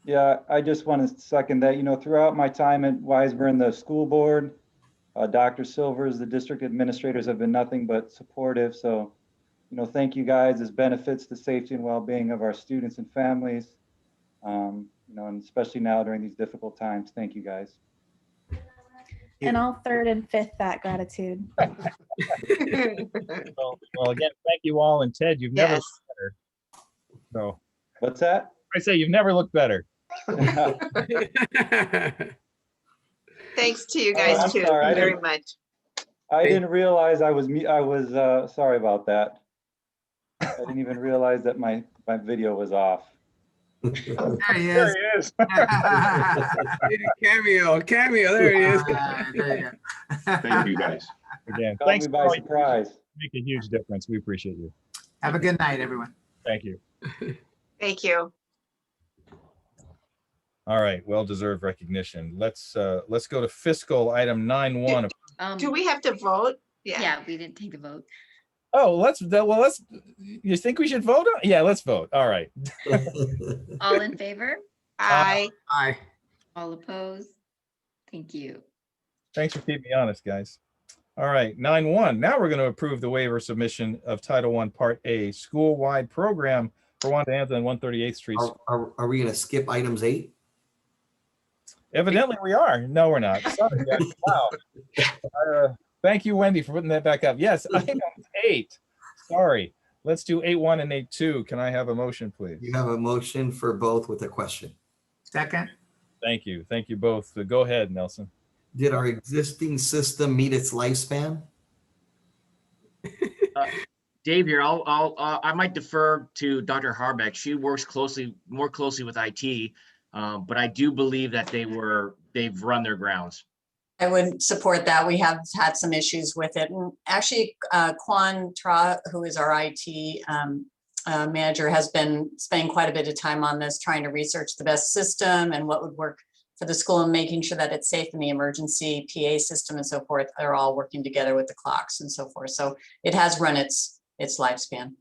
Yeah, I just want to second that. You know, throughout my time at Weisburn, the school board, Dr. Silvers, the district administrators have been nothing but supportive. So, you know, thank you guys. This benefits the safety and well-being of our students and families. You know, and especially now during these difficult times. Thank you guys. And I'll third and fifth that gratitude. Well, again, thank you all. And Ted, you've never looked better. So, what's that? I say you've never looked better. Thanks to you guys too, very much. I didn't realize I was sorry about that. I didn't even realize that my video was off. There he is. There he is. Cameo. There he is. There you go. Thank you guys. Again, Caught thanks me by surprise. Make a huge difference. We appreciate you. Have a good night, everyone. Thank you. Thank you. All right, well-deserved recognition. Let's go to fiscal item 9.1. Do we have to vote? Yeah, we didn't take a vote. Oh, let's. You think we should vote on? Yeah, let's vote. All right. All in favor? Aye. Aye. All opposed? Thank you. Thanks for keeping me honest, guys. All right, 9.1. Now we're going to approve the waiver submission of Title I Part A school-wide program for Wanda and 138th Street. Are we going to skip items 8? Evidently we are. No, we're not. Sorry, guys. Wow. Thank you, Wendy, for putting that back up. Yes, item 8. Sorry. Let's do 8.1 and 8.2. Can I have a motion, please? You have a motion for both with a question. Second. Thank you. Thank you both. Go ahead, Nelson. Did our existing system meet its lifespan? Dave here. I might defer to Dr. Harbeck. She works more closely with IT, but I do believe that they've run their grounds. I would support that. We have had some issues with it. And actually, Quan Tra, who is our IT manager, has been spending quite a bit of time on this, trying to research the best system and what would work for the school and making sure that it's safe in the emergency PA system and so forth. They're all working together with the clocks and so forth. So it has run its lifespan.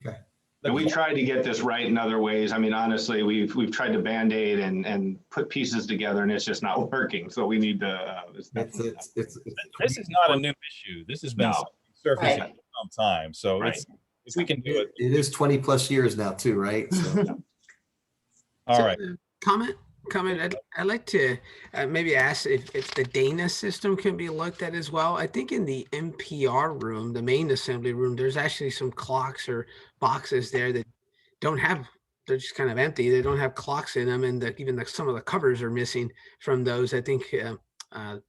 Okay. And we tried to get this right in other ways. I mean, honestly, we've tried to Band-Aid and put pieces together, and it's just not working. So we need to. This is not a new issue. This has been surfacing for some time. So if we can do it. It is 20 plus years now too, right? So. All right. Comment. I'd like to maybe ask if the Dana system can be looked at as well. I think in the MPR room, the main assembly room, there's actually some clocks or boxes there that don't have, they're just kind of empty. They don't have clocks in them, and even some of the covers are missing from those. I think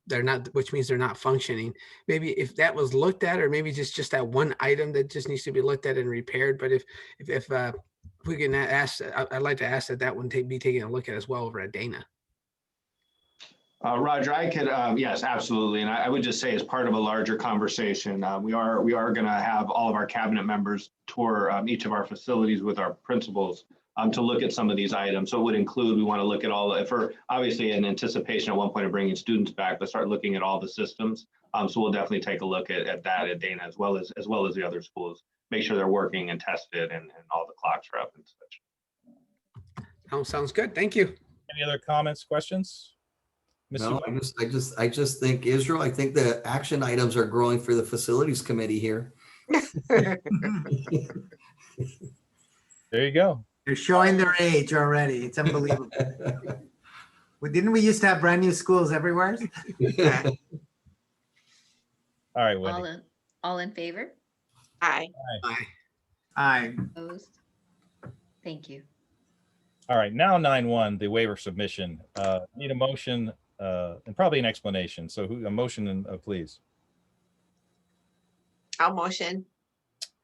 they're not, which means they're not functioning. Maybe if that was looked at, or maybe just that one item that just needs to be looked at and repaired. But if we can ask, I'd like to ask that one be taken a look at as well over at Dana. Roger, I could, yes, absolutely. And I would just say as part of a larger conversation, we are going to have all of our cabinet members tour each of our facilities with our principals to look at some of these items. So it would include, we want to look at all, for obviously in anticipation at one point of bringing students back, but start looking at all the systems. So we'll definitely take a look at that at Dana as well as the other schools. Make sure they're working and tested and all the clocks are up and such. Sounds good. Thank you. Any other comments, questions? No, I just think Israel, I think the action items are growing for the facilities committee here. There you go. They're showing their age already. It's unbelievable. Didn't we used to have brand new schools everywhere? All right, Wendy. All in favor? Aye. Aye. Opposed? Thank you. All right, now 9.1, the waiver submission. Need a motion and probably an explanation. So a motion, please. I'll motion.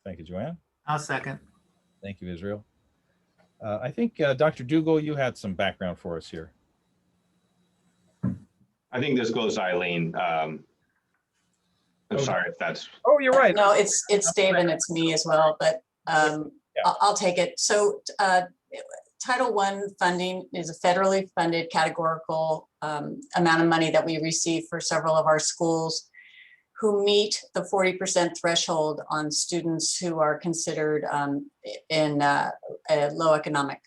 Thank you, Joanne. I'll second. Thank you, Israel. I think Dr. Dugal, you had some background for us here. I think this goes to Eileen. I'm sorry if that's. Oh, you're right. No, it's Dave and it's me as well, but I'll take it. So Title I funding is a federally funded categorical amount of money that we receive for several of our schools who meet the 40% threshold on students who are considered in a low economic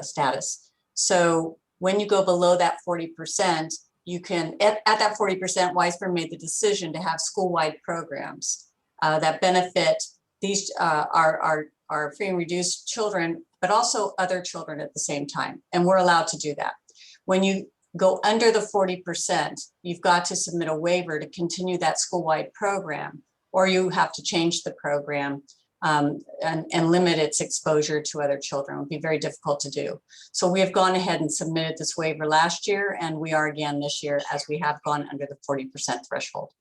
status. So when you go below that 40%, you can, at that 40%, Weisburn made the decision to have school-wide programs that benefit these our free and reduced children, but also other children at the same time. And we're allowed to do that. When you go under the 40%, you've got to submit a waiver to continue that school-wide program, or you have to change the program and limit its exposure to other children. It would be very difficult to do. So we have gone ahead and submitted this waiver last year, and we are again this year as we have gone under the 40% threshold.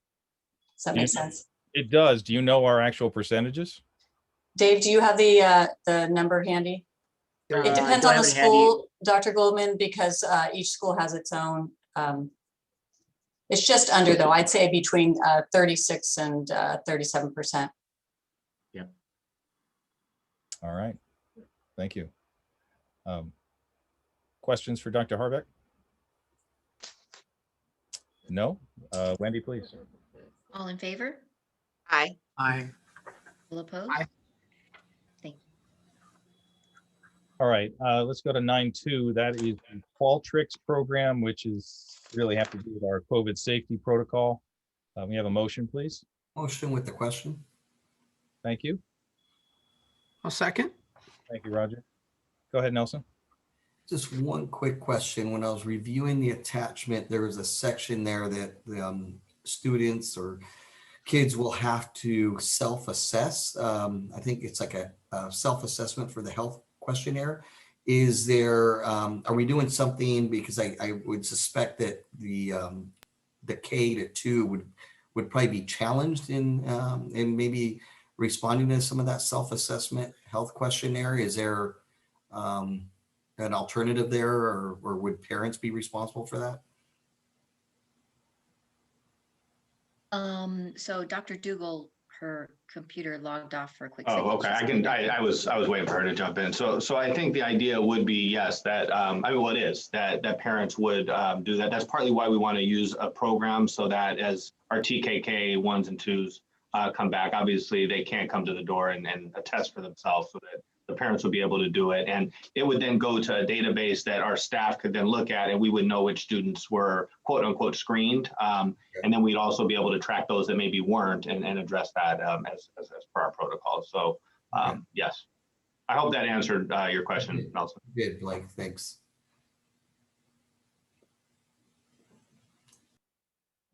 Does that make sense? It does. Do you know our actual percentages? Dave, do you have the number handy? It depends on the school, Dr. Goldman, because each school has its own. It's just under though, I'd say between 36 and 37%. Yeah. All right. Thank you. Questions for Dr. Harbeck? No? Wendy, please. All in favor? Aye. Aye. All opposed? Aye. Thank you. All right, let's go to 9.2. That is the Qualtrics program, which is really have to do with our COVID safety protocol. We have a motion, please. Motion with the question. Thank you. I'll second. Thank you, Roger. Go ahead, Nelson. Just one quick question. When I was reviewing the attachment, there was a section there that the students or kids will have to self-assess. I think it's like a self-assessment for the health questionnaire. Is there, are we doing something, because I would suspect that the K to 2 would probably be challenged in maybe responding to some of that self-assessment health questionnaire. Is there an alternative there, or would parents be responsible for that? So Dr. Dougal, her computer logged off for a quick second. Oh, okay. I was waiting for her to jump in. So I think the idea would be, yes, that it is that parents would do that. That's partly why we want to use a program, so that as our TKK 1s and 2s come back, obviously they can't come to the door and attest for themselves, so that the parents would be able to do it. And it would then go to a database that our staff could then look at, and we would know which students were quote unquote screened. And then we'd also be able to track those that maybe weren't and address that as per our protocol. So yes, I hope that answered your question, Nelson. Good, Blake, thanks.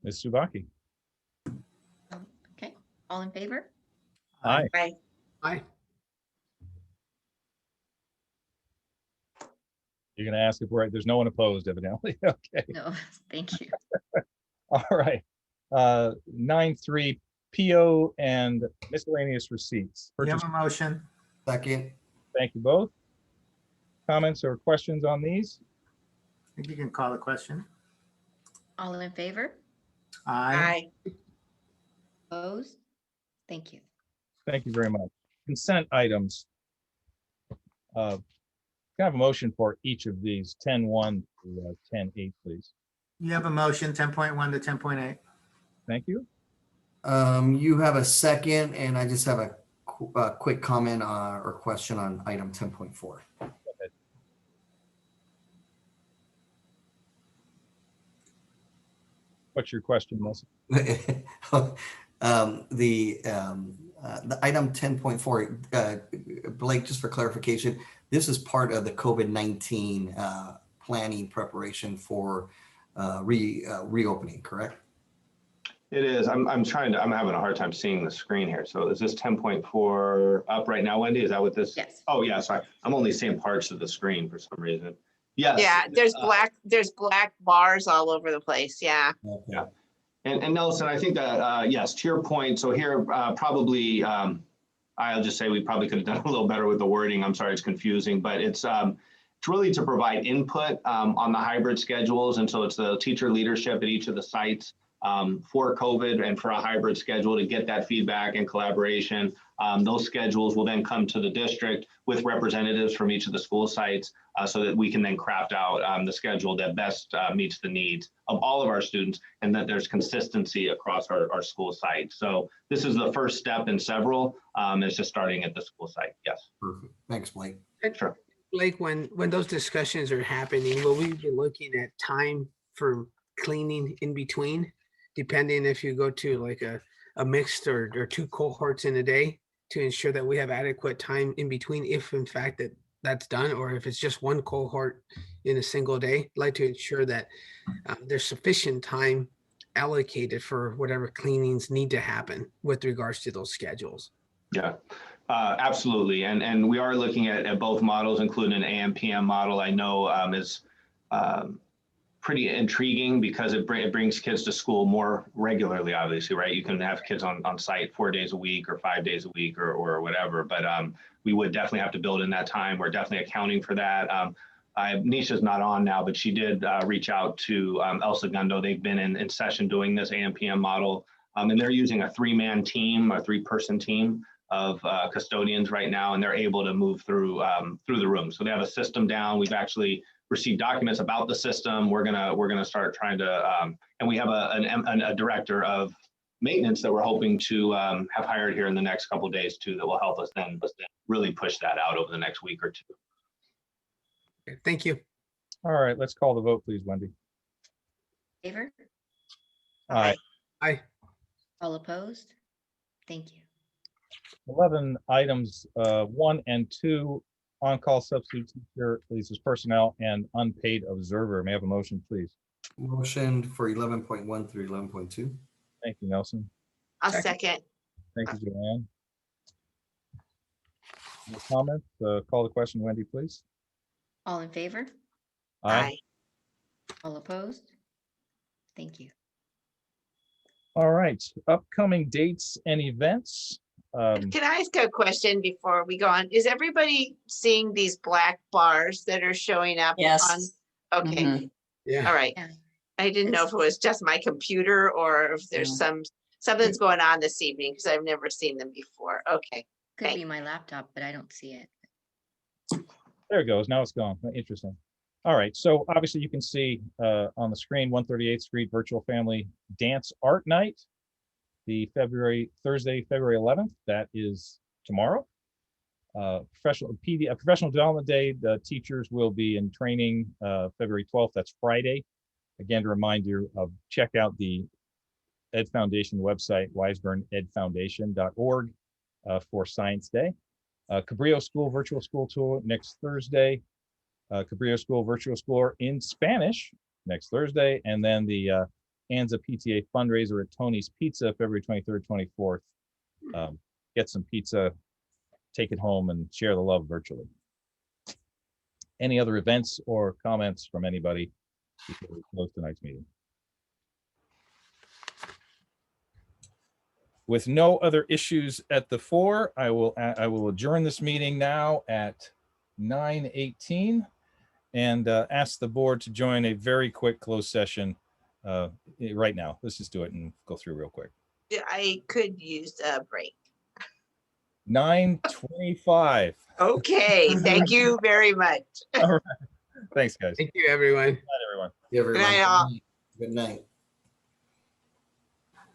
Ms. Subaki. Okay, all in favor? Aye. Aye. Aye. You're going to ask if there's no one opposed, evidently. Okay. No, thank you. All right. 9.3 PO and miscellaneous receipts. We have a motion. Second. Thank you both. Comments or questions on these? I think you can call the question. All in favor? Aye. Opposed? Thank you. Thank you very much. Consent items. Can I have a motion for each of these 10.1 to 10.8, please? You have a motion, 10.1 to 10.8. Thank you. You have a second, and I just have a quick comment or question on item 10.4. What's your question, Melissa? The item 10.4, Blake, just for clarification, this is part of the COVID-19 planning preparation for reopening, correct? It is. I'm having a hard time seeing the screen here. So is this 10.4 up right now, Wendy? Is that what this? Yes. Oh yeah, sorry. I'm only seeing parts of the screen for some reason. Yes. Yeah, there's black bars all over the place. Yeah. Yeah. And Nelson, I think that, yes, to your point, so here probably, I'll just say we probably could have done a little better with the wording. I'm sorry, it's confusing, but it's really to provide input on the hybrid schedules. And so it's the teacher leadership at each of the sites for COVID and for a hybrid schedule to get that feedback and collaboration. Those schedules will then come to the district with representatives from each of the school sites so that we can then craft out the schedule that best meets the needs of all of our students and that there's consistency across our school sites. So this is the first step in several. It's just starting at the school site. Yes. Perfect. Thanks, Blake. Sure. Blake, when those discussions are happening, will we be looking at time for cleaning in between, depending if you go to like a mixed or two cohorts in a day to ensure that we have adequate time in between, if in fact that's done, or if it's just one cohort in a single day? I'd like to ensure that there's sufficient time allocated for whatever cleanings need to happen with regards to those schedules. Yeah, absolutely. And we are looking at both models, including an AM/PM model. I know is pretty intriguing because it brings kids to school more regularly, obviously, right? You can have kids on site 4 days a week or 5 days a week or whatever, but we would definitely have to build in that time. We're definitely accounting for that. Nisha's not on now, but she did reach out to El Segundo. They've been in session doing this AM/PM model, and they're using a three-person team of custodians right now, and they're able to move through the room. So they have a system down. We've actually received documents about the system. We're gonna start trying to, and we have a director of maintenance that we're hoping to have hired here in the next couple of days too, that will help us then really push that out over the next week or two. Okay, thank you. All right, let's call the vote, please, Wendy. Favor? Aye. Aye. All opposed? Thank you. 11 items, 1 and 2, on-call substitute teacher, Lisa's personnel, and unpaid observer. May I have a motion, please? Motion for 11.1 through 11.2. Thank you, Nelson. I'll second. Thank you, Joanne. No comments? Call the question, Wendy, please. All in favor? Aye. All opposed? Thank you. All right, upcoming dates and events. Can I ask a question before we go on? Is everybody seeing these black bars that are showing up? Yes. Okay. Mhm. Yeah. All right. Yeah. I didn't know if it was just my computer or if there's something's going on this evening because I've never seen them before. Okay. Could be my laptop, but I don't see it. There it goes. Now it's gone. Interesting. All right. So obviously you can see on the screen 138th Street Virtual Family Dance Art Night, the Thursday, February 11th. That is tomorrow. Professional Development Day. The teachers will be in training February 12th. That's Friday. Again, to remind you of check out the Ed Foundation website, weisburnedfoundation.org for Science Day. Cabrillo School Virtual School Tour next Thursday. Cabrillo School Virtual School in Spanish next Thursday. And then the Anza PTA fundraiser at Tony's Pizza, February 23rd, 24th. Get some pizza, take it home, and share the love virtually. Any other events or comments from anybody before we close tonight's meeting? With no other issues at the fore, I will adjourn this meeting now at 9:18 and ask the board to join a very quick closed session right now. Let's just do it and go through real quick. I could use a break. 9:25. Okay. Thank you very much. All right. Thanks, guys. Thank you, everyone. Good night, everyone. Everyone. Good night, all. Good night.